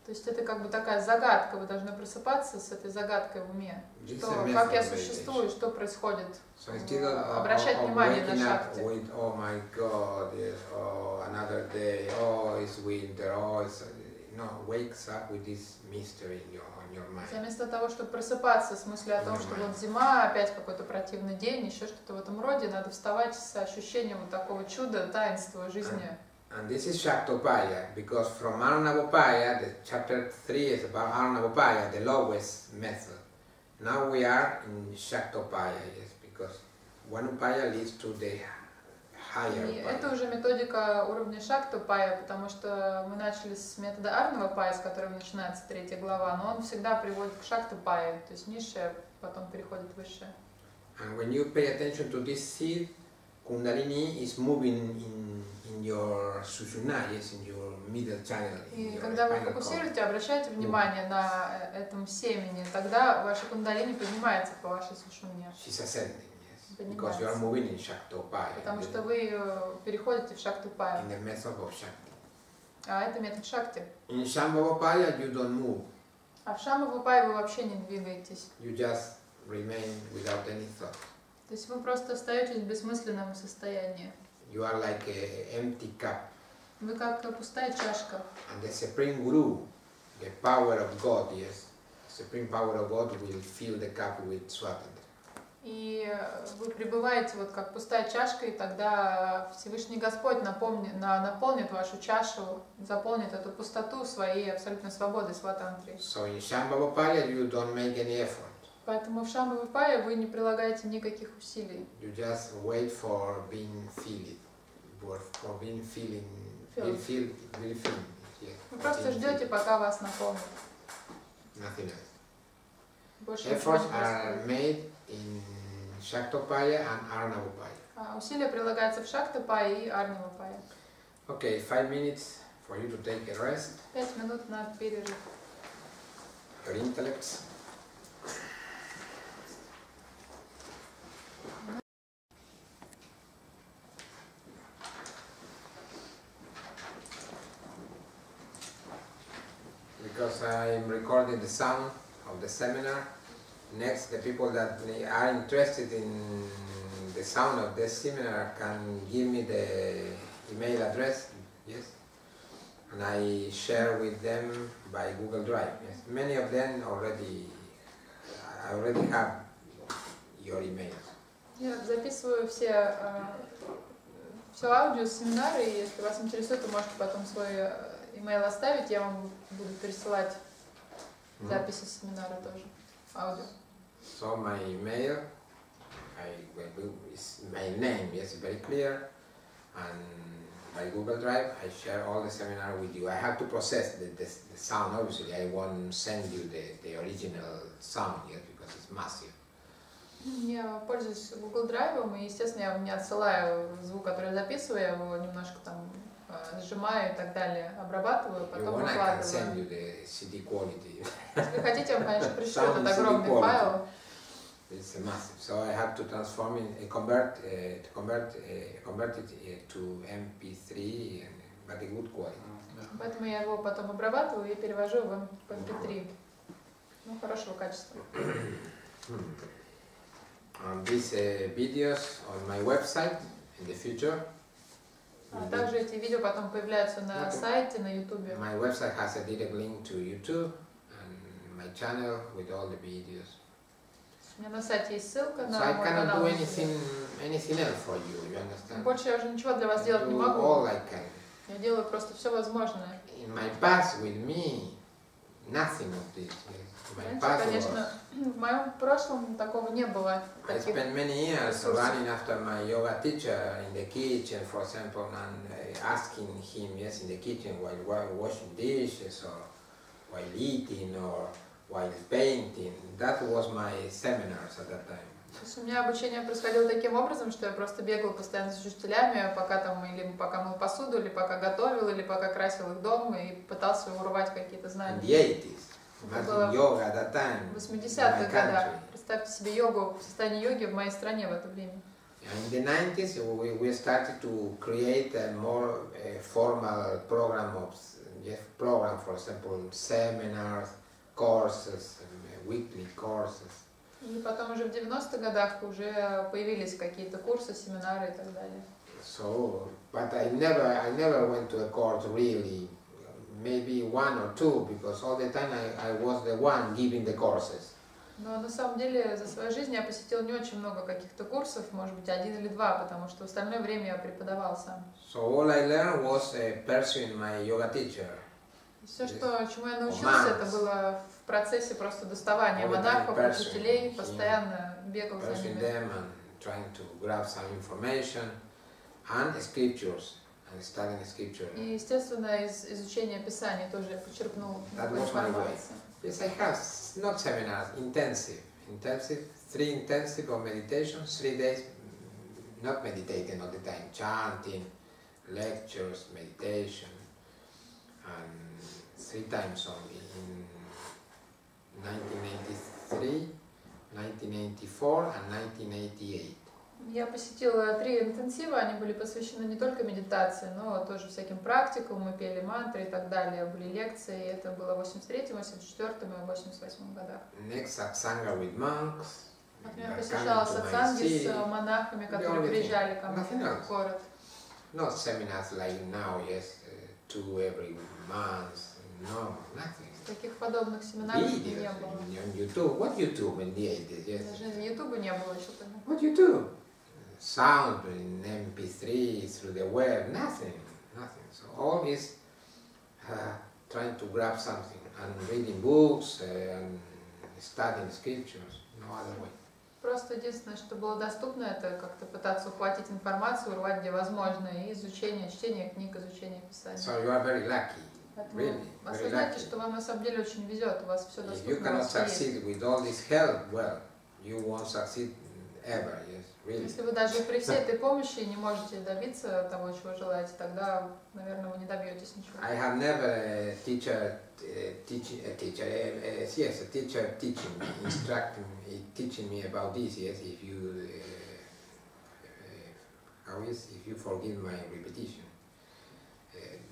То есть это как бы такая загадка, вы должны просыпаться с этой загадкой в уме. Что, как я существую, что происходит. Обращать внимание на шакти. Oh my God, yes, oh, another day, oh, it's winter, oh, it's... No, wakes up with this mystery on your mind. Вместо того, чтобы просыпаться с мыслью о том, что вот зима, опять какой-то противный день, еще что-то в этом роде, надо вставать с ощущением вот такого чуда, таинства жизни. And this is Shaktopaya, because from Arnavopaya, the chapter 3 is about Arnavopaya, the lowest method. Now we are in Shaktopaya, yes, because one upaya leads to the higher И upaya. это уже методика уровня Шактопая, потому что мы начали с метода Арнавапая, с которого начинается 3 глава, но он всегда приводит к Шактопае, то есть низшее, потом переходит в высшее. And when you pay attention to this seed, Kundalini is moving in your Sushumna, yes, in your middle channel. И когда вы фокусируете, обращайте внимание на этом семени, тогда ваша кундалини поднимается по вашей сушумне. She's ascending, yes, because you are moving in Shaktopaya. Потому что вы переходите в Шактопаю. In the method of Shakti. А это метод Шакти. In Shambhavapaya you don't move. А в Шамбхавапае вы вообще не двигаетесь. You just remain without any thought. То есть вы просто остаетесь в бессмысленном состоянии. You are like an empty cup. Вы как пустая чашка. And the Supreme Guru, the power of God, yes, Supreme Power of God will fill the cup with Swatantra. И вы пребываете вот как пустая чашка, и тогда Всевышний Господь наполнит вашу чашу, заполнит эту пустоту своей абсолютной свободой, сватантрой. So in Shambhavapaya you don't make any effort. Поэтому в Шамбхавапае вы не прилагаете никаких усилий. You just wait for being filled, for being feeling, Filled. will feel. Yeah, Вы просто being ждете, filled. пока вас наполнят. Nothing else. Больше ничего Efforts не are происходит. made in Shaktopaya and Arnavapaya. Усилия прилагаются в Шактапае и Арнавапае. Okay, 5 minutes for you to take a rest. 5 минут на перерыв. Your intellects. Because I'm recording the sound of the seminar, next the people that are interested in the sound of this seminar can give me the email address, yes, and I share with them by Google Drive. Yes, many of them I already have your email. Я записываю все аудио семинары, и если вас интересует, то можете потом свой email оставить, я вам буду пересылать записи семинара тоже, аудио. So my email, is my name, yes, very clear, and by Google Drive I share all the seminar with you. I have to process the sound, obviously. I won't send you the original sound, yes, because it's massive. Я пользуюсь Google Drive, и, естественно, я вам не отсылаю звук, который я записываю, я его немножко там сжимаю и так далее, обрабатываю, потом I can send выкладываю. you the CD quality. Если хотите, я вам, конечно, пришлю Sound этот огромный CD файл. It's massive, so I have to transform convert it to MP3, but a good quality. Поэтому я его потом обрабатываю и перевожу в MP3. Ну, хорошего качества. These videos on my website in the future. Также эти видео потом появляются на сайте, на YouTube. My website has a direct link to YouTube and my channel with all the videos. У меня на сайте есть ссылка So на I мой cannot канал. do anything else for you, you understand? Больше я уже ничего для вас делать не Do могу. all I can. Я делаю просто все возможное. In my past with me, nothing of this. My Раньше, past конечно, в моем прошлом такого не было. I Таких spent many years resources. running after my yoga teacher in the kitchen, for example, and asking him, yes, in the kitchen while washing dishes or while eating or while painting. That was my seminars at that time. То есть у меня обучение происходило таким образом, что я просто бегала постоянно с учителями, пока там, или пока мыл посуду, или пока готовил, или пока красил их дом, и пытался урвать какие-то In знания. the 80s, Это imagine было yoga at that time в in 80-х my годах. country. Представьте себе йогу, состояние йоги в моей стране в это время. And in the 90s, we started to create a more formal program for example, seminars, courses, weekly courses. И потом уже в 90-х годах уже появились какие-то курсы, семинары и так далее. So, but I never went to a course really, maybe one or two, because all the time I was the one giving the courses. Но на самом деле за свою жизнь я посетила не очень много каких-то курсов, может быть, 1 или 2, потому что в остальное время я преподавал сам. So all I learned was pursuing my yoga teacher. Все, чему я научился, это было в процессе просто доставания монахов, учителей, постоянно бегал за Pursuing ними. them and trying to grab some information and scriptures and studying scripture. И, естественно, из изучения Писания тоже я почерпнул That много was my way. информации. Yes, I have not seminars, intensive, 3 intensive of meditation, 3 days, not meditating all the time, chanting, lectures, meditation, and 3 times only in 1983, 1984 and 1988. Я посетила 3 интенсива, они были посвящены не только медитации, но тоже всяким практикам, мы пели мантры и так далее, были лекции, и это было в 83-м, 84-м и 88-м годах. Next, satsanga with monks. Я посещала сатсанги с монахами, которые приезжали ко мне в город. Not seminars like now, yes, 2 every month, no, nothing. Таких подобных семинаров не videos было. on YouTube. What YouTube in the 80s? Yes. Даже Ютуба не было еще тогда. What YouTube? Sound in MP3 through the web, nothing. So all is trying to grab something and reading books and studying scriptures, no other way. Просто единственное, что было доступно, это как-то пытаться ухватить информацию, урвать где возможно, и изучение, чтение книг, изучение Писания. So you are very lucky, Поэтому really, very осознайте, lucky. что вам на самом деле очень везет, у вас все If you доступно, у cannot вас всё есть. succeed with all this help, well, you won't succeed ever, yes, really. Если вы даже при всей этой помощи не можете добиться того, чего желаете, тогда, наверное, вы не добьетесь ничего. I have never a teacher teaching me, instructing me, teaching me about this. Yes, if you if you forgive my repetition,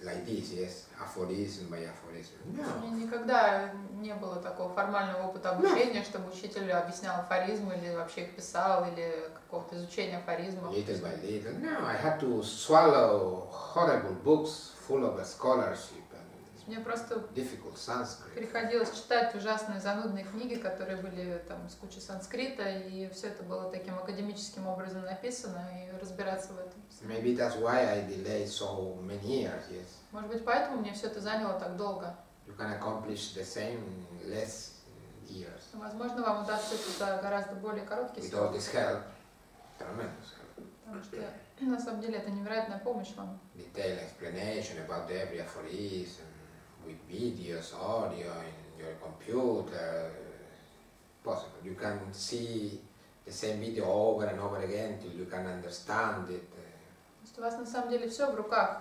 like this, yes, aphorism by aphorism. У No, меня никогда не было такого формального опыта обучения, чтобы учитель объяснял афоризмы или вообще их писал, или какого-то изучения афоризмов. little by little. No, I had to swallow horrible books full of scholarship Мне просто and difficult Sanskrit. приходилось читать ужасные занудные книги, которые были там с кучей санскрита, и все это было таким академическим образом написано, и разбираться в этом. Maybe that's why I delayed so many years. Yes. Может быть, поэтому мне все это заняло так долго. You can accomplish the same in less years. Возможно, вам удастся это за гораздо более короткий With all срок, this help, tremendous help. потому что на самом деле это невероятная помощь вам. Detailed explanation about every aphorism, with videos, audio in your computer, possible. You can see the same video over and over again till you can understand it. То есть у вас на самом деле все в руках,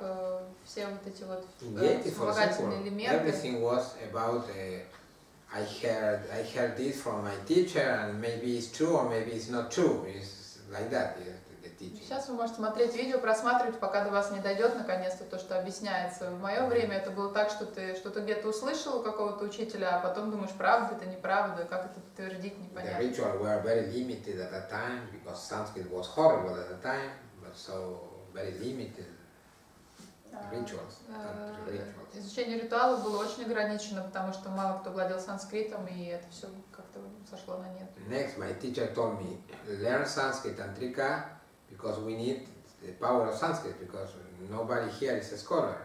все вот эти вот In the 80s, for вспомогательные example, элементы. everything was about I heard this from my teacher and maybe it's true or maybe it's not true. It's like that, yes, the teaching. Сейчас вы можете смотреть видео, просматривать, пока до вас не дойдет наконец-то то, что объясняется. В мое время это было так, что ты что-то где-то услышал у какого-то учителя, а потом думаешь, правда это, неправда, как это подтвердить, The непонятно. rituals were very limited at that time because Sanskrit was horrible at the time, but so very limited rituals. Изучение ритуала было очень ограничено, потому что мало кто владел санскритом, и это все как-то сошло на нет. Next, my teacher told me, learn Sanskrit and Trika because we need the power of Sanskrit because nobody here is a scholar.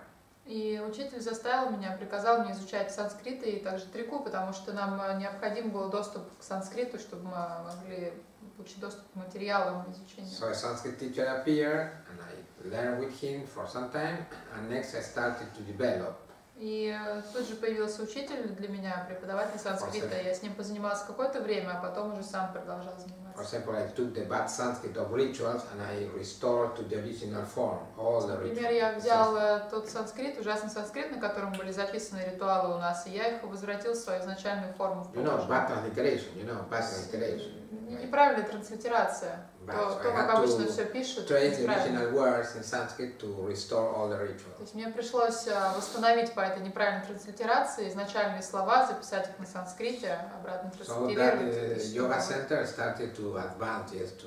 И учитель заставил меня, приказал мне изучать санскрит и также трику, потому что нам необходим был доступ к санскриту, чтобы мы могли получить доступ к материалам изучения. So a Sanskrit teacher appeared and I learned with him for some time and next I started to develop. И тут же появился учитель для меня, преподаватель санскрита. Я с ним позанималась какое-то время, а потом уже сам продолжал For заниматься. example, I took the bad Sanskrit of rituals and I restored to the original form all the Например, rituals. я взял тот санскрит, ужасный санскрит, на котором были записаны ритуалы у нас, и я их возвратил в свою изначальную форму. В You know, положение. bad transliteration, bad transliteration. Неправильная транслитерация. But То, I как had обычно to все пишут, trace the неправильно. original words in Sanskrit to restore all the То rituals. есть мне пришлось восстановить по этой неправильной транслитерации изначальные слова, записать их на санскрите, обратно So that транслитерировать. yoga center started to advance, yes, to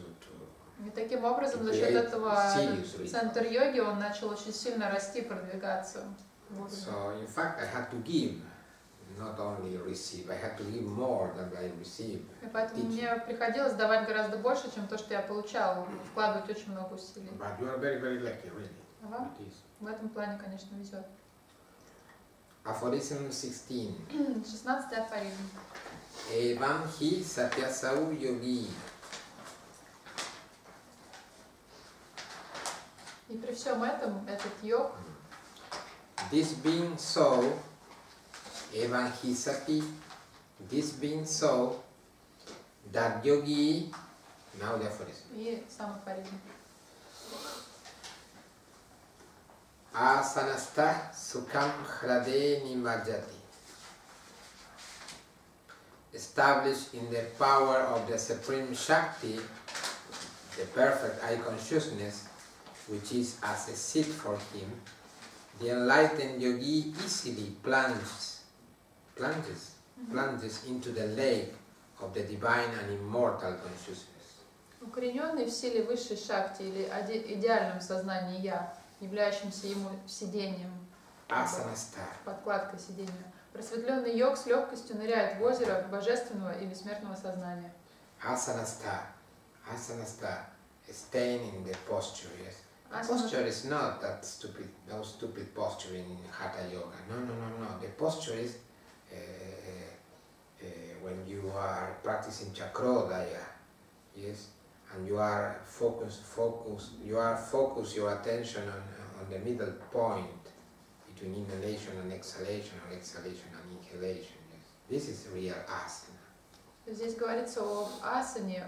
И таким образом, за счет create этого serious rituals. центр йоги, он начал очень сильно расти, продвигаться. Вот. So in fact, I had to give, not only receive. I had to give more than I received. И поэтому Teaching. мне приходилось давать гораздо больше, чем то, что я получала, вкладывать очень много усилий. But you are very, very lucky, really. А вам It is. в этом плане, конечно, везет. Aphorism 16. 16-й афоризм. Evam hi satyasau yogi. И при всем этом, этот йог, This being so, evam hi sati, this being so, that yogi, now the aphorism. и сам афоризм. Asanasta sukham hrade nimajjati. Established in the power of the Supreme Shakti, the perfect eye consciousness, which is as a seat for him, the enlightened yogi easily plunges into the lake of the divine and immortal consciousness. Укорененный в силе высшей шакти или идеальном сознании «я», являющимся ему сидением, Asanasta. подкладкой сидения, Просветленный йог с легкостью ныряет в озеро божественного или смертного сознания. Asanasta, asanasta, staying in the posture, yes. Asana- Posture is not that stupid, no stupid posture in Hatha Yoga. No, no, no, no. The posture is when you are practicing Chakrodaya, yes, and you are focus your attention on the middle point between inhalation and exhalation, or exhalation and inhalation. Yes. This is real asana. Здесь говорится о асане.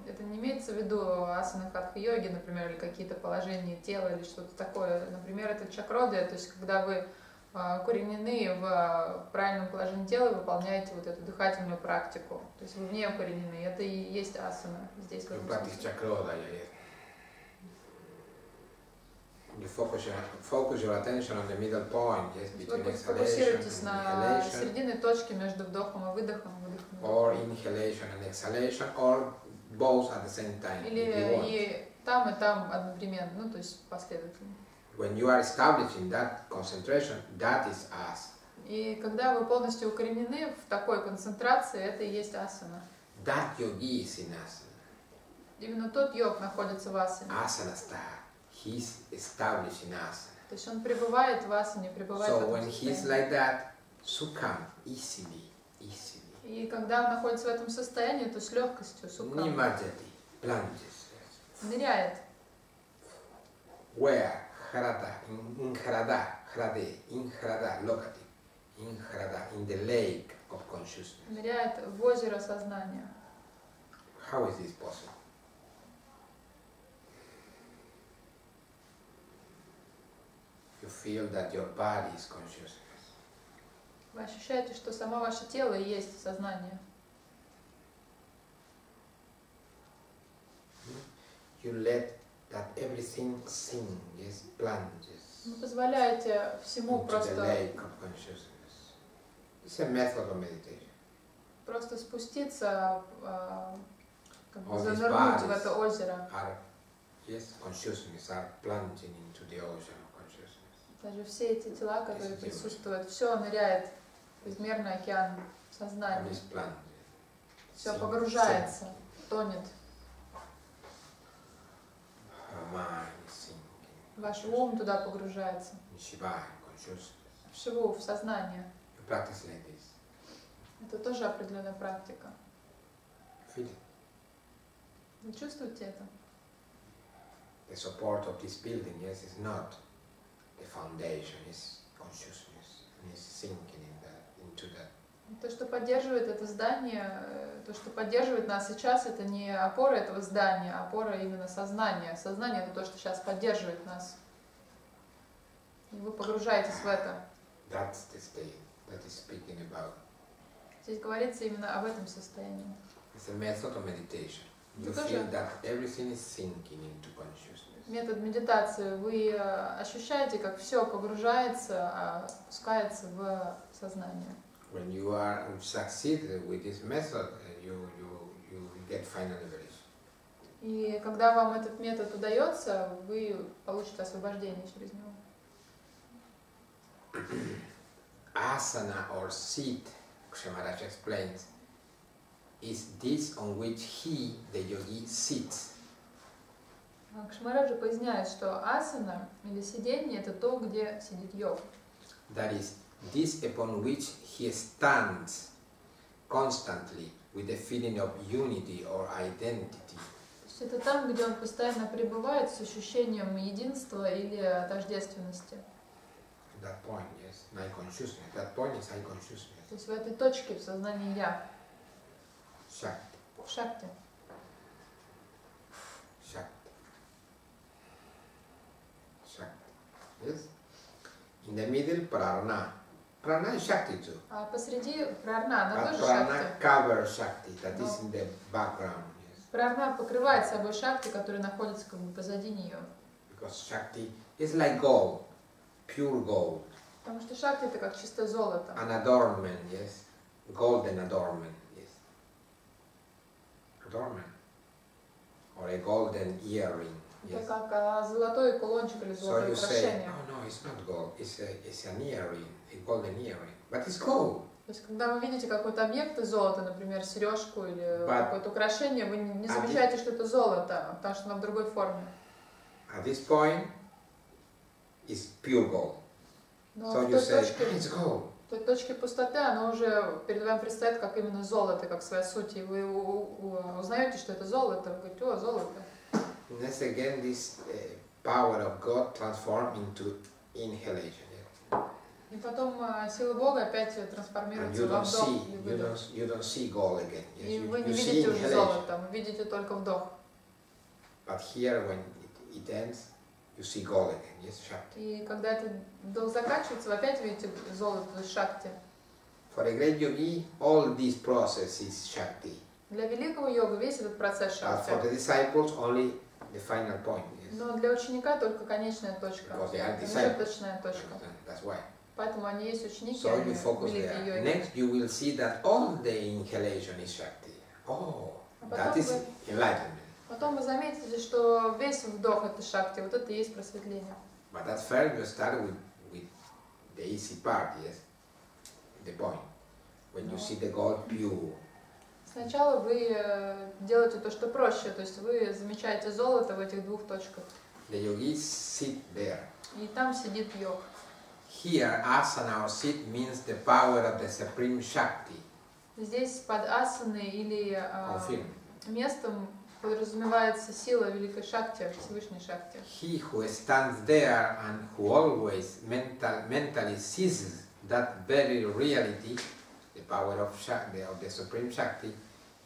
Это не имеется в виду асаны хатха-йоги, например, или какие-то положения тела или что-то такое. Например, это чакродая, то есть когда вы укоренены в правильном положении тела и выполняете вот эту дыхательную практику. То есть вы в ней укоренены. Это и есть асана здесь. В You этом practice смысле. Chakrodaya, yes. You focus your attention on the middle point, yes, between Вы exhalation фокусируетесь and на inhalation, серединной точке между вдохом и выдохом. or inhalation and exhalation, or both at the same time, if you Или want. и там одновременно, ну то есть последовательно. When you are establishing that concentration, that is asana. И когда вы полностью укоренены в такой концентрации, это и есть асана. That yogi is in asana. Именно тот йог находится в асане. Asana star. He's establishing asana. То есть он пребывает в асане, пребывает в So этом when he's состоянии. like that, sukham, easily. И когда он находится в этом состоянии, то с легкостью, сукха, Nimajati, plunges. ныряет. Where? Harada, in harada, lokati, in harada, in the lake of consciousness. Ныряет в озеро сознания. How is this possible? You feel that your body is consciousness. Вы ощущаете, что само ваше тело и есть сознание. You let that everything sink, yes, plunges Вы позволяете всему into the просто lake of consciousness. It's a method of meditation. спуститься, как бы All these занырнуть в bodies это озеро. Are, yes, consciousness are plunging into the ocean of consciousness. Даже все эти тела, которые Yes, присутствуют, все ныряет в безмерный океан And сознания. it's plunging. Все Sink, погружается, sink. тонет. Our mind is sinking. Ваш ум туда погружается. In Shiva, consciousness. В шиву, в сознание. You practice like this. Это тоже определенная практика. Feel it. Вы чувствуете это? The support of this building, yes, is not the foundation, it's consciousness. And it's sinking into that. То, что поддерживает это здание, то, что поддерживает нас сейчас, это не опора этого здания, а опора именно сознания. Сознание — это то, что сейчас поддерживает нас. И вы погружаетесь в это. That's the state that is speaking about. Здесь говорится именно об этом состоянии. It's a method of meditation. You Это feel тоже that everything is sinking into consciousness. метод медитации. Вы ощущаете, как все погружается, опускается в сознание. When you are succeeded with this method, you get final liberation. И когда вам этот метод удается, вы получите освобождение через него. Asana or seat, Kshamaraj explains, is this on which he, the yogi, sits. Кшамараджа поясняет, что асана или сидение — это то, где сидит йог. That is, this upon which he stands constantly with a feeling of unity or identity. То есть это там, где он постоянно пребывает с ощущением единства или тождественности. That point, yes, I consciousness. That point is I consciousness. То есть в этой точке, в сознании я, Shakti, в шакте. Shakti, Shakti. Yes. In the middle, prana. Prana is Shakti too. А посреди прарна, она But тоже prana шакти. covers Shakti, that is in the background. Yes. Прарна покрывает собой шакти, который находится как бы позади нее. Because Shakti is like gold, pure gold. Потому что шакти — это как чистое золото. An adornment, yes. Golden adornment, yes. Adornment. Or a golden earring, Это yes. как золотой кулончик или So золотое you say, украшение. oh no, it's not gold, it's an earring, a golden earring. but it's gold. То есть, когда вы видите какой-то объект из золота, например, сережку или But какое-то украшение, вы не at замечаете, что это золото, потому что оно в другой форме. At this point, it's pure gold. Но So в you той say, точке, it's gold. в той точке пустоты оно уже перед вами предстает как именно золото, как своя суть. И вы узнаете, что это золото, вы говорите, о, золото. Next again, this power of God transformed into inhalation. И потом сила Бога опять And трансформируется you во don't вдох see, и выдох. you don't see gold again. Yes, И вы you не see видите уже inhalation. золото, вы видите только вдох. But here, when it ends, you see gold again. Yes, Shakti. И когда этот вдох заканчивается, вы опять видите золото, то есть шакти. For a great yogi, all this process is Shakti. Для великого йога весь этот процесс But for шакти. the disciples, only the final point. Yes. Но для ученика только конечная точка, Because they are disciples. промежуточная точка. That's why. Поэтому они есть ученики, So они you focus великие there. йоги. Next, you will see that all the inhalation is Shakti. Oh, А that потом is вы- enlightenment. Потом вы заметите, что весь вдох это шакти, вот это и есть просветление. But at first, you start with the easy part, yes, the point. When you see the gold pure. Сначала вы делаете то, что проще, то есть вы замечаете золото в этих двух точках. The yogis sit there. И там сидит йог. Here, asana or sit means the power of the supreme Shakti. Здесь под асаной или Confirm. местом подразумевается сила великой шакти, Всевышней шакти. He who stands there and who always mentally seizes that very reality, the power of Shakti, of the supreme Shakti,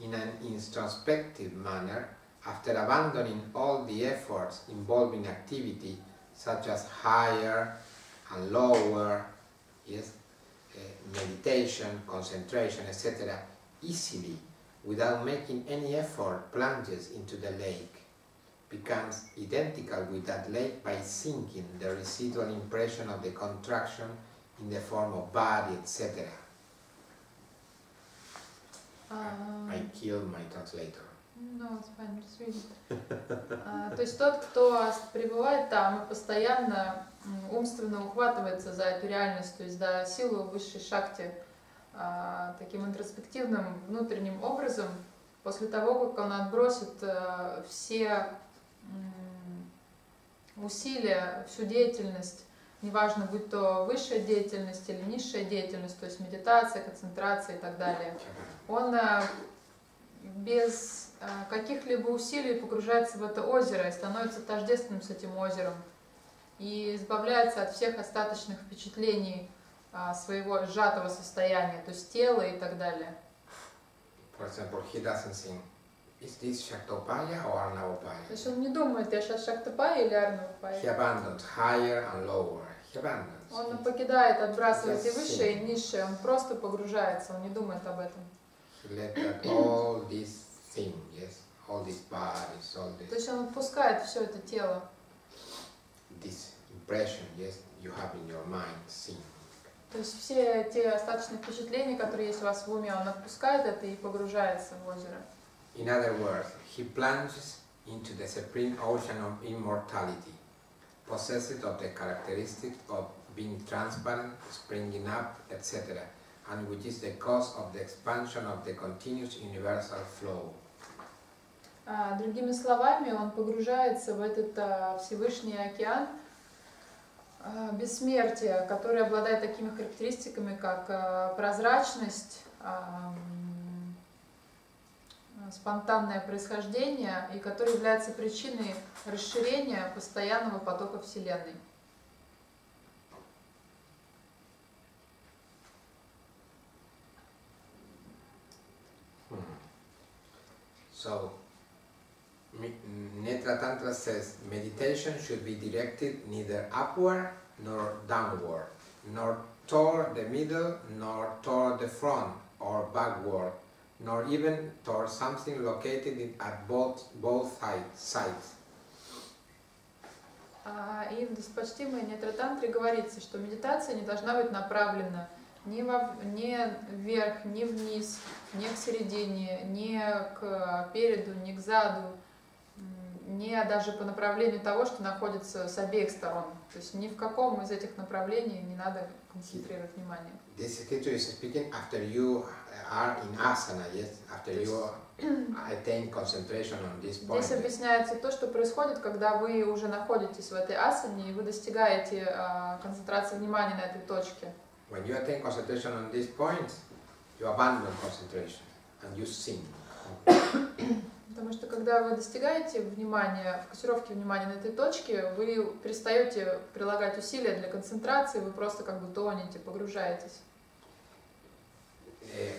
in an introspective manner, after abandoning all the efforts involving activity such as higher and lower, yes, meditation, concentration, etc., easily, without making any effort, plunges into the lake, becomes identical with that lake by sinking the residual impression of the contraction in the form of body, etc. I killed my translator. No, it's fine, just read it. То есть тот, кто пребывает там и постоянно умственно ухватывается за эту реальность, то есть за силу высшей шакти, таким интроспективным внутренним образом, после того, как он отбросит все усилия, всю деятельность, неважно, будь то высшая деятельность или низшая деятельность, то есть медитация, концентрация и так далее, он без каких-либо усилий погружается в это озеро и становится тождественным с этим озером и избавляется от всех остаточных впечатлений своего сжатого состояния, то есть тела и так далее. For example, he doesn't think, is this Shaktopaya or То Arnavopaya? есть он не думает, я сейчас Шактапая или He Арнавапая. abandons higher and lower. He abandons. Он покидает, отбрасывает и Yes, высшее, и низшее, он просто погружается, он не думает об этом. He let that all these things, yes, all these bodies, all То this, есть он отпускает все это тело, this impression, yes, you have in your mind, sink. то есть все те остаточные впечатления, которые есть у вас в уме, он отпускает это и погружается в озеро. In other words, he plunges into the supreme ocean of immortality, possessed of the characteristic of being transparent, springing up, etc., and which is the cause of the expansion of the continuous universal flow. Другими словами, он погружается в этот Всевышний океан бессмертия, который обладает такими характеристиками, как прозрачность, спонтанное происхождение, и который является причиной расширения постоянного потока Вселенной. So, Netra Tantra says meditation should be directed neither upward nor downward, nor toward the middle, nor toward the front or backward, nor even toward something located at both sides. И в Достопочтимой Нетра-тантре говорится, что медитация не должна быть направлена ни вверх, ни вниз, ни к середине, ни к переду, ни к заду, не даже по направлению того, что находится с обеих сторон. То есть ни в каком из этих направлений не надо концентрировать внимание. This scripture is speaking after you are in asana, yes? After you attain concentration on this point. Здесь объясняется то, что происходит, когда вы уже находитесь в этой асане и вы достигаете концентрации внимания на этой точке. When you attain concentration on this point, you abandon concentration and you sink. Потому что когда вы достигаете внимания, фокусировки внимания на этой точке, вы перестаете прилагать усилия для концентрации, вы просто как бы тонете, погружаетесь.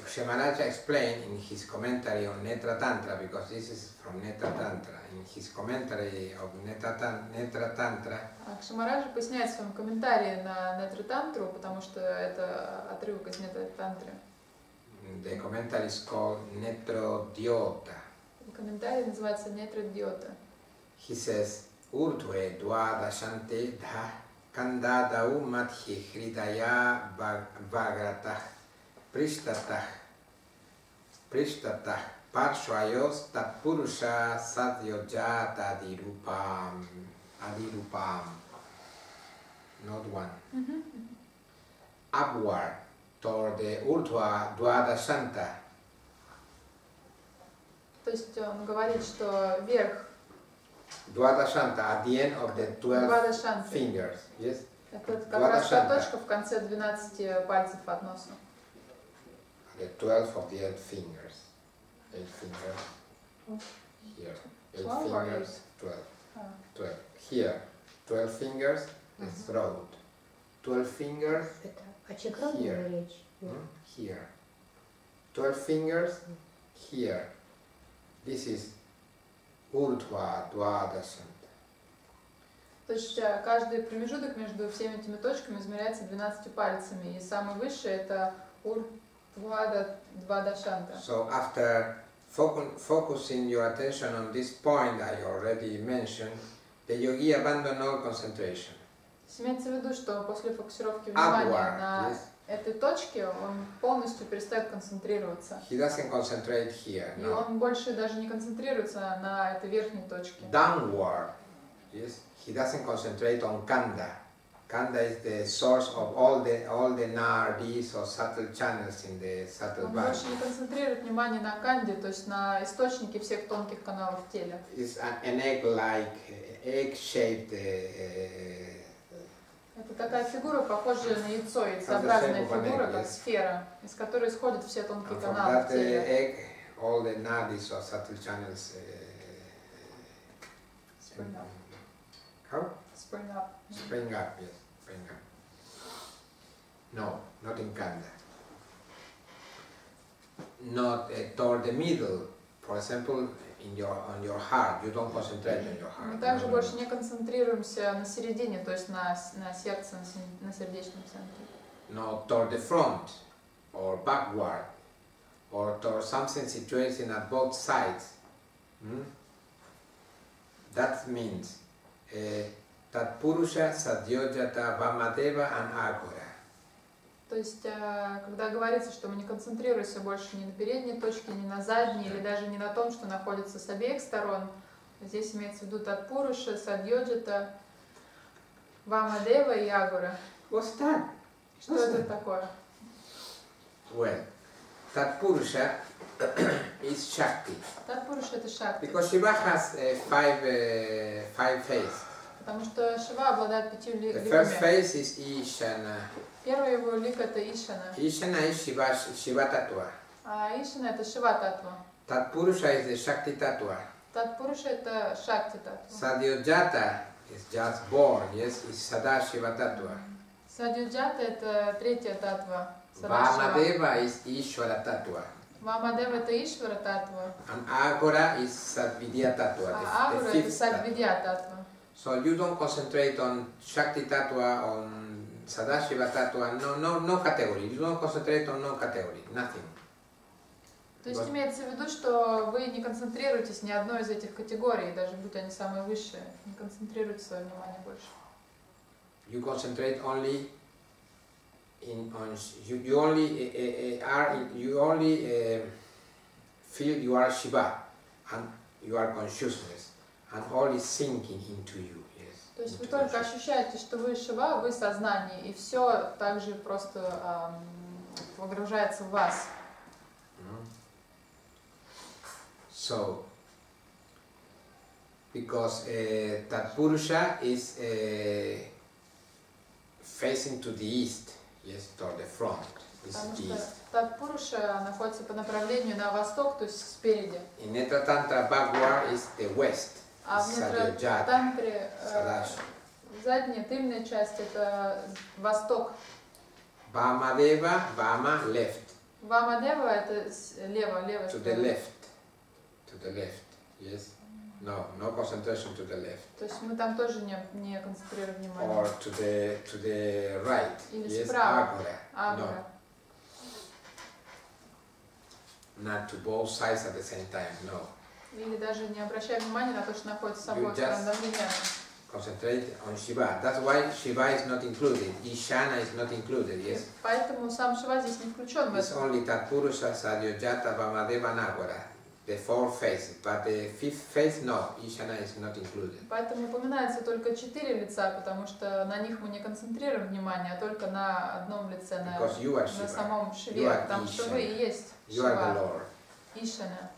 Kshemaraj explained in his commentary on Netra Tantra, because this is from Netra Tantra, in his commentary of Netra Tantra, Кшамараджа поясняет в своем комментарии на Нетра Тантру, потому что это отрывок из Нетра Тантры. the commentary is called Netrodyota. Комментарий называется Нетра Дьота. He says, Urdhve dvadashante dha kandadau madhi hridaya vagratah prishtatah parshvayos tatpurusha satyojata adirupam. Not one. Upward toward the Urdhva dvadashanta. То есть он говорит, что вверх, Dvadashanta at the end of the 12 Двадашанты, fingers. Yes? это как раз та Двадашанта. точка в конце 12 пальцев от носа. The 12 of the 8 fingers. 8 fingers. Here. 8 12 or fingers. 12. А. 12. Here. 12 fingers. The throat. 12 fingers. Это о чакральной речь. Here. 12 fingers. Here. This is Urdhva Dvadashanta. То есть каждый промежуток между всеми этими точками измеряется 12 пальцами, и самый высший это Двадашанта. So after focusing your attention on this point I already mentioned, the yogi abandoned all concentration. Имеется в виду, что после фокусировки внимания Upward, на yes. этой точке он полностью перестает концентрироваться. He doesn't concentrate here. И No. он больше даже не концентрируется на этой верхней точке. Downward, yes. He doesn't concentrate on kanda. Kanda is the source of all the nadis or subtle channels in the subtle Он body. больше не концентрирует внимание на канде, то есть на источнике всех тонких каналов в теле. It's an egg-shaped Это такая фигура, похожая на яйцо, яйцеобразная shape of an фигура, egg, как yes. сфера, из которой исходят все тонкие and from каналы в that теле. egg, all the nadis or subtle channels. Spring up. How? Spring up. Spring up, yes, spring up. No, not in kanda. Not toward the middle. For example, on your heart, you don't concentrate on your heart. Мы также No, no, больше no. не концентрируемся на середине, то есть на сердце, на сердечном центре. No, toward the front, or backward, or toward something situated at both sides. That means that Purusha, Sadyojata, Vamadeva and Agora. То есть, когда говорится, что мы не концентрируемся больше ни на передней точке, ни на задней, или даже не на том, что находится с обеих сторон, здесь имеется в виду Татпуруша, Садьоджата, Вамадева и Агора. What's that? Что это такое? Well, that Purusha is Shakti. Татпуруша это Шакти, Because Shiva has five phases. потому что Шива обладает 5 The first ликами. phase is Ishana. Первый его лик это Ишана, Ishana is Shiva Tattva. а Ишана это Шива Татва. That Purusha is the Shakti Tattva. Татпуруша это Шакти Татва. Sadyojata is just born, yes, is Sadashiva Tattva. Садьоджата это третья Татва. Садашива. Vamadeva is Ishvara Tattva. Вамадева это Ишвара Татва, And Agora is Sadvidya Tattva, а the Агора это fifth tattva. Садвидья Татва. So you don't concentrate on Shakti Tattva, on Sadashiva Tattva, no category. You don't concentrate on no category, nothing. То есть имеется в виду, что вы не концентрируетесь ни одной из этих категорий, даже будь они самые высшие, не концентрируйте свое внимание больше. You concentrate only you only feel you are Shiva and you are consciousness, and all is sinking into you. Yes. То есть вы into только the- ощущаете, что вы Шива, вы сознание, и все также просто погружается в вас. So, because Tatpurusha is facing to the east, yes, toward the front. This Потому is the что east. Татпуруша находится по направлению на восток, то есть спереди. In Netta Tantra, backward is the west. А в Sadyajata, Тантре Sadasha. задняя, тыльная часть это восток. Vamadeva, Vama, left. Вамадева это лево, левая To the сторона. left. To the left. Yes. No, no concentration to the left. То есть мы там тоже не концентрируем внимание. Or to the right. Или Yes, справа. Agora. Агора. No. Not to both sides at the same time. No. Или даже не обращая внимания на то, что находится с You обоих just- сторон одновременно. Concentrate on Shiva. That's why Shiva is not included. Ishana is not included. Yes. Поэтому сам Шива здесь не включен в It's это. only Tatpurusha, Sadyajata, Vamadeva, Nagara. The four phases. But the fifth phase, no. Ishana is not included. Поэтому упоминается только 4 лица, потому что на них мы не концентрируем внимание, а только на одном лице, на Because you are на Shiva. самом You Шиве, are потому что Ishana. вы и есть You are the Шива, Lord. Ишана.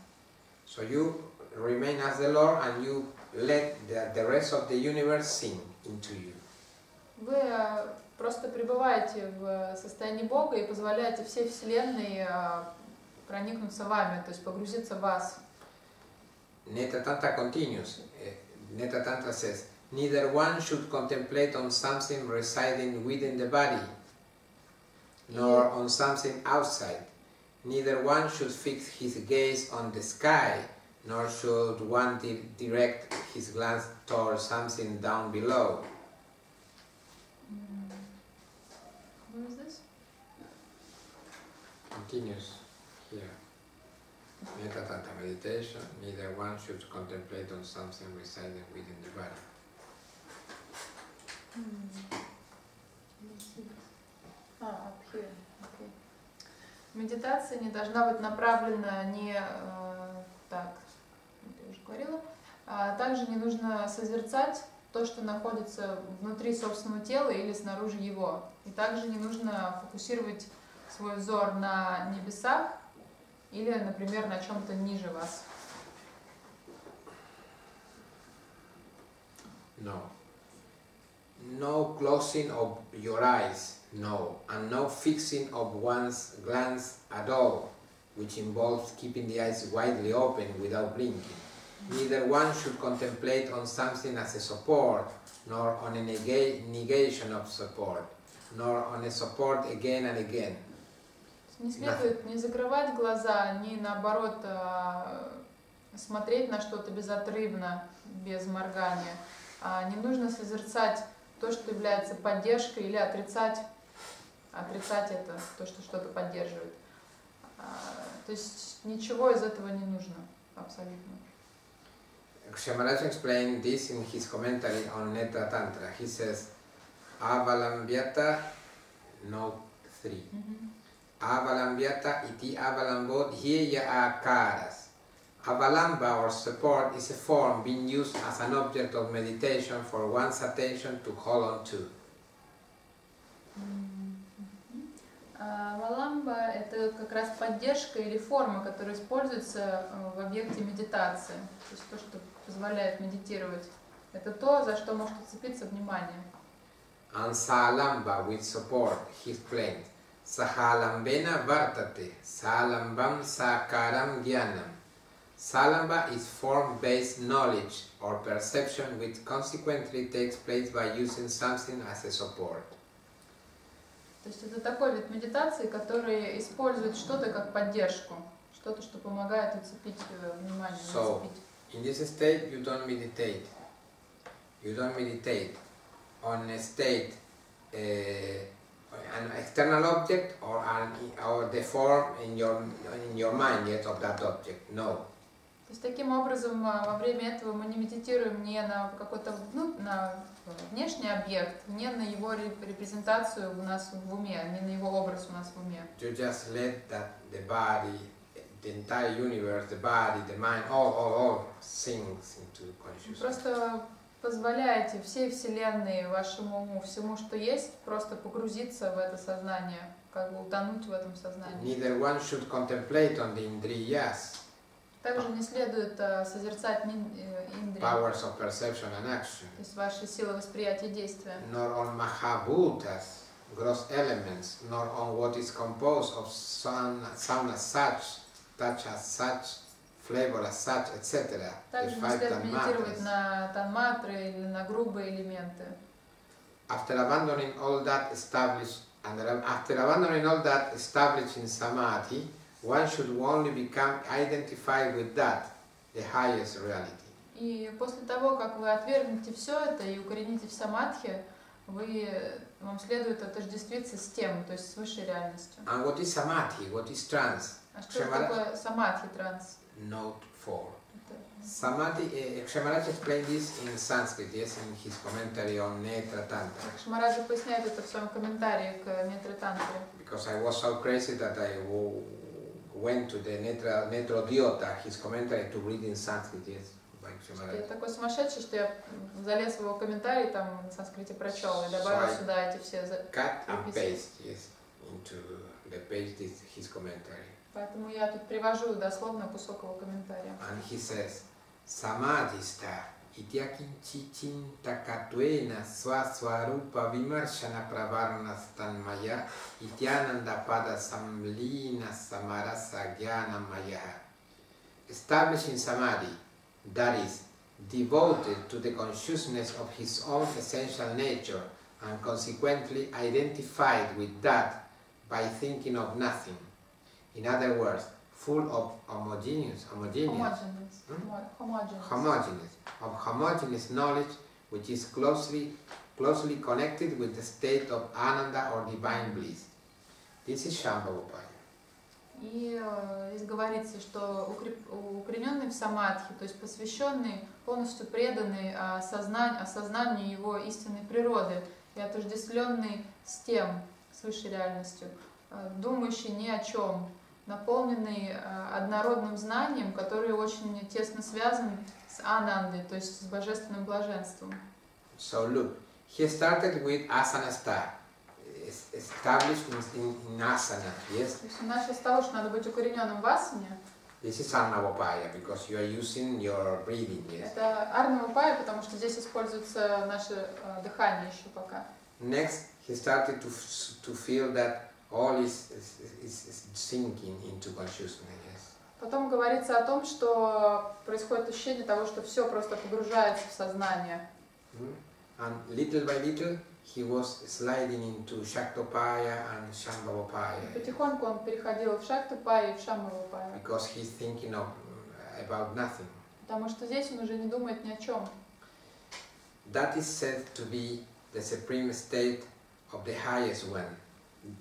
So you remain as the Lord and you let the rest of the universe sink into you. Вы просто пребываете в состоянии Бога и позволяете всей Вселенной проникнуться вами, то есть погрузиться в вас. Netta Tantra continues. Netta Tantra says, neither one should contemplate on something residing within the body, nor on something outside. Neither one should fix his gaze on the sky, nor should one direct his glance toward something down below. What is this? Continues here. Metta Tantra meditation, neither one should contemplate on something residing within the body. Up here. Okay. Медитация не должна быть направлена не так, я уже говорила, также не нужно созерцать то, что находится внутри собственного тела или снаружи его. И также не нужно фокусировать свой взор на небесах или, например, на чем-то ниже вас. No. No closing of your eyes, no. And no fixing of one's glance at all, which involves keeping the eyes widely open without blinking. Neither one should contemplate on something as a support, nor on a negation of support, nor on a support again and again. Не следует не закрывать глаза, ни наоборот смотреть на что-то безотрывно, без моргания. Не нужно созерцать то, что является поддержкой, или отрицать это, то, что что-то поддерживает. То есть ничего из этого не нужно абсолютно. Shamaraj explained this in his commentary on Netta Tantra. He says, Avalambyata, note 3. Avalambyata iti avalambod hyeya akaras. Avalamba or support is a form being used as an object of meditation for one's attention to hold on to. Аваламба – это как раз поддержка или форма, которая используется в объекте медитации. То есть то, что позволяет медитировать. Это то, за что может уцепиться внимание. And Salamba with support, he explained, Sahalambena vartate, Salambam sakaram gyanam. Salamba is form-based knowledge or perception which consequently takes place by using something as a support. То есть это такой вид медитации, который использует что-то как поддержку, что-то, что помогает уцепить внимание, So, уцепить. in this state you don't meditate. You don't meditate on a state, an external object or the form in your mind yet of that object. No. То есть таким образом во время этого мы не медитируем не на какой-то на внешний объект, не на его репрезентацию у нас в уме, не на его образ у нас в уме. You just let that the body the entire universe, the body, the mind, all sinks into consciousness. Просто позволяете всей Вселенной, вашему уму, всему, что есть, просто погрузиться в это сознание, как бы утонуть в этом сознании. Neither one should contemplate on the indriyas, Также не следует созерцать индрии, powers of perception and action, то есть ваши силы восприятия и действия, nor on mahabhutas, gross elements, nor on what is composed of sound as such, touch as such, flavor as such, etc. The также не five следует медитировать tanmatras. на танматры или на грубые элементы. After abandoning all that established in samadhi, one should only become identified with that, the highest reality. И после того, как вы отвергнете все это и укорените в самадхи, вам следует отождествиться с тем, то есть с высшей реальностью. And what is samadhi? What is trance? А что это такое самадхи, транс? Note 4. Это- Samadhi, Kshamaraj explained this in Sanskrit, yes, in his commentary on Netra Tantra. Шмараджа поясняет это в своем комментарии к Нетра Тантре. Because I was so crazy that I went to the Netrodiota, his commentary, to read in Sanskrit, yes, by Я Kshamaraj. такой сумасшедший, что я залез в его комментарий, там на санскрите прочел и добавил Sorry. сюда эти все Cut and записи. paste, yes, into the page, his commentary. Поэтому я тут привожу дословно кусок его комментария. And he says, Samadhista ityakinchichintakatvena swaswarupa vimarshana pravarna stanmaya ityananda pada samlina samarasa jnana maya. Establishing samadhi, that is, devoted to the consciousness of his own essential nature and consequently identified with that by thinking of nothing. In other words, full of homogeneous knowledge which is closely connected with the state of ananda or divine bliss. This is Shambhavupaya. И здесь говорится, что укорененный в самадхи, то есть посвященный, полностью преданный осознанию его истинной природы и отождествленный с тем, с высшей реальностью, думающий ни о чем, наполненный однородным знанием, который очень тесно связан с анандой, то есть с божественным блаженством. So look, he started with asana star, established in asana, yes? То есть он начал с того, что надо быть укорененным в асане. This is Arnavapaya because you are using your breathing, yes? Это арнавапая, потому что здесь используется наше дыхание еще пока. Next, he started to feel that all is sinking into consciousness, yes? Потом говорится о том, что происходит ощущение того, что все просто погружается в сознание. And little by little, he was sliding into Shaktopaya and Shambhavapaya. Потихоньку он переходил в Шактапая и в Шамбhavапая, Because he's thinking about nothing. потому что здесь он уже не думает ни о чем. That is said to be the supreme state of the highest one,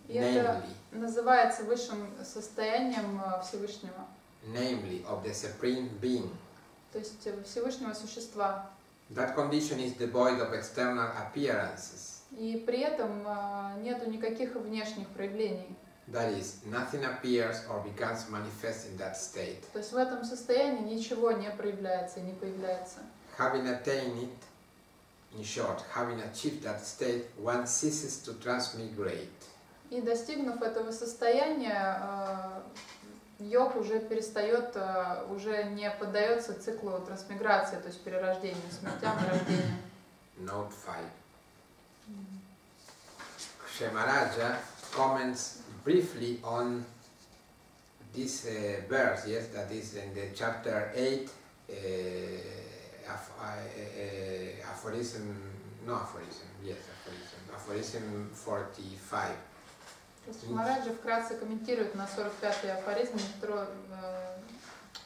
И это namely называется высшим состоянием Всевышнего, of the supreme being. то есть Всевышнего существа. That condition is devoid of external appearances. И при этом нету никаких внешних проявлений. That is, nothing appears or becomes manifest in that state. То есть в этом состоянии ничего не проявляется и не появляется. Having attained it, in short, having achieved that state, one ceases to transmigrate. И достигнув этого состояния, йог уже перестает, уже не поддается циклу трансмиграции, то есть перерождению, смертям и рождениям. Note 5. Kshemaraja comments briefly on this verse, yes, that is in the chapter 8, aphorism 45. То есть Махараджа вкратце комментирует на 45-й афоризм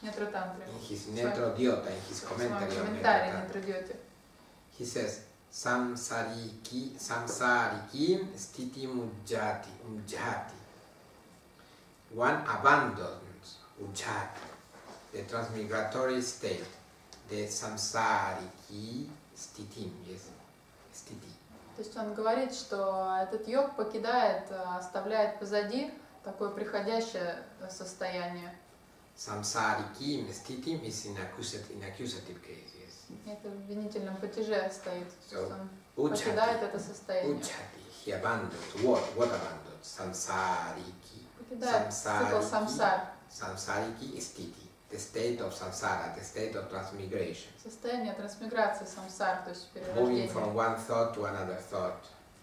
Нетра Тантры. In his Netrodiota, in his commentary on комментарий Netra Нетродьоте. he says, samsarikim stiti ujjhati. One abandons ujjhati, the transmigratory state, the samsariki stitim, yes, stiti. То есть он говорит, что этот йог покидает, оставляет позади такое приходящее состояние, Samsariki, mestitim is in accusative case, yes. Это в обвинительном падеже стоит. То есть он Uchhati, покидает это состояние. uchhati, he abandons. What abandons? Samsariki. Покидает цикл самсар. Samsariki is stiti, the state of samsara, the state of transmigration. Состояние трансмиграции самсар, то есть Moving перерождение. from one thought to another thought.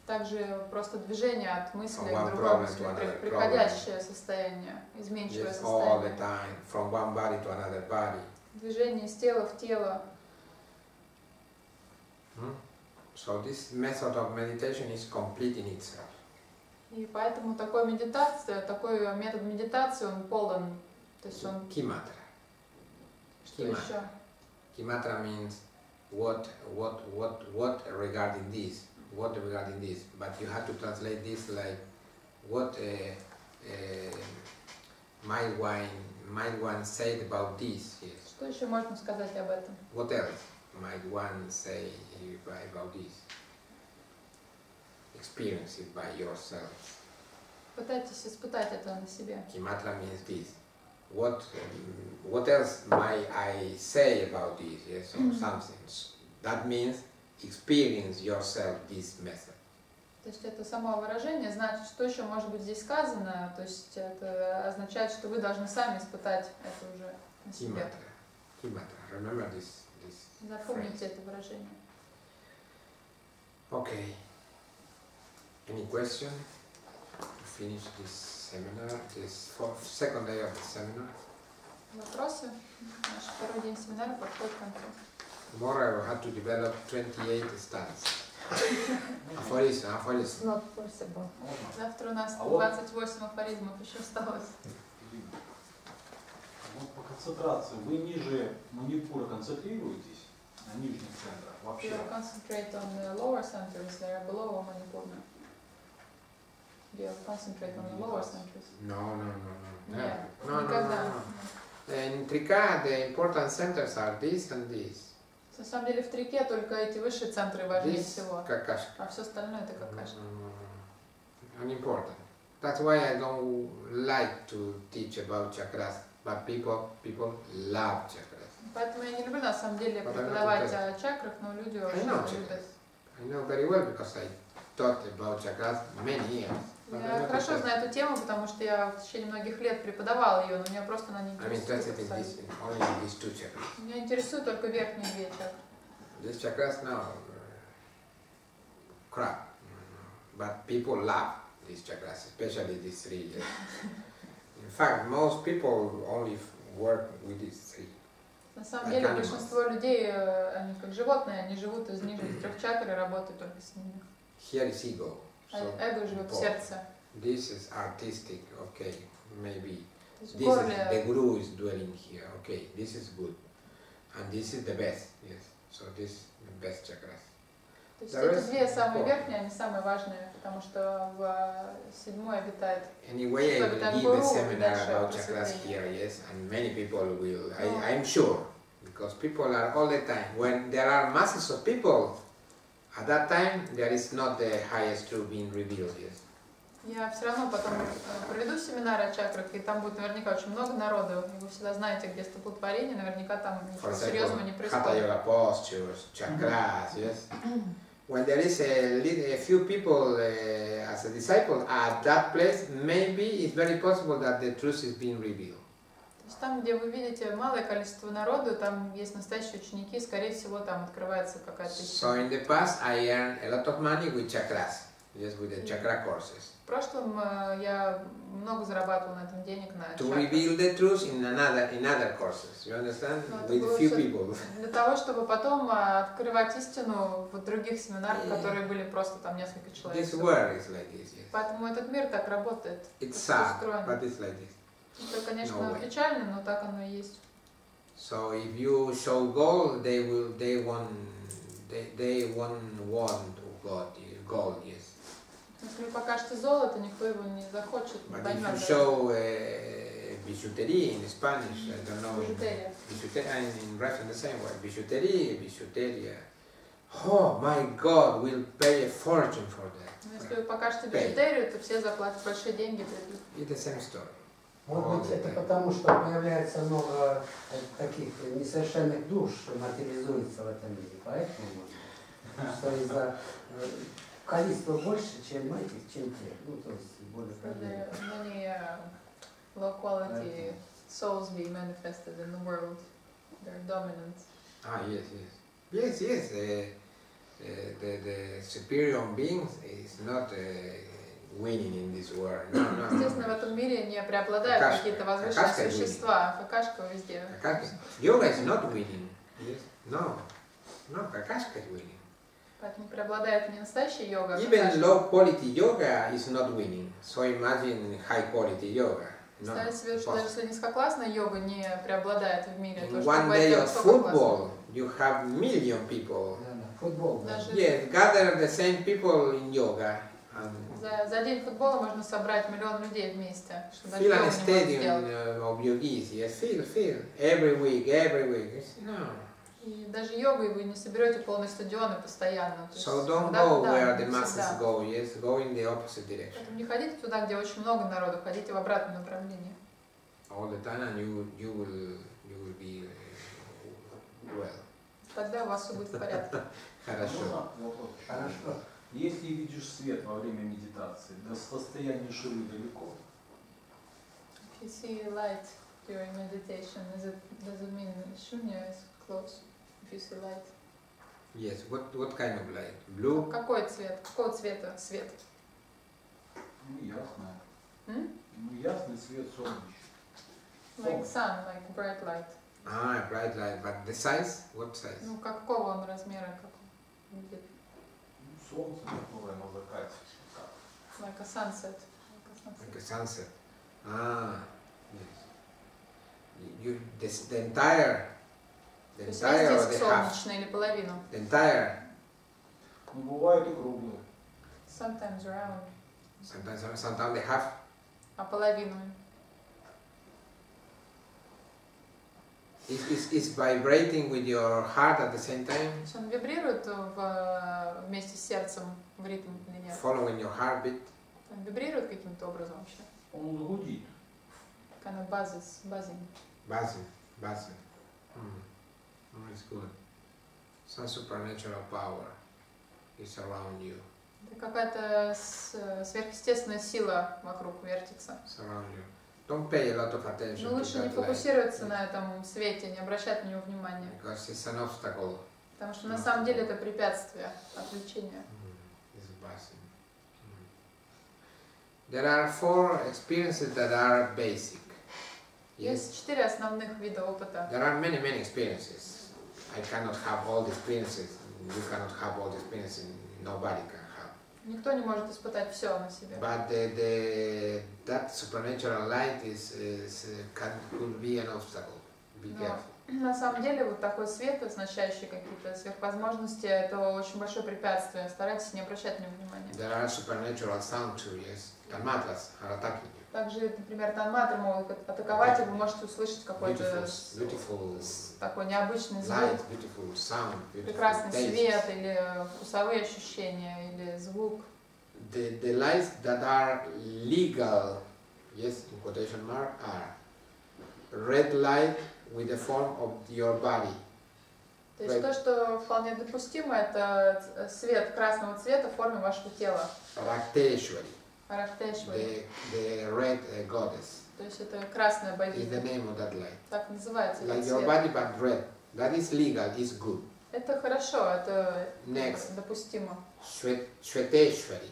Также просто движение от мысли From к one другому, problem to another приходящее состояние, изменчивое Yes, all the состояние. time, from one body to another body. Движение из тела в тело. So this method of meditation is complete in itself. И поэтому такой метод медитации, он полон. То есть он, Kimatra. что Кимата. еще? Kimatra means what regarding this, but you have to translate this like what might one said about this, yes. Что еще можно сказать об этом? What else might one say about this? Experience it by yourself. Пытайтесь испытать это на себе. Kimatra means this. What else might I say about this, yes, or something? That means experience yourself this method. То есть это само выражение, значит, что еще может быть здесь сказано, то есть это означает, что вы должны сами испытать это уже на себе. Kimatra. Remember this Запомните это выражение. Okay. Any question? To finish this seminar, this second day of the seminar. Вопросы? Наш второй день семинара подходит к концу. Tomorrow I will have to develop 28 stanzas. Aphorism. It's not possible. Завтра у нас А вот- 28 афоризмов еще осталось. Вот по концентрации вы ниже манипура концентрируетесь, на нижних центрах You вообще? concentrate on the lower centers, they are below Manipurna. You concentrate on the lower centers. No. Нет, No. никогда. In Trika, the important centers are this and this. На самом деле в трике только эти высшие центры важнее This, всего, Kakashka. а все остальное это какашка. Unimportant. That's why I don't like to teach about chakras, but people love chakras. Поэтому я не люблю на самом деле Потому преподавать что о чакрах, но люди I очень know это любят. I know very well because I taught about chakras many years. But Я I'm хорошо not знаю эту тему, потому что я в течение многих лет преподавала ее, но меня просто она не I'm interested in интересует. this, only in these two chakras. Меня интересуют только верхние две чакры. These chakras now, crap. But people love these chakras, especially these three. Yes. In fact, most people only work with these three. На самом Like деле animals. большинство людей, они как животные, они живут из нижних трех чакр и работают только с ними. Here is ego. А So эго живет в сердце. this is artistic, okay, maybe. То есть в This is, горле. the guru is dwelling here, okay, this is good. And this is the best, yes. So this is the best chakras. То есть the эти rest две is самые important. верхние, они самые важные, потому что в седьмой обитает. Anyway, I So will the give guru a seminar that about shows chakras the- here, yes, and many people will, Oh. I'm sure, because people are all the time, when there are masses of people, at that time there is not the highest truth being revealed, yes. Я все равно потом проведу семинары о чакрах, и там будет наверняка очень много народу, и вы всегда знаете, где столпотворение, наверняка там For ничего серьезного не example, происходит. Hatha Yoga postures, chakras, yes. When there is a few people as a disciple at that place, maybe it's very possible that the truth is being revealed. То есть там, где вы видите малое количество народу, там есть настоящие ученики, скорее всего, там открывается какая-то So истина. in the past I earned a lot of money with chakras, yes, with the chakra courses. В прошлом я много зарабатывала на этом денег на To чакрах. reveal the truth in other courses, you understand? Ну, это With было few всё people. Для того, чтобы потом открывать истину в других семинарах, которые были просто там несколько человек. This world is like this, yes. Поэтому этот мир так работает. It's так sad, устроен. but it's like this. Это, конечно, No way. печально, но так оно и есть. So if you show gold, they won't want gold, yes. Если вы покажете золото, никто его не захочет, не But if поймет. you show bijouterie in Spanish, I don't know. Бижутерия. And in Russian the same word. Bijouteria. Oh my God, we'll pay a fortune for that. Но если вы покажете Pay. бижутерию, то все заплатят большие деньги. It's the same story. Может быть, это потому, что появляется много таких несовершенных душ, материализуется в этом мире. Поэтому, может быть, что из-за количества больше, чем этих, чем тех. Ну, то есть более So продвинутых. there are many low quality souls being manifested in the world. They're dominant. Ah, yes, yes. Yes, yes. The superior being is not winning in this world. No, no, Естественно, в no. этом мире не преобладают Какашка. какие-то возвышенные Какашка winning. существа. Какашка везде. Yoga is not winning. Yes. No. No, Kakashka is winning. Поэтому преобладает не настоящая йога, а Even какашка. low quality yoga is not winning. So imagine high quality yoga. No, Представить себе, что impossible. даже если низкоклассная йога не преобладает в мире, то In что one бывает day для of высококлассной. football, you have million people. Да, да. Футбол. Да. Даже Yes, gather the same people in yoga and за день футбола можно собрать миллион людей вместе, что даже fill йога a не может stadium сделать. of yogis. Yes, fill. Every week. It's- No. И даже йогой вы не соберете полные стадионы постоянно. То есть So don't когда- go да, where the не masses всегда. go. Yes, go in the opposite direction Поэтому не ходите туда, где очень много народу, ходите в обратном направлении. all the time, and you will be well. Тогда у вас все будет в порядке. Хорошо. Можно вопрос? Хорошо. Если видишь свет во время медитации, до состояния шивы далеко? If you see light during meditation, does it mean shunya is close? If you see light. Yes. What kind of light? Blue. Какой цвет? Какого цвета свет? Ну, ясно. М? Ну, ясный свет солнечный. Like sun, like bright light. Ah, bright light. But the size? What size? Ну, какого он размера? Какого? Где? Ну, солнце, которое на закате. Like a sunset. Like a sunset. Ah, yes. The entire, То есть весь or диск the half, солнечный или половину? the entire. Ну, бывают и круглые. Sometimes round. Sometimes the half. А половину? Is vibrating with your heart at the same time, То есть он вибрирует вместе с сердцем в ритм или нет? following your heartbeat. Он вибрирует каким-то образом вообще? Он гудит. Kind of buzzing. Buzzing. Oh, it's good. Some supernatural power is around you. Это какая-то сверхъестественная сила вокруг вертится. Surround you. Don't pay a lot of attention Но to лучше не that light, фокусироваться на этом свете, не обращать на него внимания. because it's an obstacle. Потому что на самом деле это препятствие, отвлечение. It's buzzing. There are 4 experiences that are basic. Yes. Есть 4 основных вида опыта. There are many experiences. I cannot have all the experiences. You cannot have all the experiences. Nobody can have. Никто не может испытать все на себе. But that supernatural light could be an obstacle. Be Но careful. на самом деле вот такой свет, означающий какие-то сверхвозможности, это очень большое препятствие. Старайтесь не обращать на него внимания. There are supernatural sound too. Yes, Tanmatras are attacking you. Также, например, танматры могут атаковать, и вы можете услышать какой-то Beautiful такой необычный звук, light, beautiful sound, beautiful прекрасный taste. свет, или вкусовые ощущения, или звук. The lights that are legal, yes, in quotation mark, are red light with the form of your body. То есть то, что вполне допустимо, это свет красного цвета в форме вашего тела. Rakteshwari, Арахтешвари. the red goddess, То есть это красная is the богиня. name of that light. Так называется Like этот your цвет. body, but red. That is legal, is good. Это хорошо, это Next. допустимо. Shveteshwari,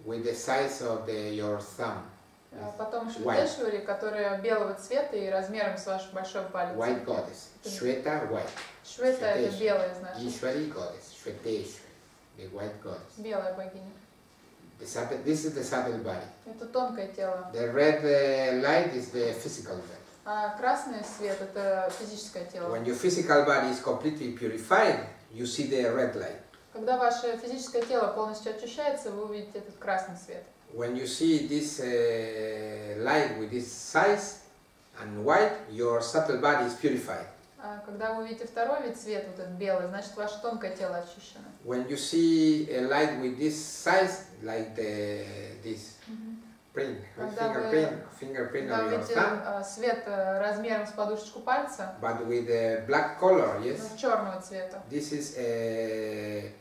with the size of your thumb. А потом White. Шветешвари, которая белого цвета и размером с ваш большой палец. White goddess. Shweta, white. Швета это Шветешвари. белая, значит. Ishwari goddess. Shveteshwari, the white goddess. Белая богиня. This is the subtle body. Это тонкое тело. The red light is the physical body. А красный свет это физическое тело. When your physical body is completely purified, you see the red light. Когда ваше физическое тело полностью очищается, вы увидите этот красный свет. When you see this light with this size and white, your subtle body is purified. А когда вы увидите второй вид света, вот этот белый, значит ваше тонкое тело очищено. When you see a light with this size, like this, print, Когда вы- fingerprint Когда of вы your видите thumb, свет размером с подушечку пальца, but with a black color, но yes? черного цвета. This is a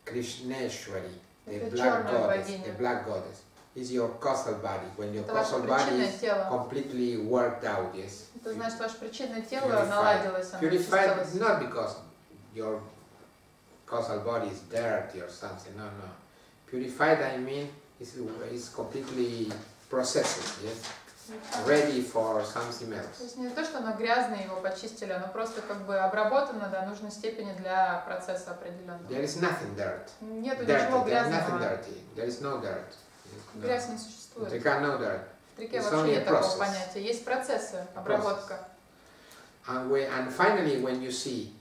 Krishneshwari, the Это black черная goddess, богиня. the black goddess. Is your causal body, when your Это ваше causal body причинное is тело. completely worked out, yes? Это значит, ваше причинное тело Purified. наладилось, оно Purified очистилось. not because your causal body is dirty or something, no, no. Purified, I mean, is completely processed, yes? Ready for something То else. есть не то, что оно грязное, его почистили, оно просто как бы обработано до нужной степени для процесса определенного. There is nothing dirt. Нету Dirty, ничего there is nothing грязного. dirty. There is no dirt. No. Грязь не In существует. Trika, no dirt. В трике It's вообще only нет a такого process. понятия. Есть процессы, обработка. And finally, when you see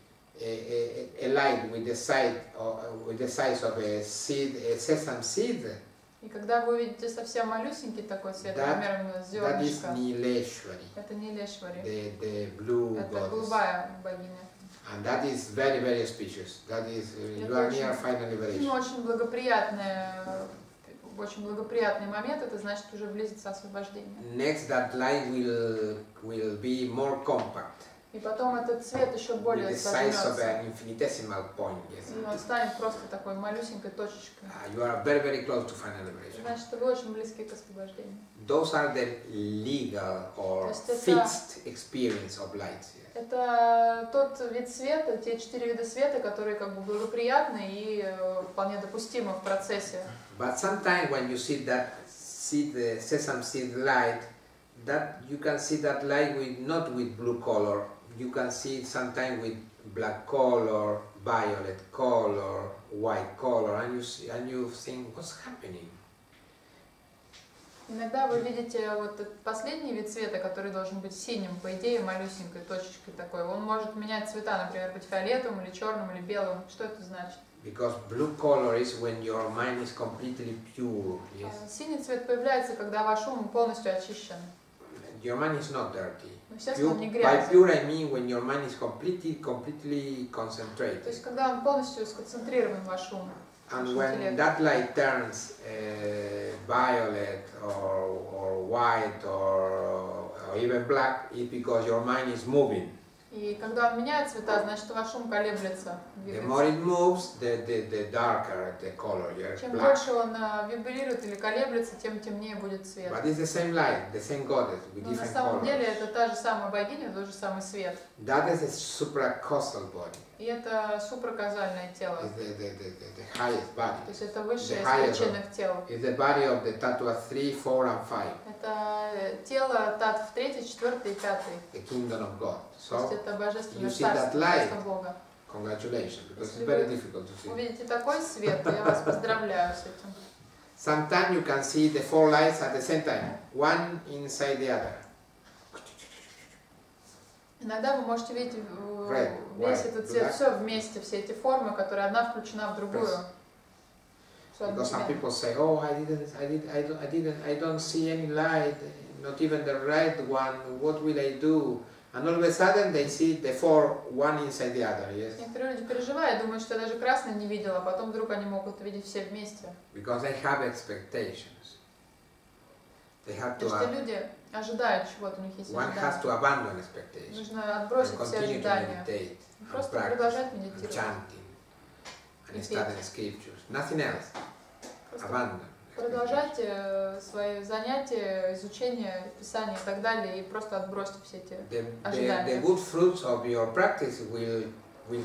a light with the size of a seed, a sesame seed, И когда вы увидите совсем малюсенький такой цвет, That- размером с that is зернышко, Nileshwari, это не Лешвари, the blue это goddess. голубая богиня. And that is very, very auspicious. That is, you are near final Ну, liberation. очень благоприятный момент, это значит уже близится освобождение. Next, that light will be more compact, И потом этот цвет еще with более the size of сожмется. an infinitesimal point. Yes. И он станет просто такой малюсенькой точечкой. You are very, very close to final liberation. Значит, что вы очень близки к освобождению. Those are the legal or То есть это- fixed experience of light. Yes. Это тот вид света, те 4 вида света, которые как бы благоприятны и вполне допустимы в процессе. But sometimes when you see the sesame seed light, that you can see that light not with blue color. You can see it sometimes with black color, violet color, white color, and you think, what's happening? Иногда вы видите вот этот последний вид цвета, который должен быть синим, по идее малюсенькой точечкой такой. Он может менять цвета, например, быть фиолетовым или черным или белым. Что это значит? Because blue color is when your mind is completely pure. Yes, Синий цвет появляется, когда ваш ум полностью очищен. your mind is not dirty. Но, естественно, он не By грязный. pure I mean when your mind is completely То concentrated. есть, когда он полностью сконцентрирован, ваш ум. And when that light turns violet or white or even black, it's because your mind is moving. И когда он меняет цвета, значит, ваш ум колеблется, The more двигается. it moves, the darker the color. Yes, Чем black. больше он вибрирует или колеблется, тем темнее будет цвет. But it's the same light, the same goddess with Но на different самом деле colors. это та же самая богиня, тот же самый свет. That is a supracausal body. И это суpraказальное тело. It's the highest То body. есть это высшее из The higher причинных тел. It's the body of the tattva 3, 4, and 5, Это тело татв 3, 4 и 5. the kingdom of God. То есть So, это божественное you see that царство, light? царство Бога. congratulations, because it's Если very вы difficult to see. увидите такой свет, я вас поздравляю с этим. Sometimes you can see the 4 lights at the same time, one inside the other. Иногда вы можете видеть Red, весь white, этот цвет, black. все вместе, все эти формы, которые одна включена в другую. Yes. Всё Because some одновременно. people say, oh, I don't see any light, not even the red one, what will I do? And all of a sudden they see the 4, one inside the other, yes? Некоторые люди переживают, думают, что я даже красный не видела, а потом вдруг они могут видеть все вместе. Because they have expectations. They have Потому to, что люди ожидают чего-то, у них есть one has ожидания. to abandon expectations Нужно and отбросить все continue to ожидания. meditate and Просто practice продолжать and медитировать. chanting and И studying петь. scriptures. Nothing else. Просто Abandon. продолжать свои занятия, изучение, писание и так далее, и просто отбросить все эти The good fruits of your practice will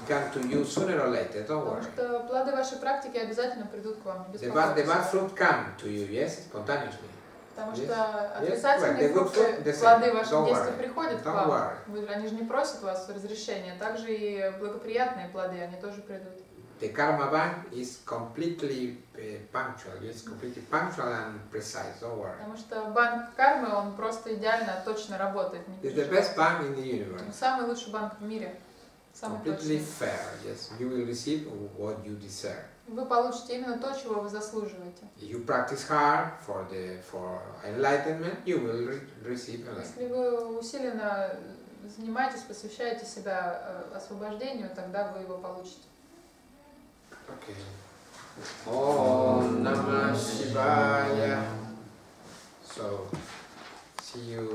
come to you sooner or later, don't Потому worry. что плоды вашей практики обязательно придут к вам, не The bad беспокойтесь. fruit come to you, yes, spontaneously. Потому Yes. что Yes, отрицательные right. The good фрукты, fruit, the same. плоды вашего Don't действия worry. приходят к Don't вам. worry. Они же не просят вас разрешения, также и благоприятные плоды, они тоже придут. The karma bank is completely punctual. It's completely punctual and precise. Don't worry. Потому что банк кармы, он просто идеально, точно работает. Не It's the переживайте. best bank in the Он universe. самый лучший банк в мире. Самый Completely точный. fair. Yes, you will receive what you deserve. Вы получите именно то, чего вы заслуживаете. If you practice hard for enlightenment, you will receive enlightenment. Если вы усиленно занимаетесь, посвящаете себя освобождению, тогда вы его получите. Okay. Om Namah Shivaya. So see you